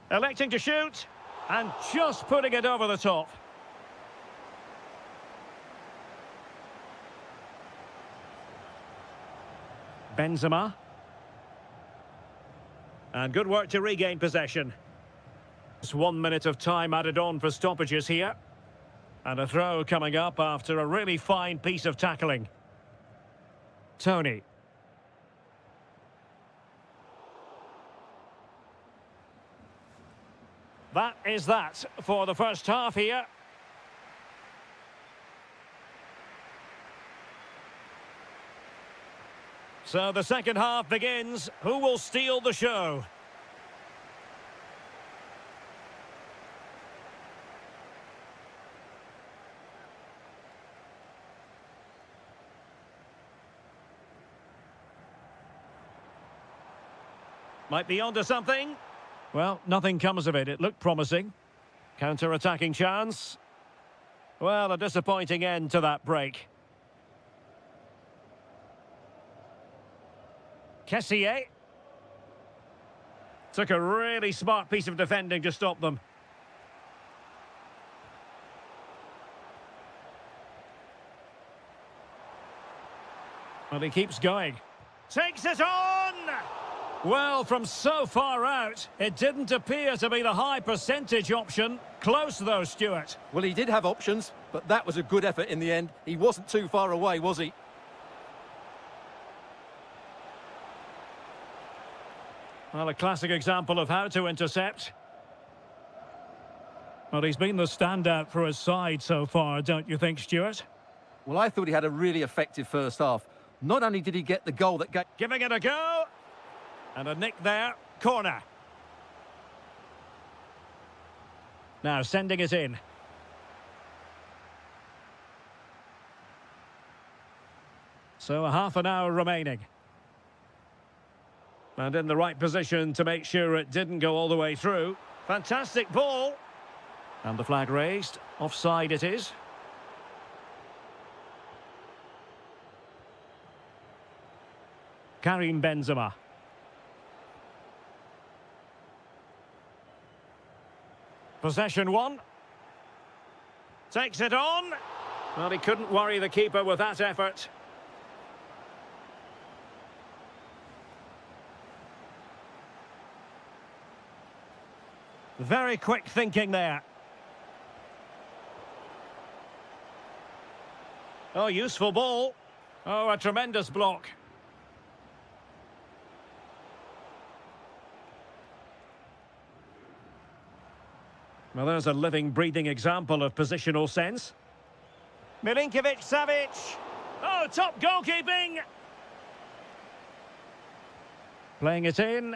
Speaker 1: Electing to shoot, and just putting it over the top. Benzema. And good work to regain possession. It's 1 minute of time added on for stoppages here. And a throw coming up after a really fine piece of tackling. Toney. That is that for the first half here. So the second half begins. Who will steal the show? Might be onto something. Well, nothing comes of it. It looked promising. Counter-attacking chance. Well, a disappointing end to that break. Kessier. Took a really smart piece of defending to stop them. Well, he keeps going. Takes it on! Well, from so far out, it didn't appear to be the high percentage option. Close though, Stuart.
Speaker 2: Well, he did have options, but that was a good effort in the end. He wasn't too far away, was he?
Speaker 1: Well, a classic example of how to intercept. Well, he's been the standout for his side so far, don't you think, Stuart?
Speaker 2: Well, I thought he had a really effective first half. Not only did he get the goal that gave...
Speaker 1: Giving it a go. And a nick there. Corner. Now sending it in. So a half an hour remaining. And in the right position to make sure it didn't go all the way through. Fantastic ball. And the flag raised. Offside it is. Karim Benzema. Possession one. Takes it on. Well, he couldn't worry the keeper with that effort. Very quick thinking there. Oh, useful ball. Oh, a tremendous block. Well, there's a living, breathing example of positional sense. Milinkovic-Savic. Oh, top goalkeeping. Playing it in.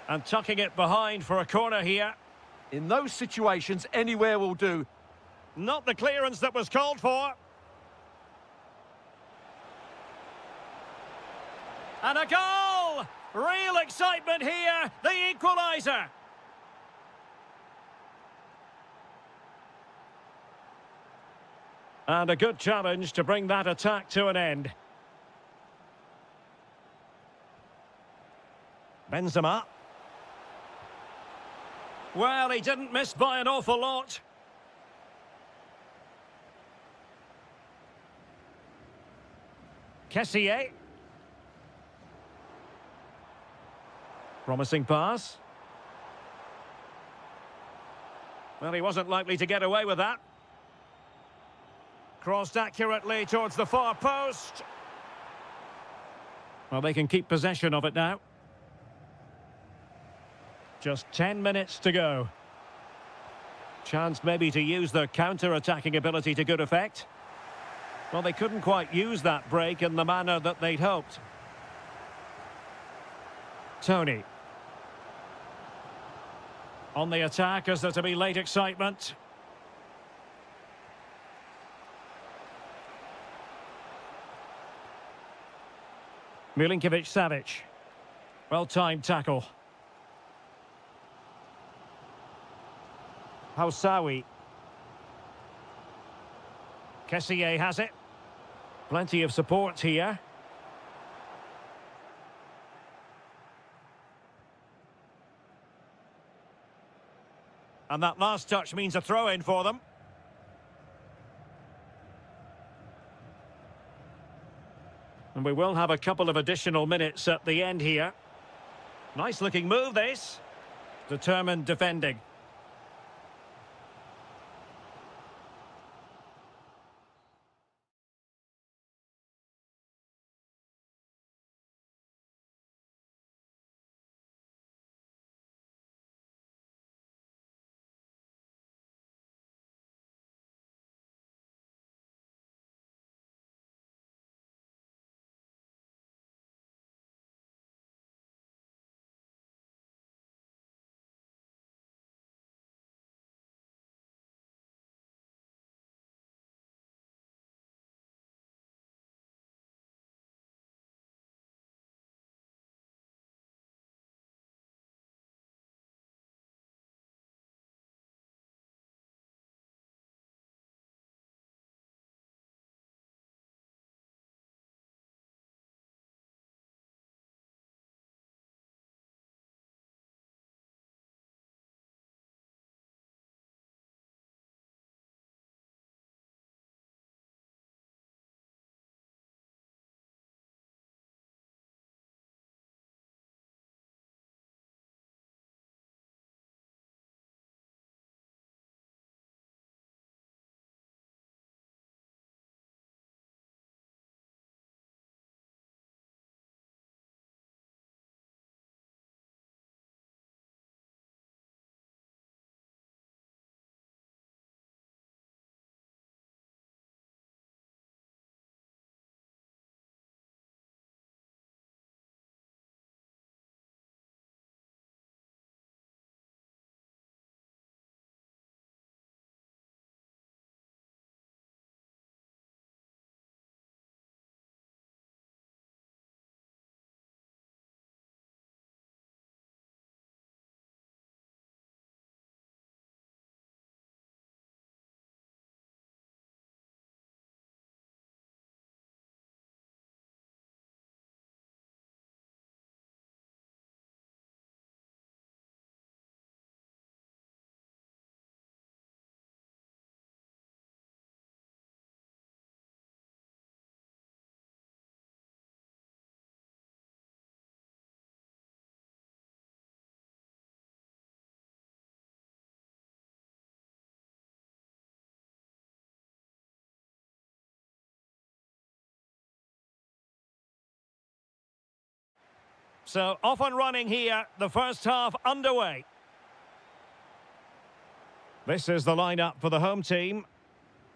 Speaker 1: And tucking it behind for a corner here.
Speaker 2: In those situations, anywhere will do.
Speaker 1: Not the clearance that was called for. And a goal! Real excitement here. The equaliser. And a good challenge to bring that attack to an end. Benzema. Well, he didn't miss by an awful lot. Kessier. Promising pass. Well, he wasn't likely to get away with that. Crossed accurately towards the far post. Well, they can keep possession of it now. Just 10 minutes to go. Chance maybe to use their counter-attacking ability to good effect. Well, they couldn't quite use that break in the manner that they'd hoped. Tony. On the attack, is there to be late excitement? Milinkovic-Savic. Well-timed tackle. Housawi. Kessier has it. Plenty of support here. And that last touch means a throw-in for them. And we will have a couple of additional minutes at the end here. Nice looking move, this. Determined defending. So off and running here, the first half underway. This is the lineup for the home team.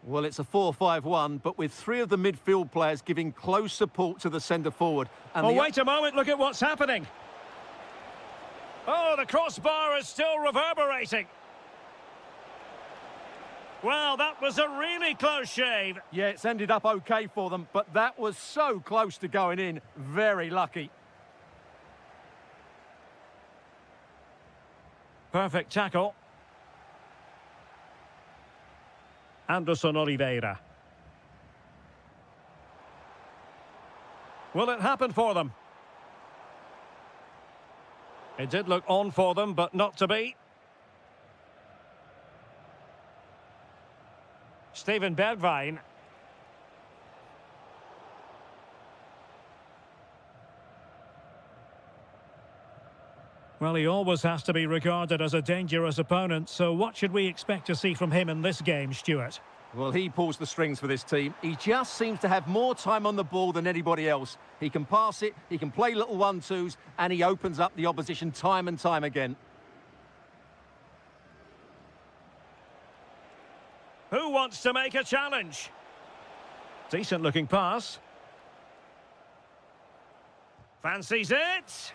Speaker 2: Well, it's a 4-5-1, but with three of the midfield players giving close support to the centre forward. And
Speaker 1: wait a moment, look at what's happening. Oh, the crossbar is still reverberating. Well, that was a really close shave.
Speaker 2: Yeah, it's ended up okay for them, but that was so close to going in. Very lucky.
Speaker 1: Perfect tackle. Anderson Oliveira. Will it happen for them? It did look on for them, but not to be. Steven Bergwijn. Well, he always has to be regarded as a dangerous opponent, so what should we expect to see from him in this game, Stuart?
Speaker 2: Well, he pulls the strings for this team. He just seems to have more time on the ball than anybody else. He can pass it, he can play little 1-2s, and he opens up the opposition time and time again.
Speaker 1: Who wants to make a challenge? Decent looking pass. Fancies it.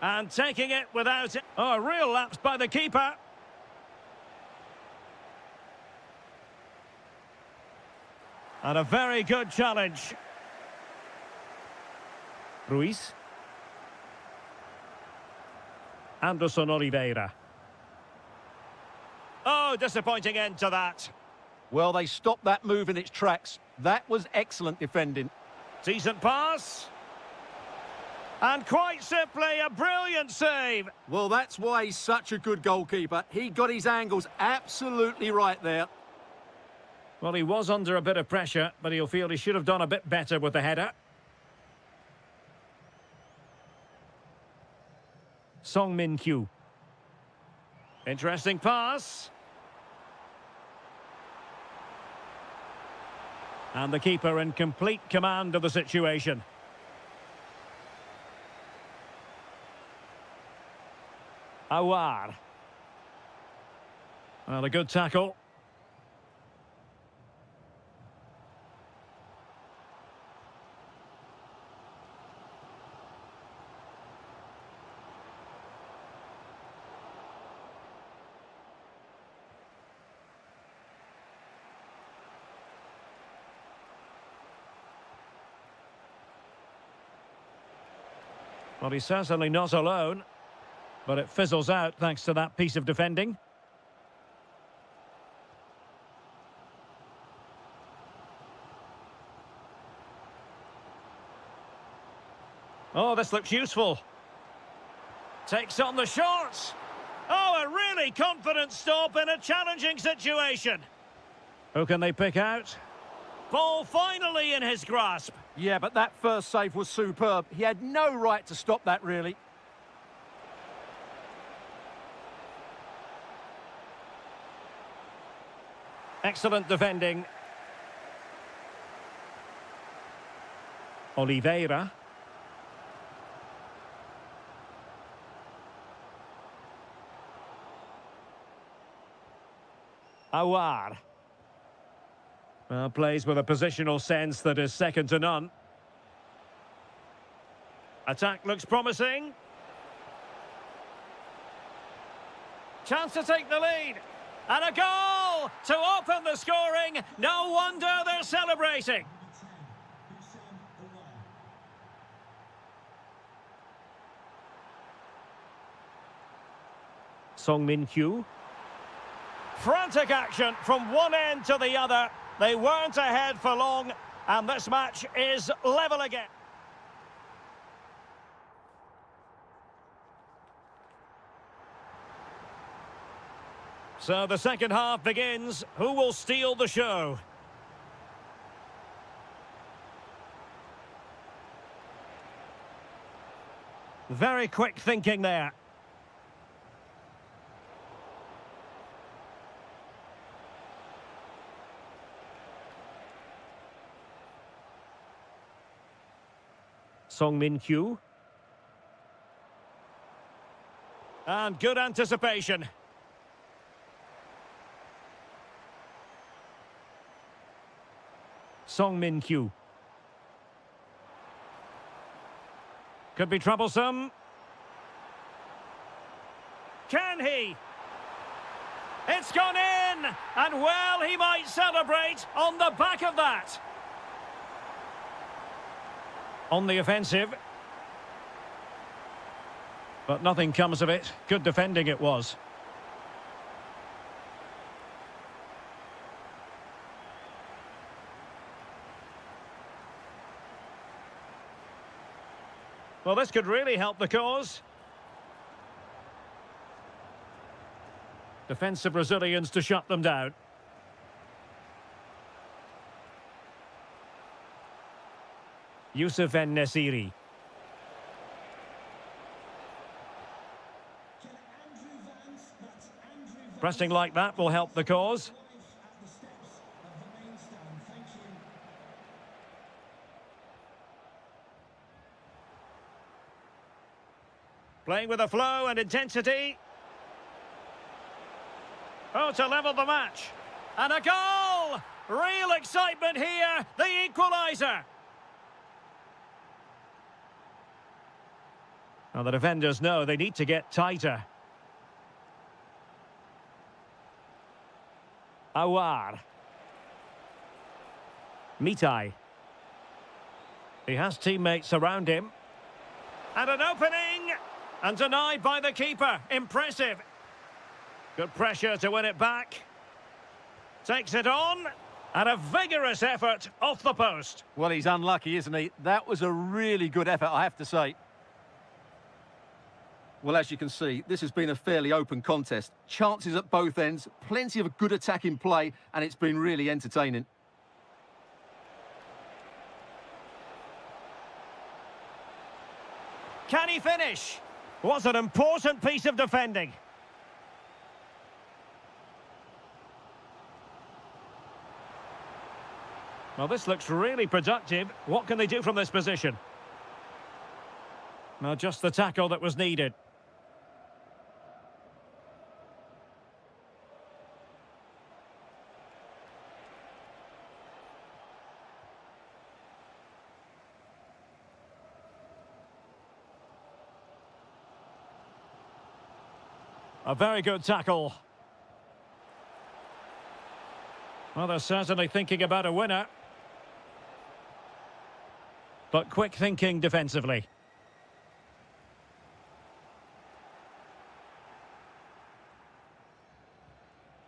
Speaker 1: And taking it without it. Oh, a real lapse by the keeper. And a very good challenge. Ruiz. Anderson Oliveira. Oh, disappointing end to that.
Speaker 2: Well, they stopped that move in its tracks. That was excellent defending.
Speaker 1: Decent pass. And quite simply, a brilliant save.
Speaker 2: Well, that's why he's such a good goalkeeper. He got his angles absolutely right there.
Speaker 1: Well, he was under a bit of pressure, but he'll feel he should have done a bit better with the header. Song Min-kyu. Interesting pass. And the keeper in complete command of the situation. Awar. Well, a good tackle. Well, he's certainly not alone. But it fizzles out thanks to that piece of defending. Oh, this looks useful. Takes on the shot. Oh, a really confident stop in a challenging situation. Who can they pick out? Ball finally in his grasp.
Speaker 2: Yeah, but that first save was superb. He had no right to stop that, really.
Speaker 1: Excellent defending. Oliveira. Awar. Well, plays with a positional sense that is second to none. Attack looks promising. Chance to take the lead. And a goal to open the scoring. No wonder they're celebrating. Song Min-kyu. Frantic action from one end to the other. They weren't ahead for long, and this match is level again. So the second half begins. Who will steal the show? Very quick thinking there. Song Min-kyu. And good anticipation. Song Min-kyu. Could be troublesome. Can he? It's gone in! And well, he might celebrate on the back of that. On the offensive. But nothing comes of it. Good defending it was. Well, this could really help the cause. Defensive Brazilians to shut them down. Yusuf En-Nesyri. Pressing like that will help the cause. Playing with a flow and intensity. Oh, to level the match. And a goal! Real excitement here, the equaliser. Now the defenders know they need to get tighter. Awar. Mitai. He has teammates around him. And an opening! And denied by the keeper. Impressive. Good pressure to win it back. Takes it on. And a vigorous effort off the post.
Speaker 2: Well, he's unlucky, isn't he? That was a really good effort, I have to say. Well, as you can see, this has been a fairly open contest. Chances at both ends, plenty of good attacking play, and it's been really entertaining.
Speaker 1: Can he finish? Was an important piece of defending. Well, this looks really productive. What can they do from this position? Well, just the tackle that was needed. A very good tackle. Well, they're certainly thinking about a winner. But quick thinking defensively.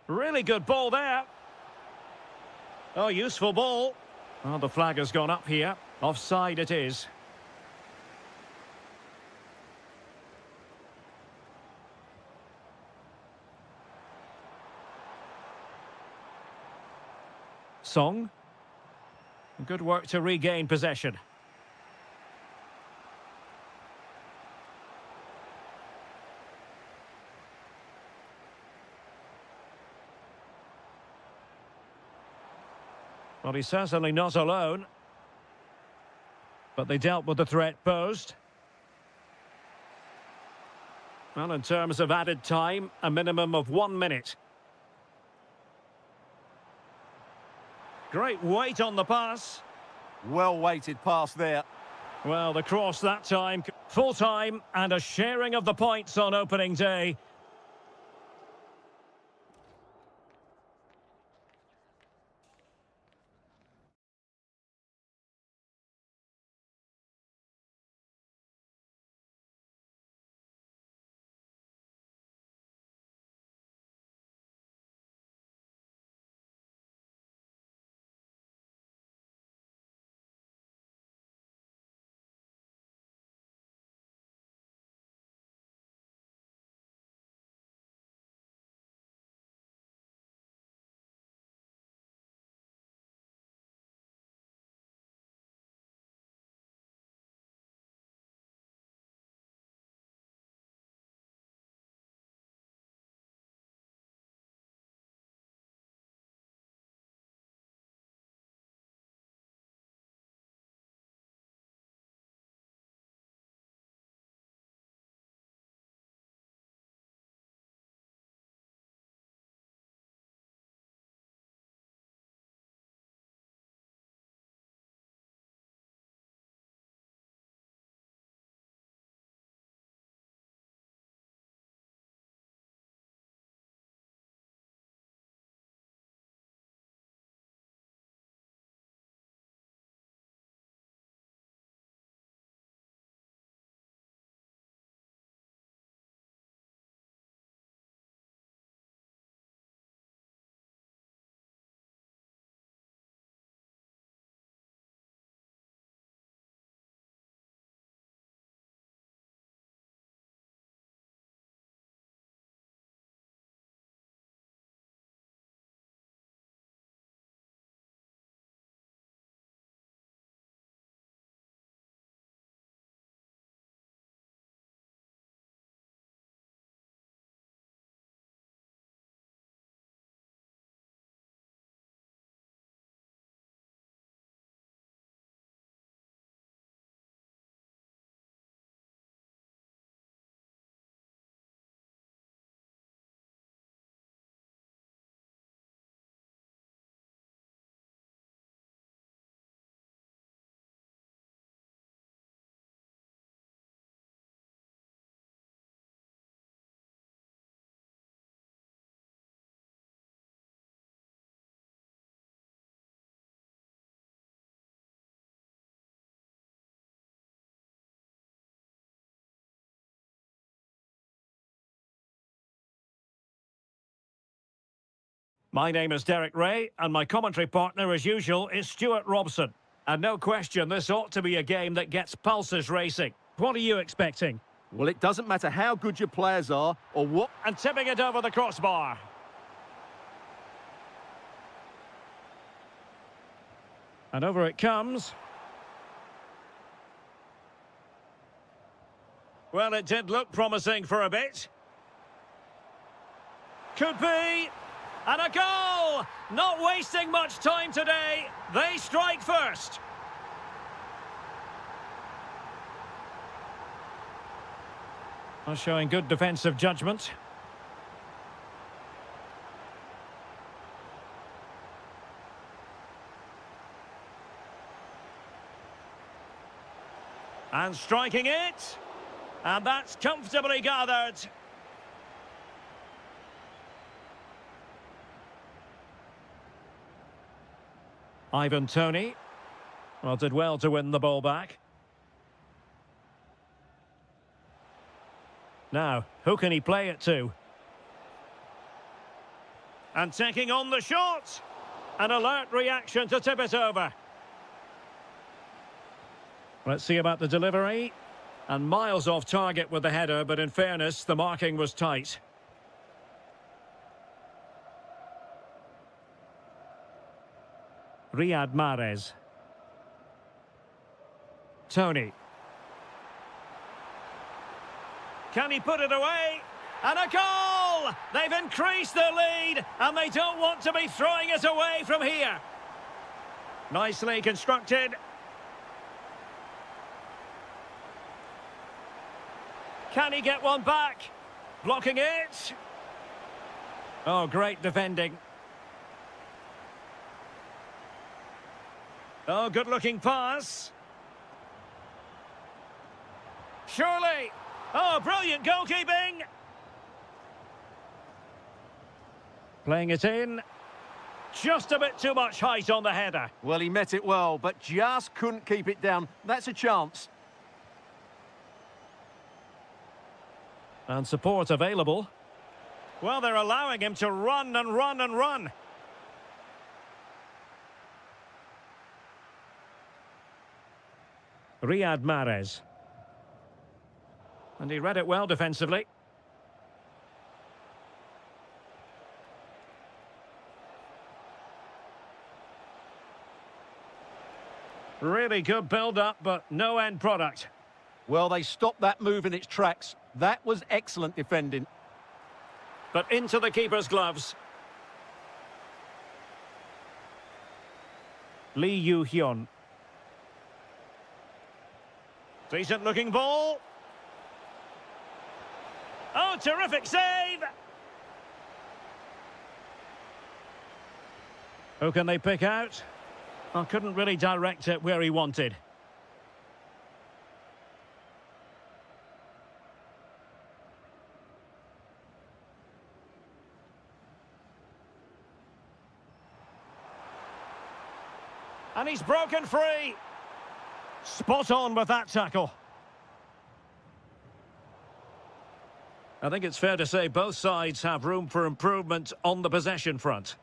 Speaker 1: Really good ball there. Oh, useful ball. Well, the flag has gone up here. Offside it is. Song. Good work to regain possession. Well, he's certainly not alone. But they dealt with the threat posed. Well, in terms of added time, a minimum of 1 minute. Great weight on the pass.
Speaker 2: Well-weighted pass there.
Speaker 1: Well, the cross that time. Full time and a sharing of the points on opening day. My name is Derek Ray, and my commentary partner, as usual, is Stuart Robson. And no question, this ought to be a game that gets pulses racing. What are you expecting?
Speaker 2: Well, it doesn't matter how good your players are or what...
Speaker 1: And tipping it over the crossbar. And over it comes. Well, it did look promising for a bit. Could be. And a goal! Not wasting much time today. They strike first. Well, showing good defensive judgment. And striking it. And that's comfortably gathered. Ivan Toney. Well, did well to win the ball back. Now, who can he play it to? And taking on the shot. An alert reaction to tip it over. Let's see about the delivery. And miles off target with the header, but in fairness, the marking was tight. Riyad Mahrez. Toney. Can he put it away? And a goal! They've increased their lead, and they don't want to be throwing it away from here. Nicely constructed. Can he get one back? Blocking it. Oh, great defending. Oh, good-looking pass. Surely. Oh, brilliant goalkeeping. Playing it in. Just a bit too much height on the header.
Speaker 2: Well, he met it well, but just couldn't keep it down. That's a chance.
Speaker 1: And support available. Well, they're allowing him to run and run and run. Riyad Mahrez. And he read it well defensively. Really good build-up, but no end product.
Speaker 2: Well, they stopped that move in its tracks. That was excellent defending.
Speaker 1: But into the keeper's gloves. Lee Yu-hyun. Decent-looking ball. Oh, terrific save! Who can they pick out? Well, couldn't really direct it where he wanted. And he's broken free. Spot on with that tackle. I think it's fair to say both sides have room for improvement on the possession front.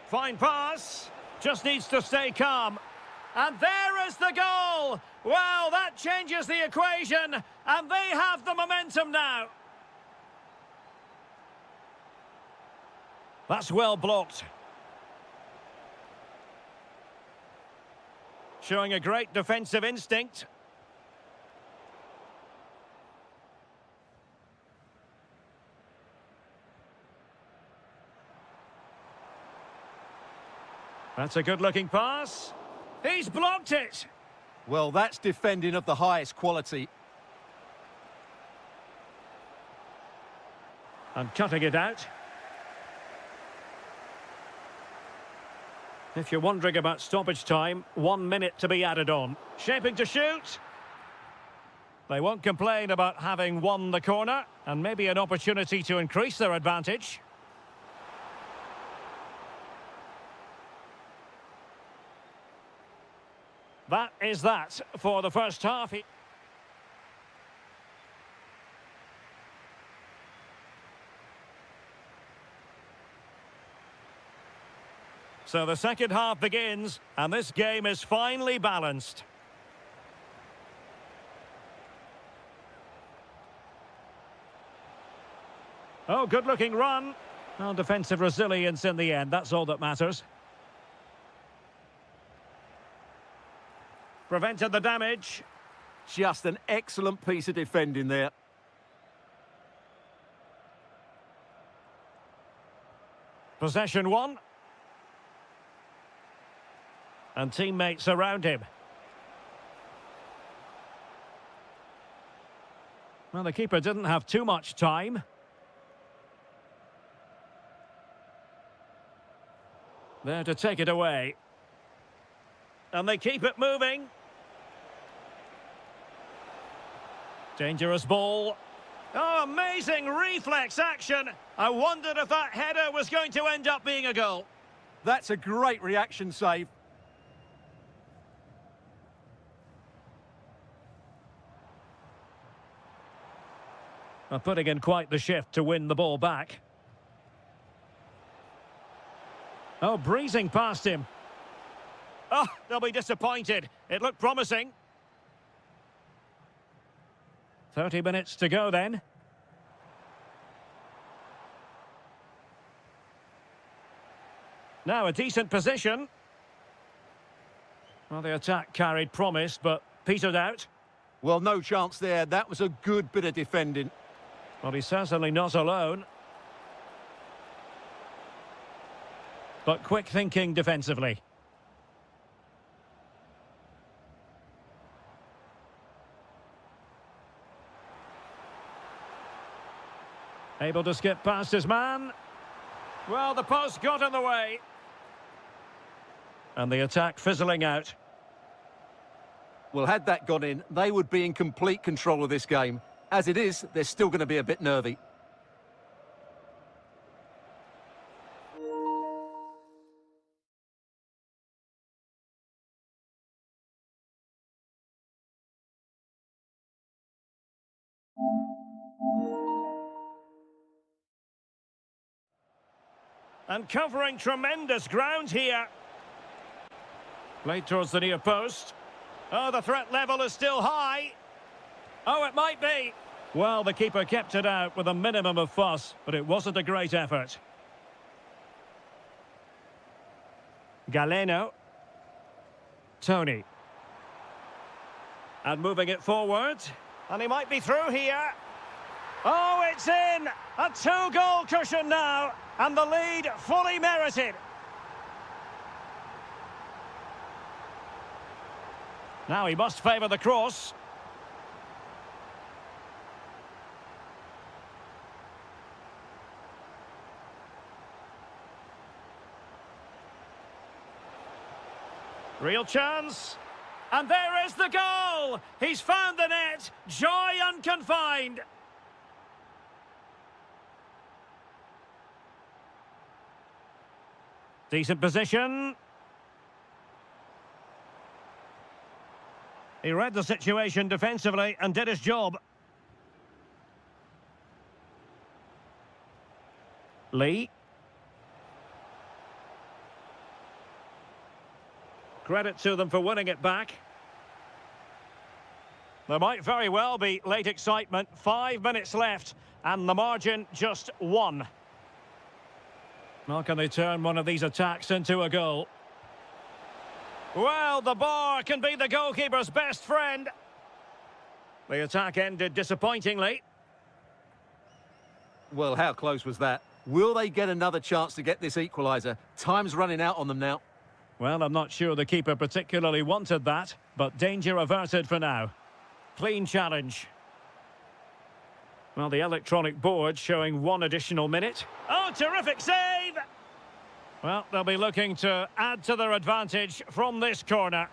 Speaker 1: Fine pass. Just needs to stay calm. And there is the goal. Well, that changes the equation. And they have the momentum now. That's well blocked. Showing a great defensive instinct. That's a good-looking pass. He's blocked it.
Speaker 2: Well, that's defending of the highest quality.
Speaker 1: And cutting it out. If you're wondering about stoppage time, 1 minute to be added on. Shaping to shoot. They won't complain about having won the corner, and maybe an opportunity to increase their advantage. That is that for the first half. So the second half begins, and this game is finely balanced. Oh, good-looking run. Well, defensive resilience in the end, that's all that matters. Prevented the damage.
Speaker 2: Just an excellent piece of defending there.
Speaker 1: Possession one. And teammates around him. Well, the keeper didn't have too much time. There to take it away. And they keep it moving. Dangerous ball. Oh, amazing reflex action. I wondered if that header was going to end up being a goal.
Speaker 2: That's a great reaction save.
Speaker 1: Well, putting in quite the shift to win the ball back. Oh, breezing past him. Oh, they'll be disappointed. It looked promising. 30 minutes to go then. Now a decent position. Well, the attack carried promise, but petered out.
Speaker 2: Well, no chance there. That was a good bit of defending.
Speaker 1: Well, he's certainly not alone. But quick thinking defensively. Able to skip past his man. Well, the post got in the way. And the attack fizzling out.
Speaker 2: Well, had that gone in, they would be in complete control of this game. As it is, they're still going to be a bit nervy.
Speaker 1: And covering tremendous ground here. Played towards the near post. Oh, the threat level is still high. Oh, it might be. Well, the keeper kept it out with a minimum of fuss, but it wasn't a great effort. Galeno. Tony. And moving it forward. And he might be through here. Oh, it's in! A two-goal cushion now, and the lead fully merited. Now he must favour the cross. Real chance. And there is the goal! He's found the net. Joy unconfined. Decent position. He read the situation defensively and did his job. Lee. Credit to them for winning it back. There might very well be late excitement. 5 minutes left and the margin just 1. Well, can they turn one of these attacks into a goal? Well, the bar can be the goalkeeper's best friend. The attack ended disappointingly.
Speaker 2: Well, how close was that? Will they get another chance to get this equaliser? Time's running out on them now.
Speaker 1: Well, I'm not sure the keeper particularly wanted that, but danger averted for now. Clean challenge. Well, the electronic board showing 1 additional minute. Oh, terrific save! Well, they'll be looking to add to their advantage from this corner.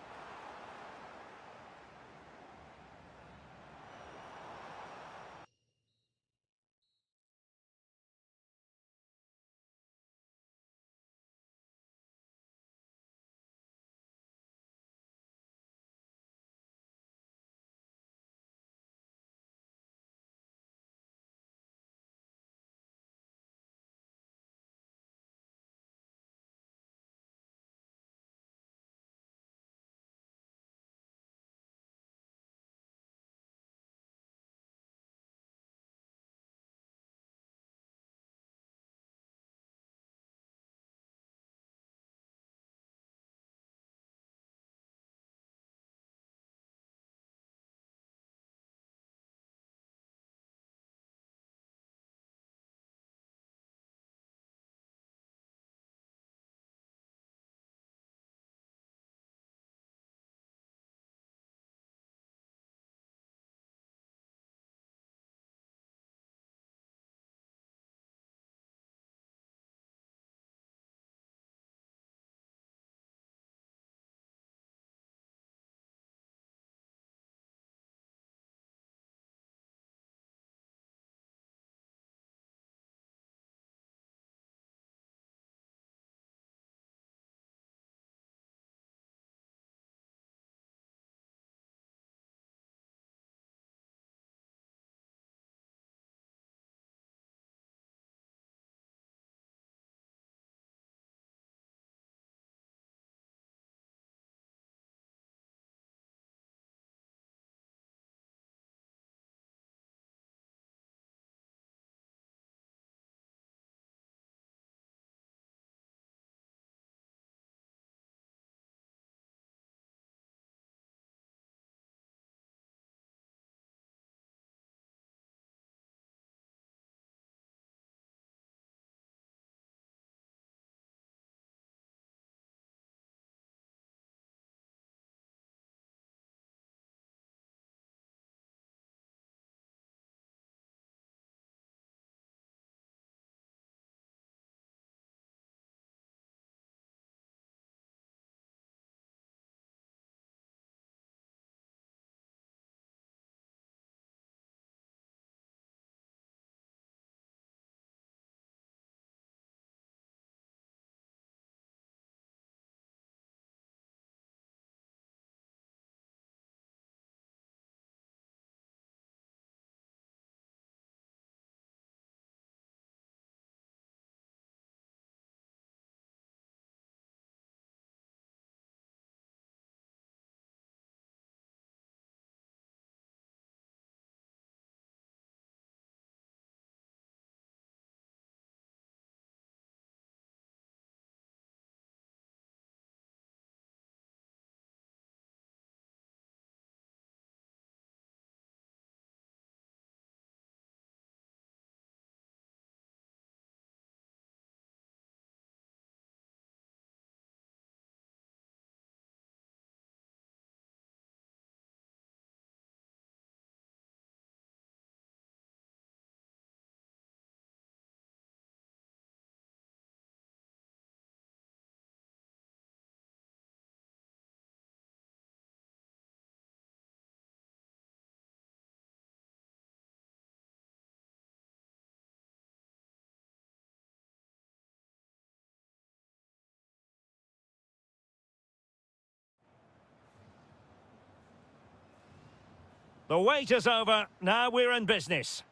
Speaker 1: The wait is over. Now we're in business.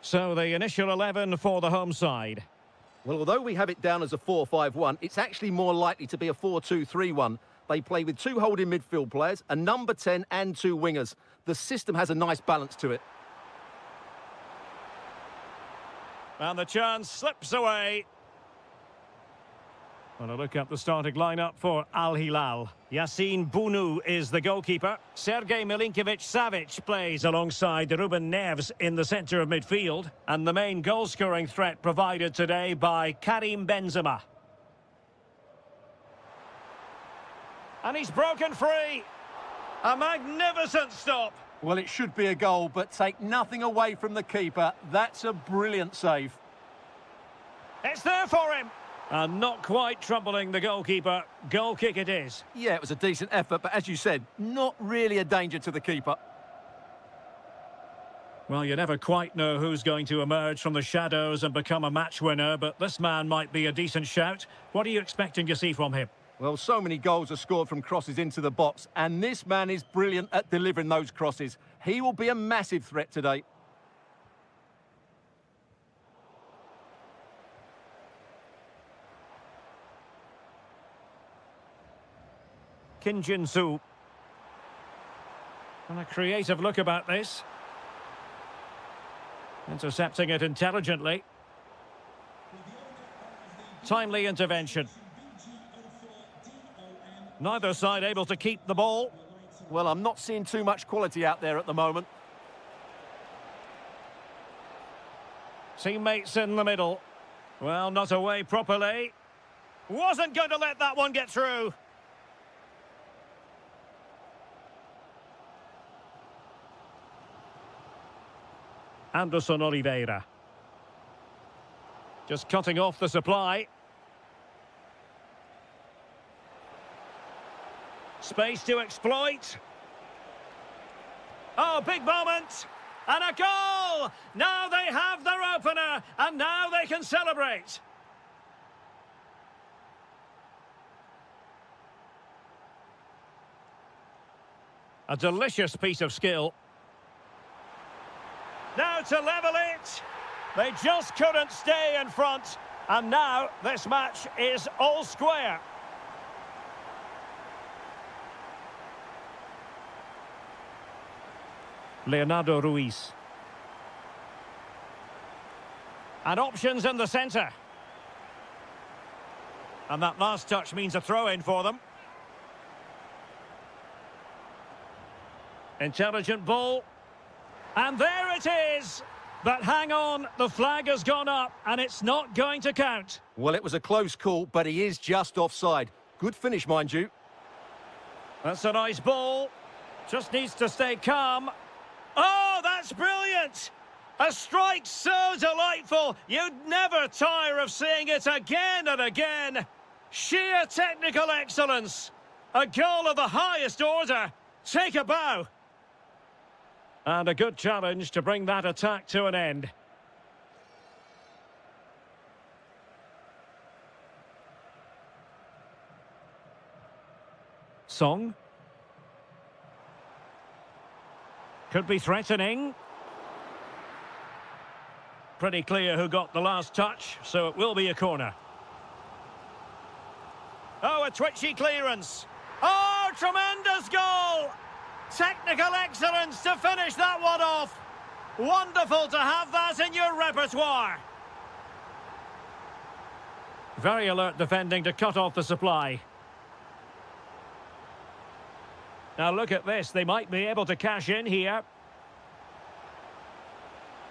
Speaker 1: So the initial 11 for the home side.
Speaker 2: Well, although we have it down as a 4-5-1, it's actually more likely to be a 4-2-3-1. They play with two holding midfield players, a number 10 and two wingers. The system has a nice balance to it.
Speaker 1: And the chance slips away. Well, a look at the starting lineup for Al Hilal. Yassine Bounou is the goalkeeper. Sergei Milinkovic-Savic plays alongside Ruben Neves in the centre of midfield. And the main goal-scoring threat provided today by Karim Benzema. And he's broken free. A magnificent stop.
Speaker 2: Well, it should be a goal, but take nothing away from the keeper. That's a brilliant save.
Speaker 1: It's there for him. And not quite troubling the goalkeeper. Goal kick it is.
Speaker 2: Yeah, it was a decent effort, but as you said, not really a danger to the keeper.
Speaker 1: Well, you never quite know who's going to emerge from the shadows and become a match winner, but this man might be a decent shout. What are you expecting to see from him?
Speaker 2: Well, so many goals are scored from crosses into the box, and this man is brilliant at delivering those crosses. He will be a massive threat today.
Speaker 1: Kim Jin-soo. And a creative look about this. Intercepting it intelligently. Timely intervention. Neither side able to keep the ball.
Speaker 2: Well, I'm not seeing too much quality out there at the moment.
Speaker 1: Teammates in the middle. Well, not away properly. Wasn't going to let that one get through. Anderson Oliveira. Just cutting off the supply. Space to exploit. Oh, big moment. And a goal! Now they have their opener, and now they can celebrate. A delicious piece of skill. Now to level it. They just couldn't stay in front. And now this match is all square. Leonardo Ruiz. And options in the centre. And that last touch means a throw-in for them. Intelligent ball. And there it is. But hang on, the flag has gone up and it's not going to count.
Speaker 2: Well, it was a close call, but he is just offside. Good finish, mind you.
Speaker 1: That's a nice ball. Just needs to stay calm. Oh, that's brilliant! A strike so delightful, you'd never tire of seeing it again and again. Sheer technical excellence. A goal of the highest order. Take a bow. And a good challenge to bring that attack to an end. Song. Could be threatening. Pretty clear who got the last touch, so it will be a corner. Oh, a twitchy clearance. Oh, tremendous goal! Technical excellence to finish that one off. Wonderful to have that in your repertoire. Very alert defending to cut off the supply. Now look at this, they might be able to cash in here.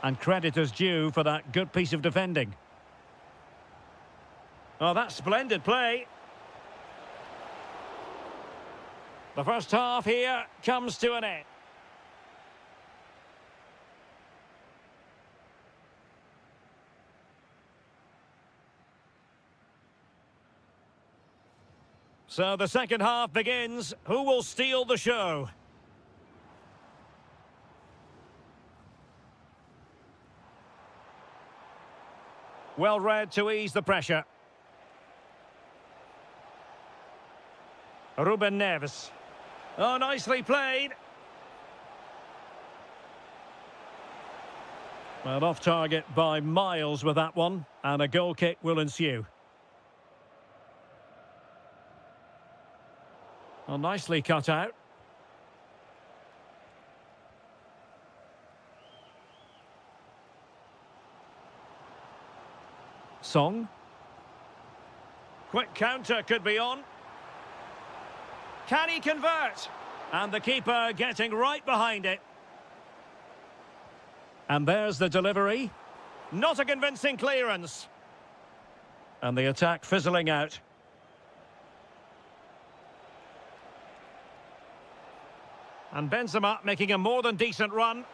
Speaker 1: And credit is due for that good piece of defending. Oh, that's splendid play. The first half here comes to an end. So the second half begins. Who will steal the show? Well read to ease the pressure. Ruben Neves. Oh, nicely played. Well, off target by miles with that one, and a goal kick will ensue. Well, nicely cut out. Song. Quick counter could be on. Can he convert? And the keeper getting right behind it. And there's the delivery. Not a convincing clearance. And the attack fizzling out. And Benzema making a more than decent run.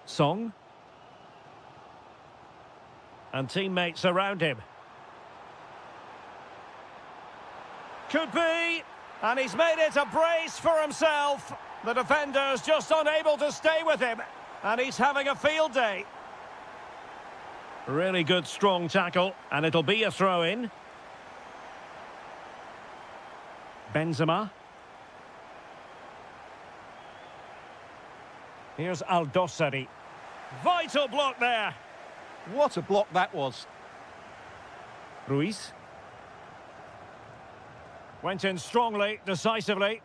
Speaker 1: Song. And teammates around him. Could be. And he's made it a brace for himself. The defender's just unable to stay with him. And he's having a field day. Really good, strong tackle. And it'll be a throw-in. Benzema. Here's Aldosari. Vital block there.
Speaker 2: What a block that was.
Speaker 1: Ruiz. Went in strongly, decisively.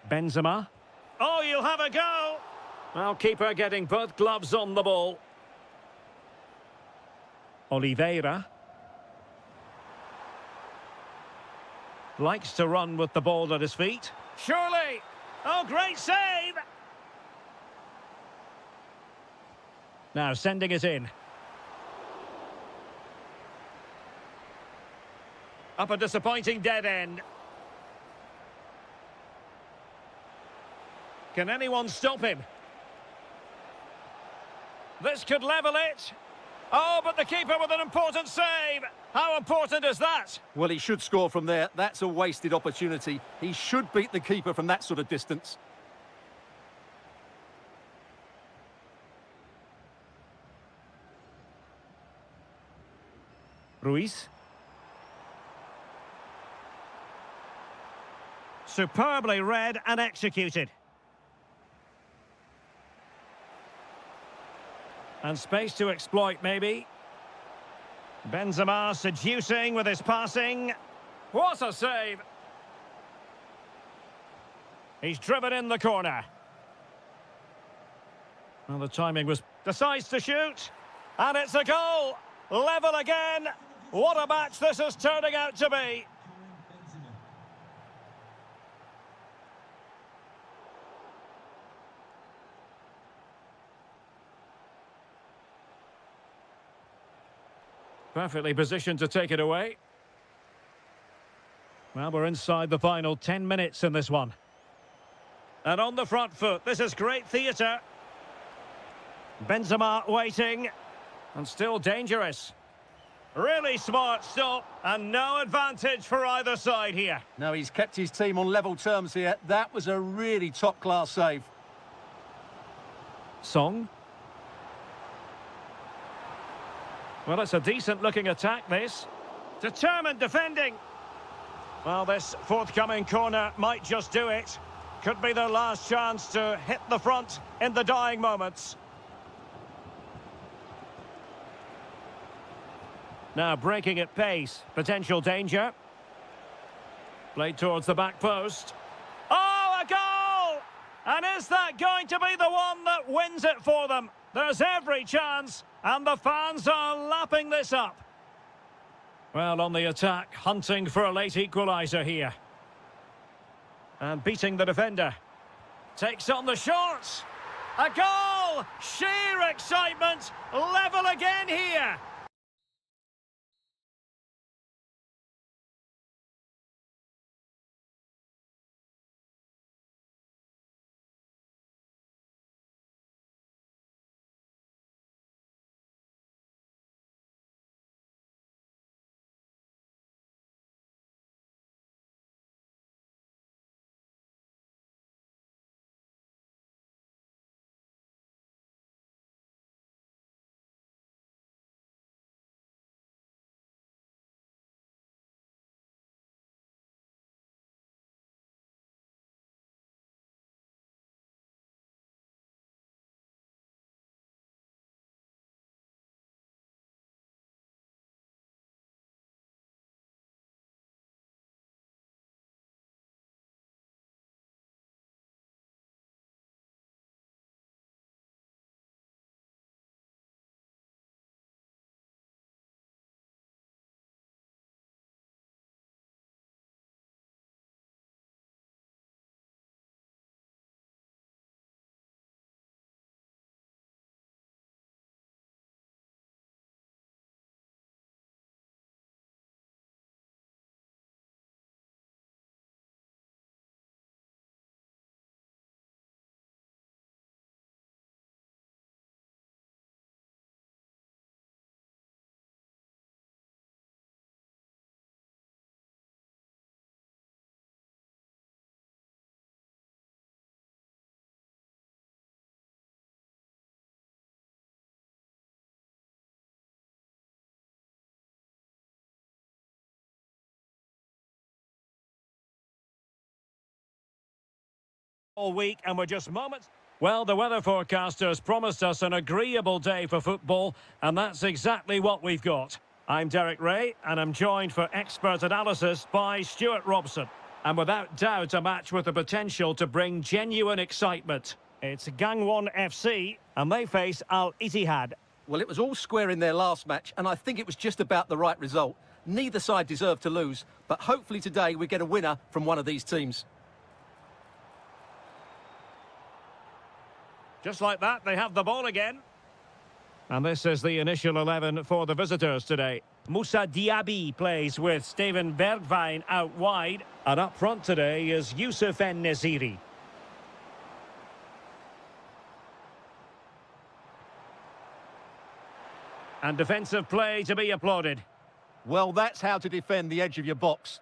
Speaker 1: Benzema. Oh, you'll have a go. Well, keeper getting both gloves on the ball. Oliveira. Likes to run with the ball at his feet. Surely. Oh, great save. Now sending it in. Up a disappointing dead end. Can anyone stop him? This could level it. Oh, but the keeper with an important save. How important is that?
Speaker 2: Well, he should score from there. That's a wasted opportunity. He should beat the keeper from that sort of distance.
Speaker 1: Ruiz. Superbly read and executed. And space to exploit, maybe. Benzema seducing with his passing. What a save! He's driven in the corner. Well, the timing was... Decides to shoot. And it's a goal! Level again! What a match this is turning out to be! Perfectly positioned to take it away. Well, we're inside the final 10 minutes in this one. And on the front foot, this is great theatre. Benzema waiting. And still dangerous. Really smart stop. And no advantage for either side here.
Speaker 2: No, he's kept his team on level terms here. That was a really top-class save.
Speaker 1: Song. Well, it's a decent-looking attack, this. Determined defending. Well, this forthcoming corner might just do it. Could be their last chance to hit the front in the dying moments. Now breaking at pace. Potential danger. Played towards the back post. Oh, a goal! And is that going to be the one that wins it for them? There's every chance, and the fans are lapping this up. Well, on the attack, hunting for a late equaliser here. And beating the defender. Takes on the shot. A goal! Sheer excitement. Level again here. all week, and we're just moments. Well, the weather forecasters promised us an agreeable day for football, and that's exactly what we've got. I'm Derek Ray, and I'm joined for expert analysis by Stuart Robson. And without doubt, a match with the potential to bring genuine excitement. It's Gangwon FC, and they face Al Ittihad.
Speaker 2: Well, it was all square in their last match, and I think it was just about the right result. Neither side deserved to lose, but hopefully today we get a winner from one of these teams.
Speaker 1: Just like that, they have the ball again. And this is the initial 11 for the visitors today. Moussa Diaby plays with Steven Bergwijn out wide. And up front today is Youssef En-Nesyri. And defensive play to be applauded.
Speaker 2: Well, that's how to defend the edge of your box.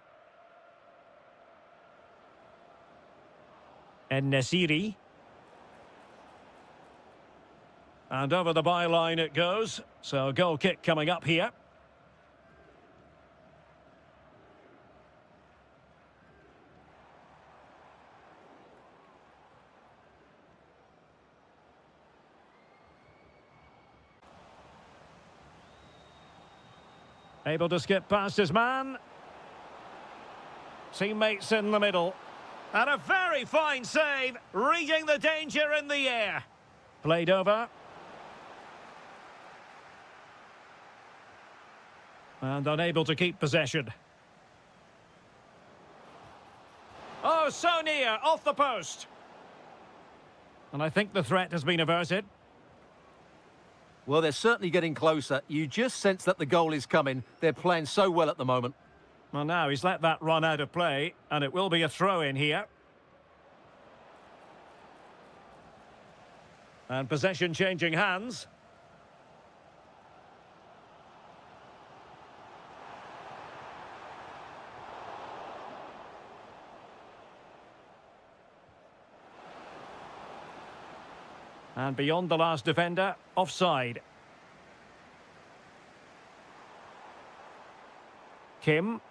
Speaker 1: En-Nesyri. And over the byline it goes. So a goal kick coming up here. Able to skip past his man. Teammates in the middle. And a very fine save, reading the danger in the air. Played over. And unable to keep possession. Oh, so near, off the post. And I think the threat has been averted.
Speaker 2: Well, they're certainly getting closer. You just sense that the goal is coming. They're playing so well at the moment.
Speaker 1: Well, now he's let that run out of play, and it will be a throw-in here. And possession changing hands. And beyond the last defender, offside. Kim.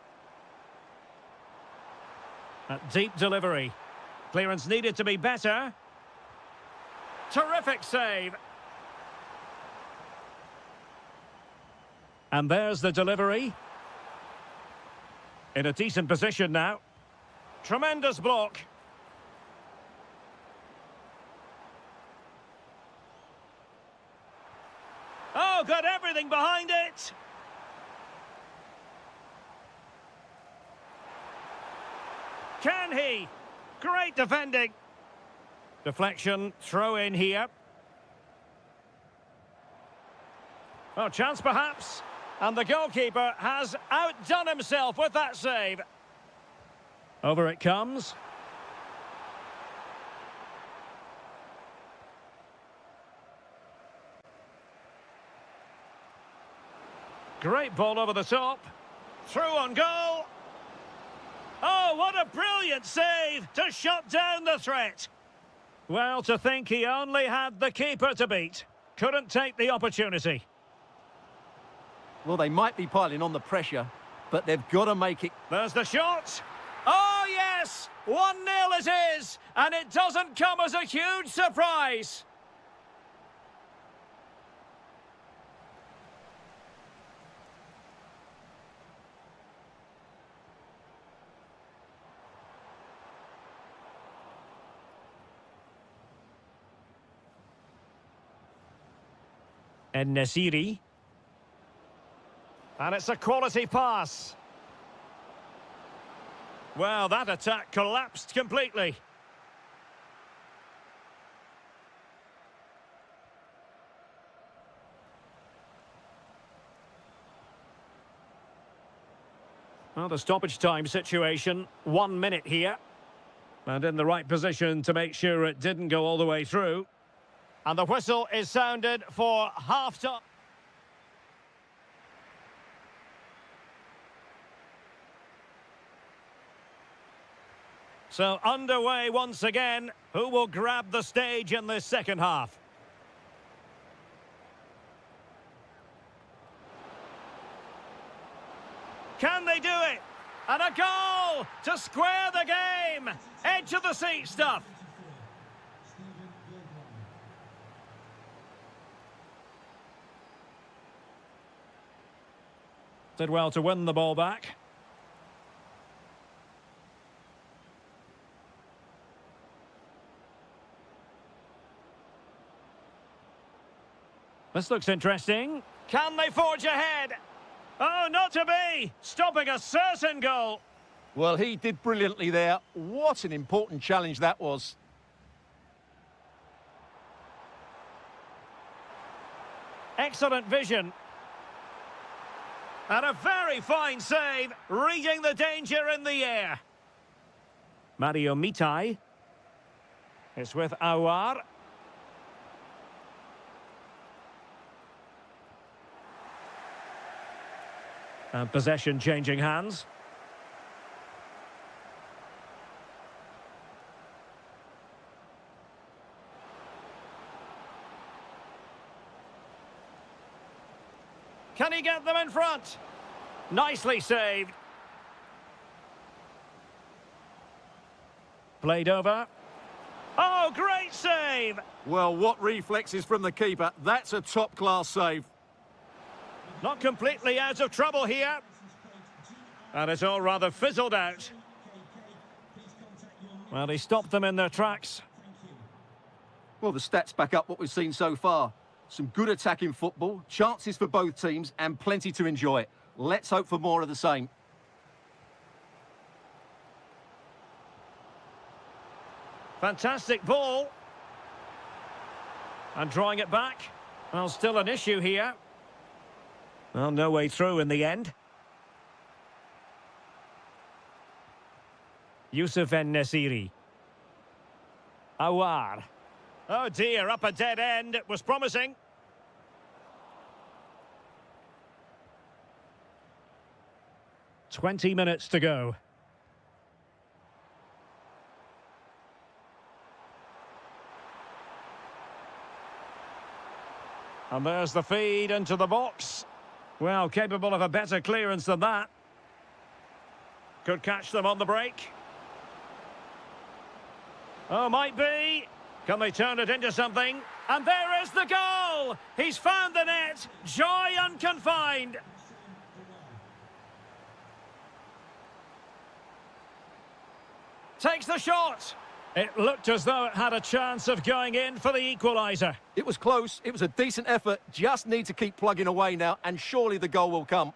Speaker 1: A deep delivery. Clearance needed to be better. Terrific save. And there's the delivery. In a decent position now. Tremendous block. Oh, got everything behind it. Can he? Great defending. Deflection, throw in here. Oh, chance perhaps. And the goalkeeper has outdone himself with that save. Over it comes. Great ball over the top. Through on goal. Oh, what a brilliant save to shut down the threat. Well, to think he only had the keeper to beat. Couldn't take the opportunity.
Speaker 2: Well, they might be piling on the pressure, but they've got to make it.
Speaker 1: There's the shot. Oh, yes! 1-0 it is, and it doesn't come as a huge surprise. En-Nesyri. And it's a quality pass. Well, that attack collapsed completely. Well, the stoppage time situation, 1 minute here. And in the right position to make sure it didn't go all the way through. And the whistle is sounded for half-time. So underway once again. Who will grab the stage in this second half? Can they do it? And a goal to square the game. Edge of the seat stuff. Did well to win the ball back. This looks interesting. Can they forge ahead? Oh, not to be! Stopping a certain goal.
Speaker 2: Well, he did brilliantly there. What an important challenge that was.
Speaker 1: Excellent vision. And a very fine save, reading the danger in the air. Mario Mitai. It's with Awar. And possession changing hands. Can he get them in front? Nicely saved. Played over. Oh, great save!
Speaker 2: Well, what reflexes from the keeper. That's a top-class save.
Speaker 1: Not completely out of trouble here. And it's all rather fizzled out. Well, he stopped them in their tracks.
Speaker 2: Well, the stats back up what we've seen so far. Some good attacking football, chances for both teams, and plenty to enjoy. Let's hope for more of the same.
Speaker 1: Fantastic ball. And drawing it back. Well, still an issue here. Well, no way through in the end. Youssef En-Nesyri. Awar. Oh dear, up a dead end. It was promising. "20 minutes to go. And there's the feed into the box. Well, capable of a better clearance than that. Could catch them on the break. Oh, might be. Can they turn it into something? And there is the goal! He's found the net. Joy unconfined. Takes the shot. It looked as though it had a chance of going in for the equaliser.
Speaker 2: It was close. It was a decent effort. Just need to keep plugging away now, and surely the goal will come.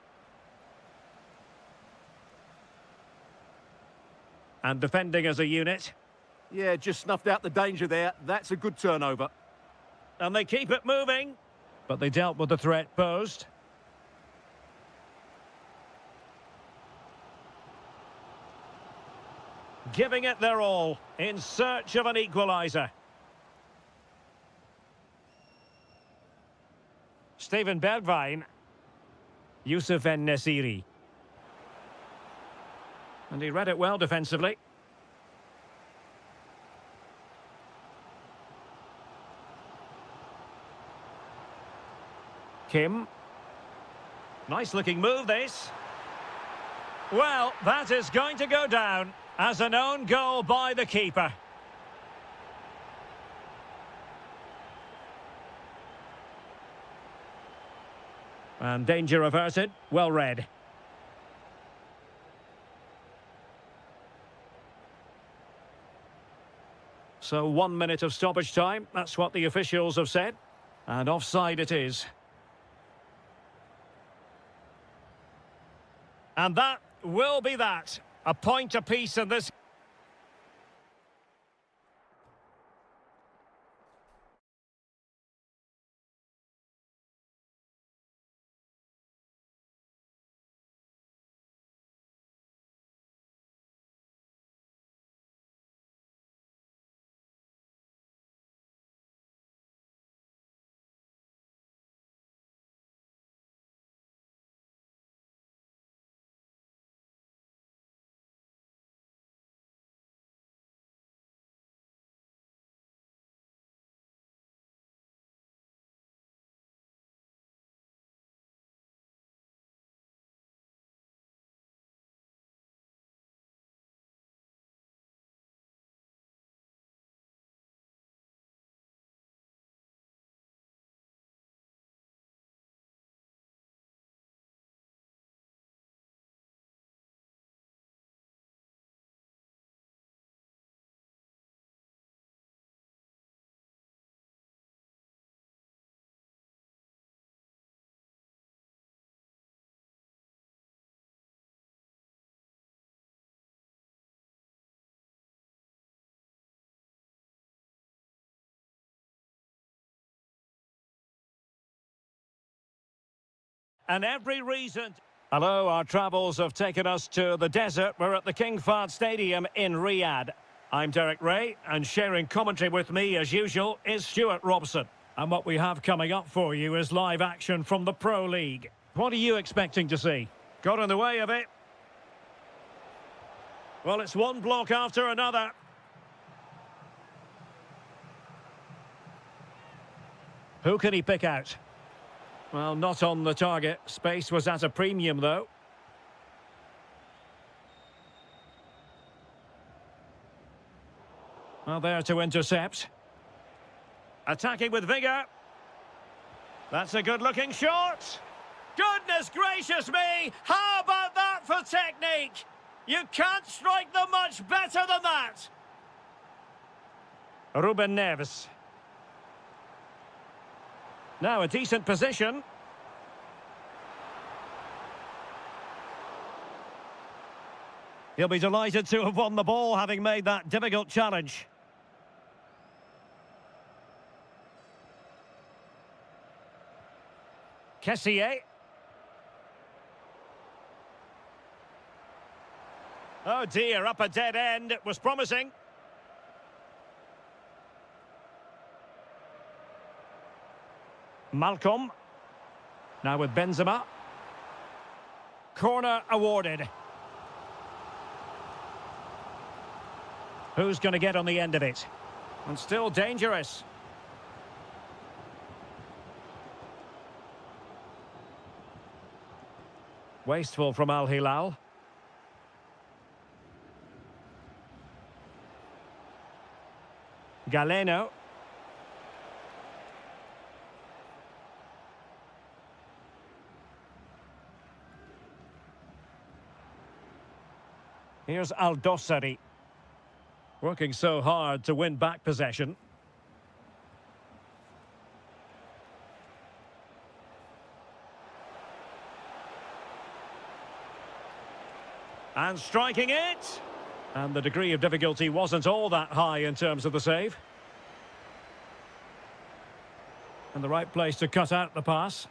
Speaker 1: And defending as a unit.
Speaker 2: Yeah, just snuffed out the danger there. That's a good turnover.
Speaker 1: And they keep it moving. But they dealt with the threat posed. Giving it their all in search of an equaliser. Steven Bergwijn. Youssef En-Nesyri. And he read it well defensively. Kim. Nice looking move, this. Well, that is going to go down as an own goal by the keeper. And danger averted. Well read. So 1 minute of stoppage time. That's what the officials have said. And offside it is. And that will be that. A point apiece in this. and every reason. Hello, our travels have taken us to the desert. We're at the King Fahd Stadium in Riyadh. I'm Derek Ray, and sharing commentary with me, as usual, is Stuart Robson. And what we have coming up for you is live action from the Pro League. What are you expecting to see? Got in the way of it. Well, it's one block after another. Who can he pick out? Well, not on the target. Space was at a premium, though. Well, there to intercept. Attacking with vigour. That's a good-looking shot. Goodness gracious me! How about that for technique? You can't strike them much better than that. Ruben Neves. Now a decent position. He'll be delighted to have won the ball, having made that difficult challenge. Kessié. Oh dear, up a dead end. It was promising. Malcolm. Now with Benzema. Corner awarded. Who's going to get on the end of it? And still dangerous. Wasteful from Al Hilal. Galeno. Here's Al-Dossari. Working so hard to win back possession. And striking it. And the degree of difficulty wasn't all that high in terms of the save. And the right place to cut out the pass.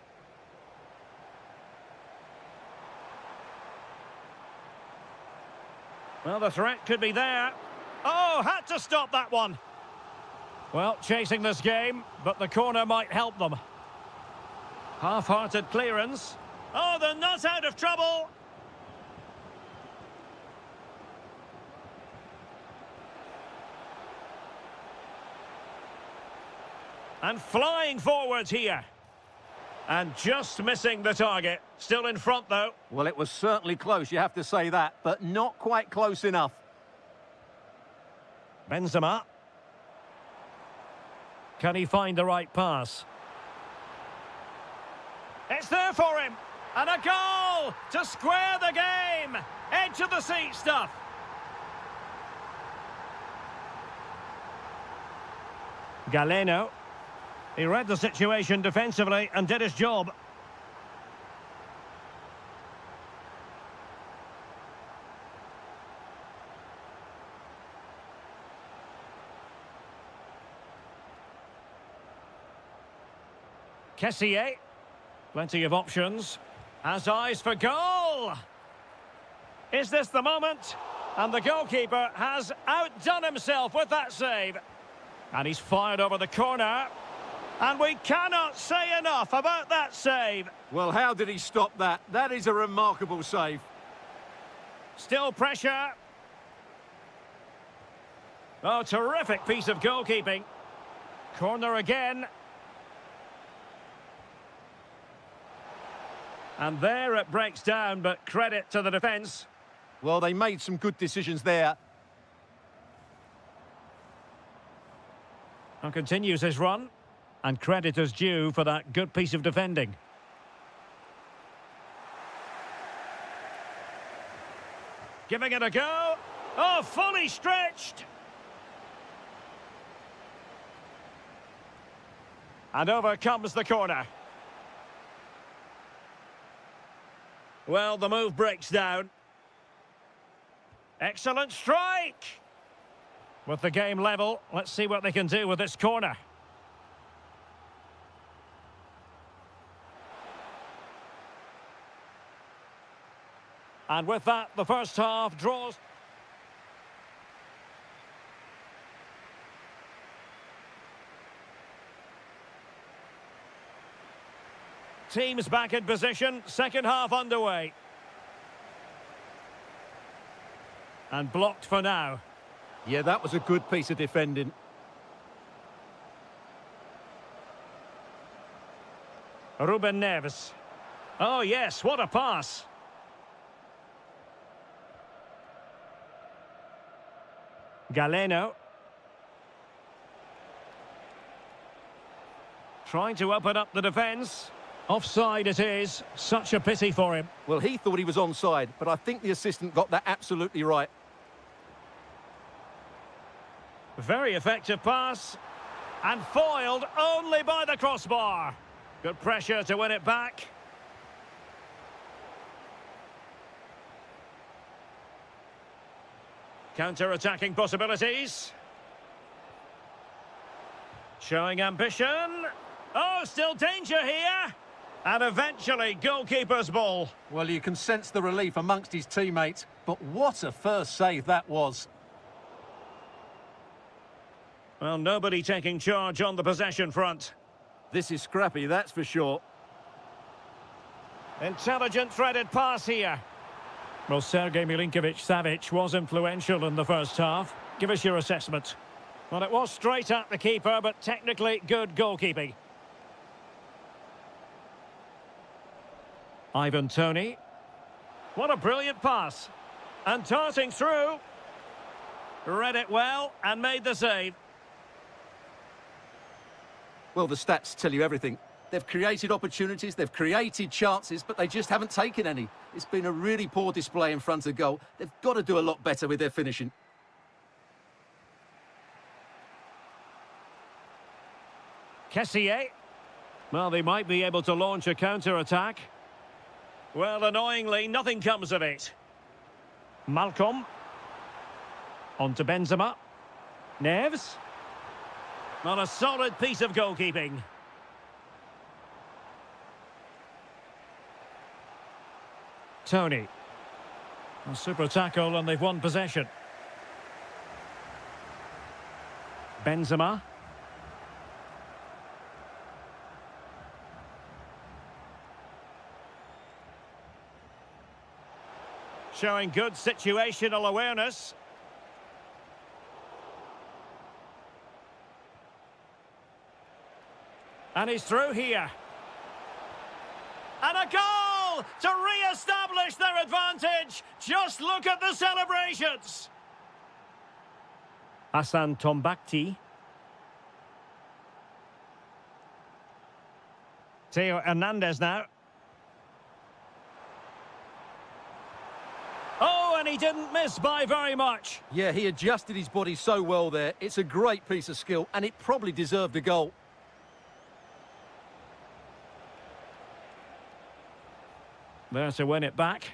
Speaker 1: Well, the threat could be there. Oh, had to stop that one. Well, chasing this game, but the corner might help them. Half-hearted clearance. Oh, they're not out of trouble. And flying forwards here. And just missing the target. Still in front, though.
Speaker 2: Well, it was certainly close, you have to say that, but not quite close enough.
Speaker 1: Benzema. Can he find the right pass? It's there for him. And a goal to square the game. Edge of the seat stuff. Galeno. He read the situation defensively and did his job. Kessié. Plenty of options. Has eyes for goal. Is this the moment? And the goalkeeper has outdone himself with that save. And he's fired over the corner. And we cannot say enough about that save.
Speaker 2: Well, how did he stop that? That is a remarkable save.
Speaker 1: Still pressure. Oh, terrific piece of goalkeeping. Corner again. And there it breaks down, but credit to the defence.
Speaker 2: Well, they made some good decisions there.
Speaker 1: And continues his run. And credit is due for that good piece of defending. Giving it a go. Oh, fully stretched. And over comes the corner. Well, the move breaks down. Excellent strike. With the game level, let's see what they can do with this corner. And with that, the first half draws. Teams back in position, second half underway. And blocked for now.
Speaker 2: Yeah, that was a good piece of defending.
Speaker 1: Ruben Neves. Oh yes, what a pass. Galeno. Trying to open up the defence. Offside it is. Such a pity for him.
Speaker 2: Well, he thought he was onside, but I think the assistant got that absolutely right.
Speaker 1: Very effective pass. And foiled only by the crossbar. Good pressure to win it back. Counter-attacking possibilities. Showing ambition. Oh, still danger here. And eventually, goalkeeper's ball.
Speaker 2: Well, you can sense the relief amongst his teammates, but what a first save that was.
Speaker 1: Well, nobody taking charge on the possession front.
Speaker 2: This is scrappy, that's for sure.
Speaker 1: Intelligent threaded pass here. Well, Sergej Milinkovic-Savic was influential in the first half. Give us your assessment. Well, it was straight at the keeper, but technically good goalkeeping. Ivan Toney. What a brilliant pass. And darting through. Read it well and made the save.
Speaker 2: Well, the stats tell you everything. They've created opportunities, they've created chances, but they just haven't taken any. It's been a really poor display in front of goal. They've got to do a lot better with their finishing.
Speaker 1: Kessié. Well, they might be able to launch a counter-attack. Well, annoyingly, nothing comes of it. Malcolm. On to Benzema. Neves. Not a solid piece of goalkeeping. Toney. A super tackle and they've won possession. Benzema. Showing good situational awareness. And he's through here. And a goal to re-establish their advantage. Just look at the celebrations. Hassan Tombakti. Theo Hernandez now. Oh, and he didn't miss by very much.
Speaker 2: Yeah, he adjusted his body so well there. It's a great piece of skill, and it probably deserved a goal.
Speaker 1: There to win it back.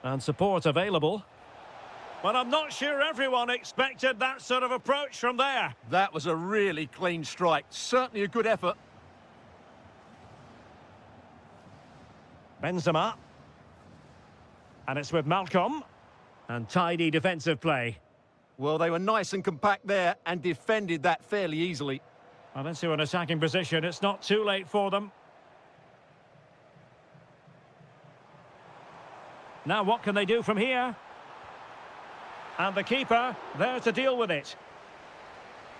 Speaker 1: And support available. But I'm not sure everyone expected that sort of approach from there.
Speaker 2: That was a really clean strike. Certainly a good effort.
Speaker 1: Benzema. And it's with Malcolm. And tidy defensive play.
Speaker 2: Well, they were nice and compact there and defended that fairly easily.
Speaker 1: Well, into an attacking position. It's not too late for them. Now what can they do from here? And the keeper there to deal with it.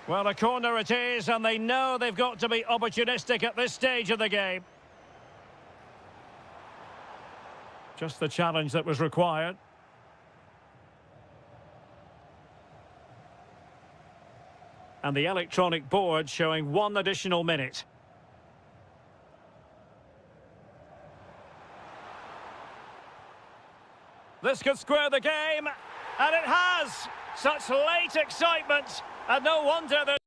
Speaker 1: Well, a corner it is, and they know they've got to be opportunistic at this stage of the game. Just the challenge that was required. And the electronic board showing 1 additional minute. This could square the game, and it has! Such late excitement, and no wonder that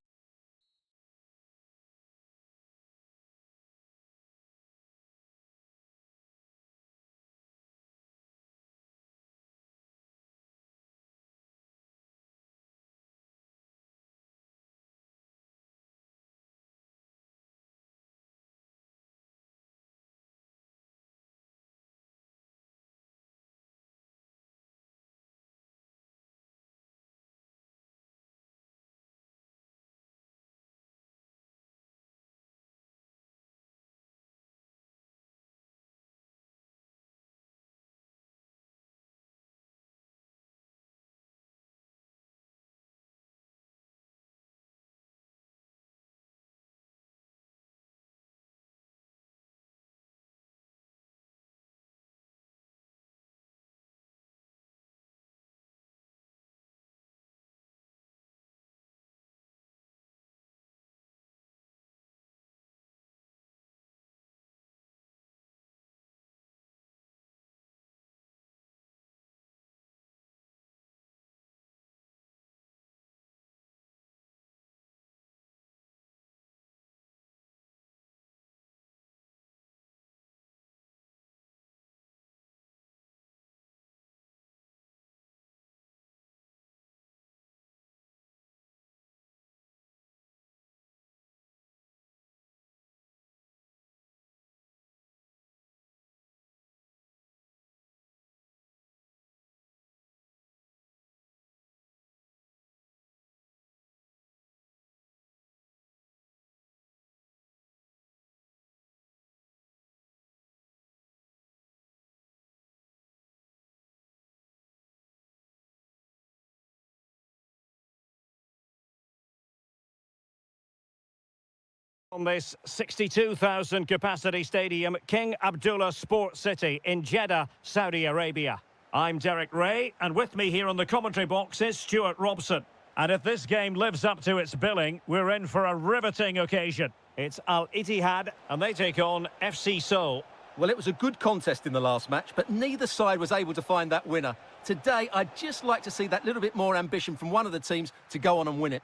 Speaker 1: On this 62,000 capacity stadium, King Abdullah Sports City in Jeddah, Saudi Arabia. I'm Derek Ray, and with me here on the commentary box is Stuart Robson. And if this game lives up to its billing, we're in for a riveting occasion. It's Al Ittihad, and they take on FC Seoul.
Speaker 2: Well, it was a good contest in the last match, but neither side was able to find that winner. Today, I'd just like to see that little bit more ambition from one of the teams to go on and win it.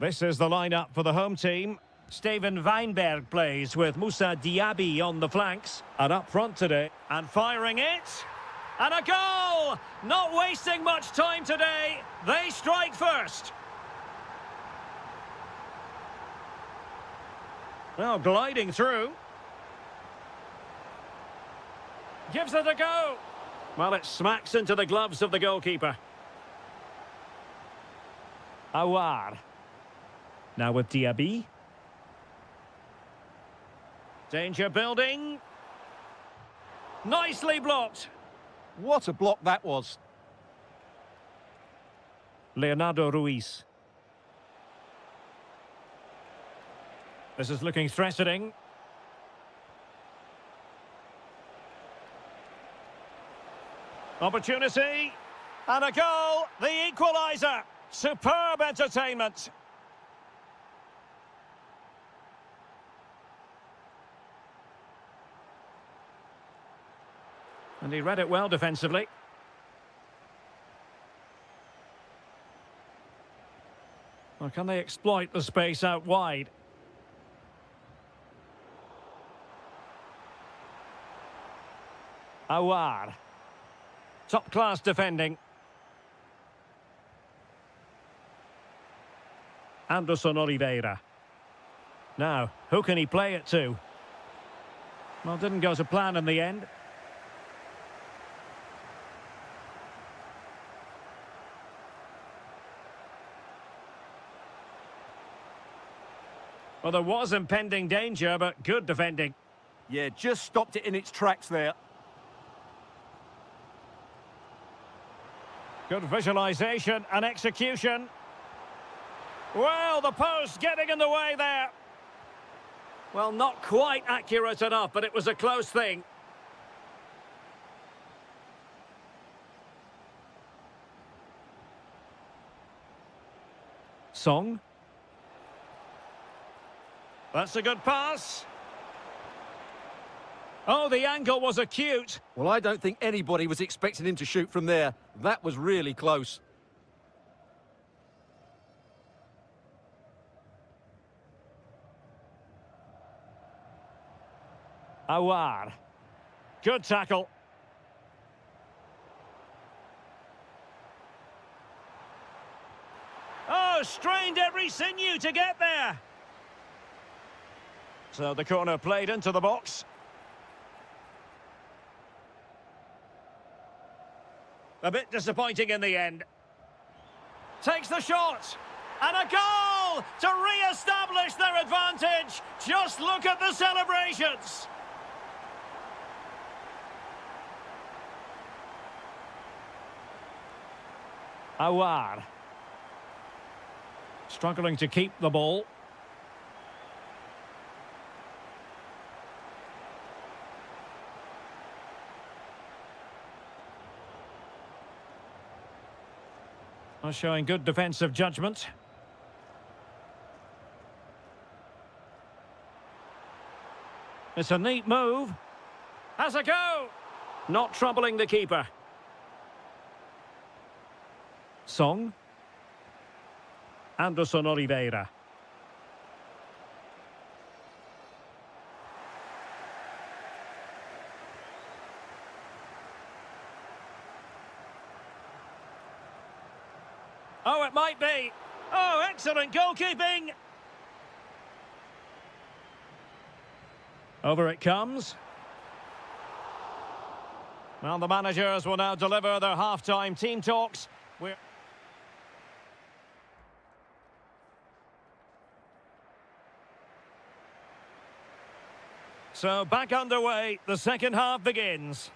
Speaker 1: This is the lineup for the home team. Steven Weinberg plays with Moussa Diaby on the flanks. And up front today, and firing it. And a goal! Not wasting much time today. They strike first. Well, gliding through. Gives it a go. Well, it smacks into the gloves of the goalkeeper. Awar. Now with Diaby. Danger building. Nicely blocked.
Speaker 2: What a block that was.
Speaker 1: Leonardo Ruiz. This is looking threatening. Opportunity. And a goal. The equaliser. Superb entertainment. And he read it well defensively. Well, can they exploit the space out wide? Awar. Top-class defending. Anderson Oliveira. Now, who can he play it to? Well, didn't go to plan in the end. Well, there was impending danger, but good defending.
Speaker 2: Yeah, just stopped it in its tracks there.
Speaker 1: Good visualisation and execution. Well, the post getting in the way there. Well, not quite accurate enough, but it was a close thing. Song. That's a good pass. Oh, the angle was acute.
Speaker 2: Well, I don't think anybody was expecting him to shoot from there. That was really close.
Speaker 1: Awar. Good tackle. Oh, strained every sinew to get there. So the corner played into the box. A bit disappointing in the end. Takes the shot. And a goal to re-establish their advantage. Just look at the celebrations. Awar. Struggling to keep the ball. Showing good defensive judgment. It's a neat move. Has a go. Not troubling the keeper. Song. Anderson Oliveira. Oh, it might be. Oh, excellent goalkeeping. Over it comes. Well, the managers will now deliver their half-time team talks. So, back underway. The second half begins.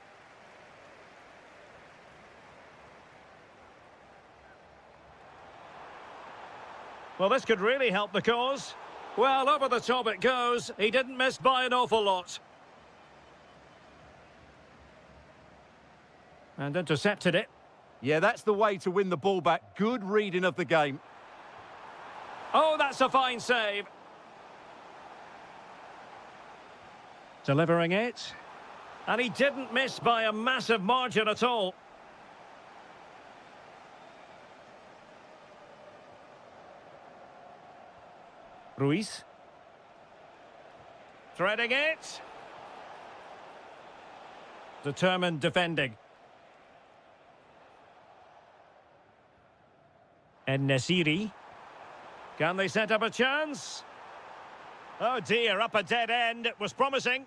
Speaker 1: Well, this could really help the cause. Well, over the top it goes. He didn't miss by an awful lot. And intercepted it.
Speaker 2: Yeah, that's the way to win the ball back. Good reading of the game.
Speaker 1: Oh, that's a fine save. Delivering it. And he didn't miss by a massive margin at all. Ruiz. Threading it. Determined defending. En-Nesyri. Can they set up a chance? Oh dear, up a dead end. It was promising.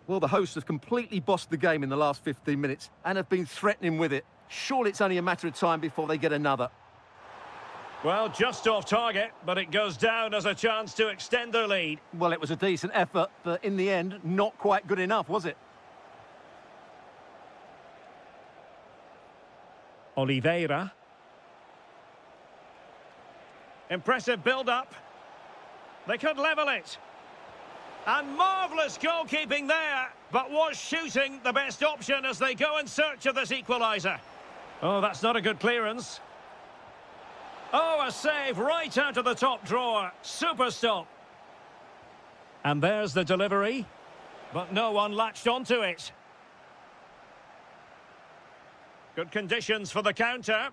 Speaker 2: Well, the hosts have completely bossed the game in the last 15 minutes and have been threatening with it. Surely it's only a matter of time before they get another.
Speaker 1: Well, just off target, but it goes down as a chance to extend their lead.
Speaker 2: Well, it was a decent effort, but in the end, not quite good enough, was it?
Speaker 1: Oliveira. Impressive build-up. They could level it. And marvellous goalkeeping there, but was shooting the best option as they go in search of this equaliser. Oh, that's not a good clearance. Oh, a save right out of the top drawer. Super stop. And there's the delivery, but no one latched onto it. Good conditions for the counter.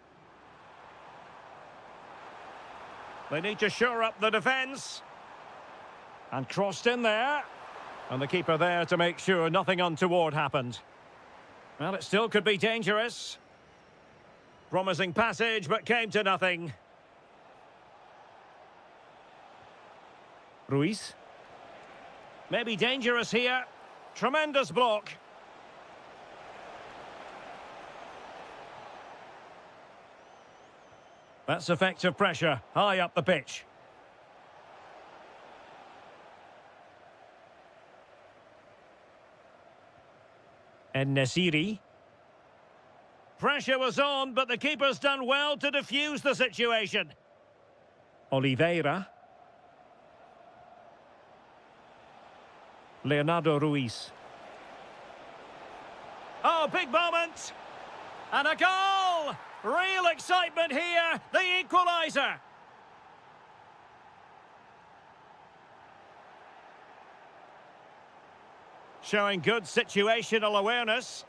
Speaker 1: They need to shore up the defence. And crossed in there. And the keeper there to make sure nothing untoward happened. Well, it still could be dangerous. Promising passage, but came to nothing. Ruiz. Maybe dangerous here. Tremendous block. That's effective pressure, high up the pitch. En-Nesyri. Pressure was on, but the keeper's done well to defuse the situation. Oliveira. Leonardo Ruiz. Oh, big moment! And a goal! Real excitement here, the equaliser! Showing good situational awareness.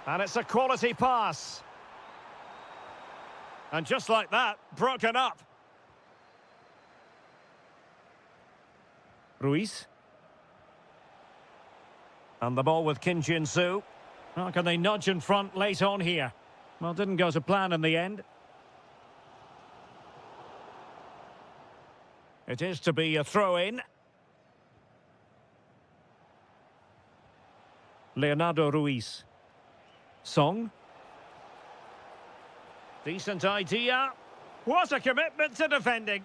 Speaker 1: And it's a quality pass. And just like that, broken up. Ruiz. And the ball with Kim Jin-soo. How can they nudge in front late on here? Well, didn't go to plan in the end. It is to be a throw-in. Leonardo Ruiz. Song. Decent idea. What a commitment to defending.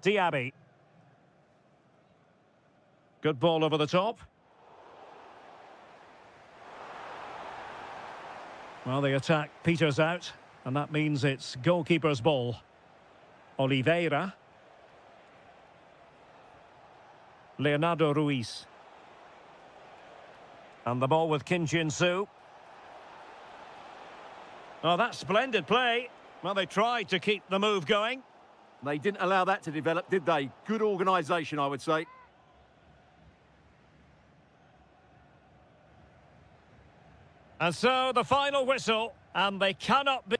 Speaker 1: Diaby. Good ball over the top. Well, the attack peters out, and that means it's goalkeeper's ball. Oliveira. Leonardo Ruiz. And the ball with Kim Jin-soo. Oh, that's splendid play. Well, they tried to keep the move going.
Speaker 2: They didn't allow that to develop, did they? Good organisation, I would say.
Speaker 1: And so the final whistle, and they cannot be...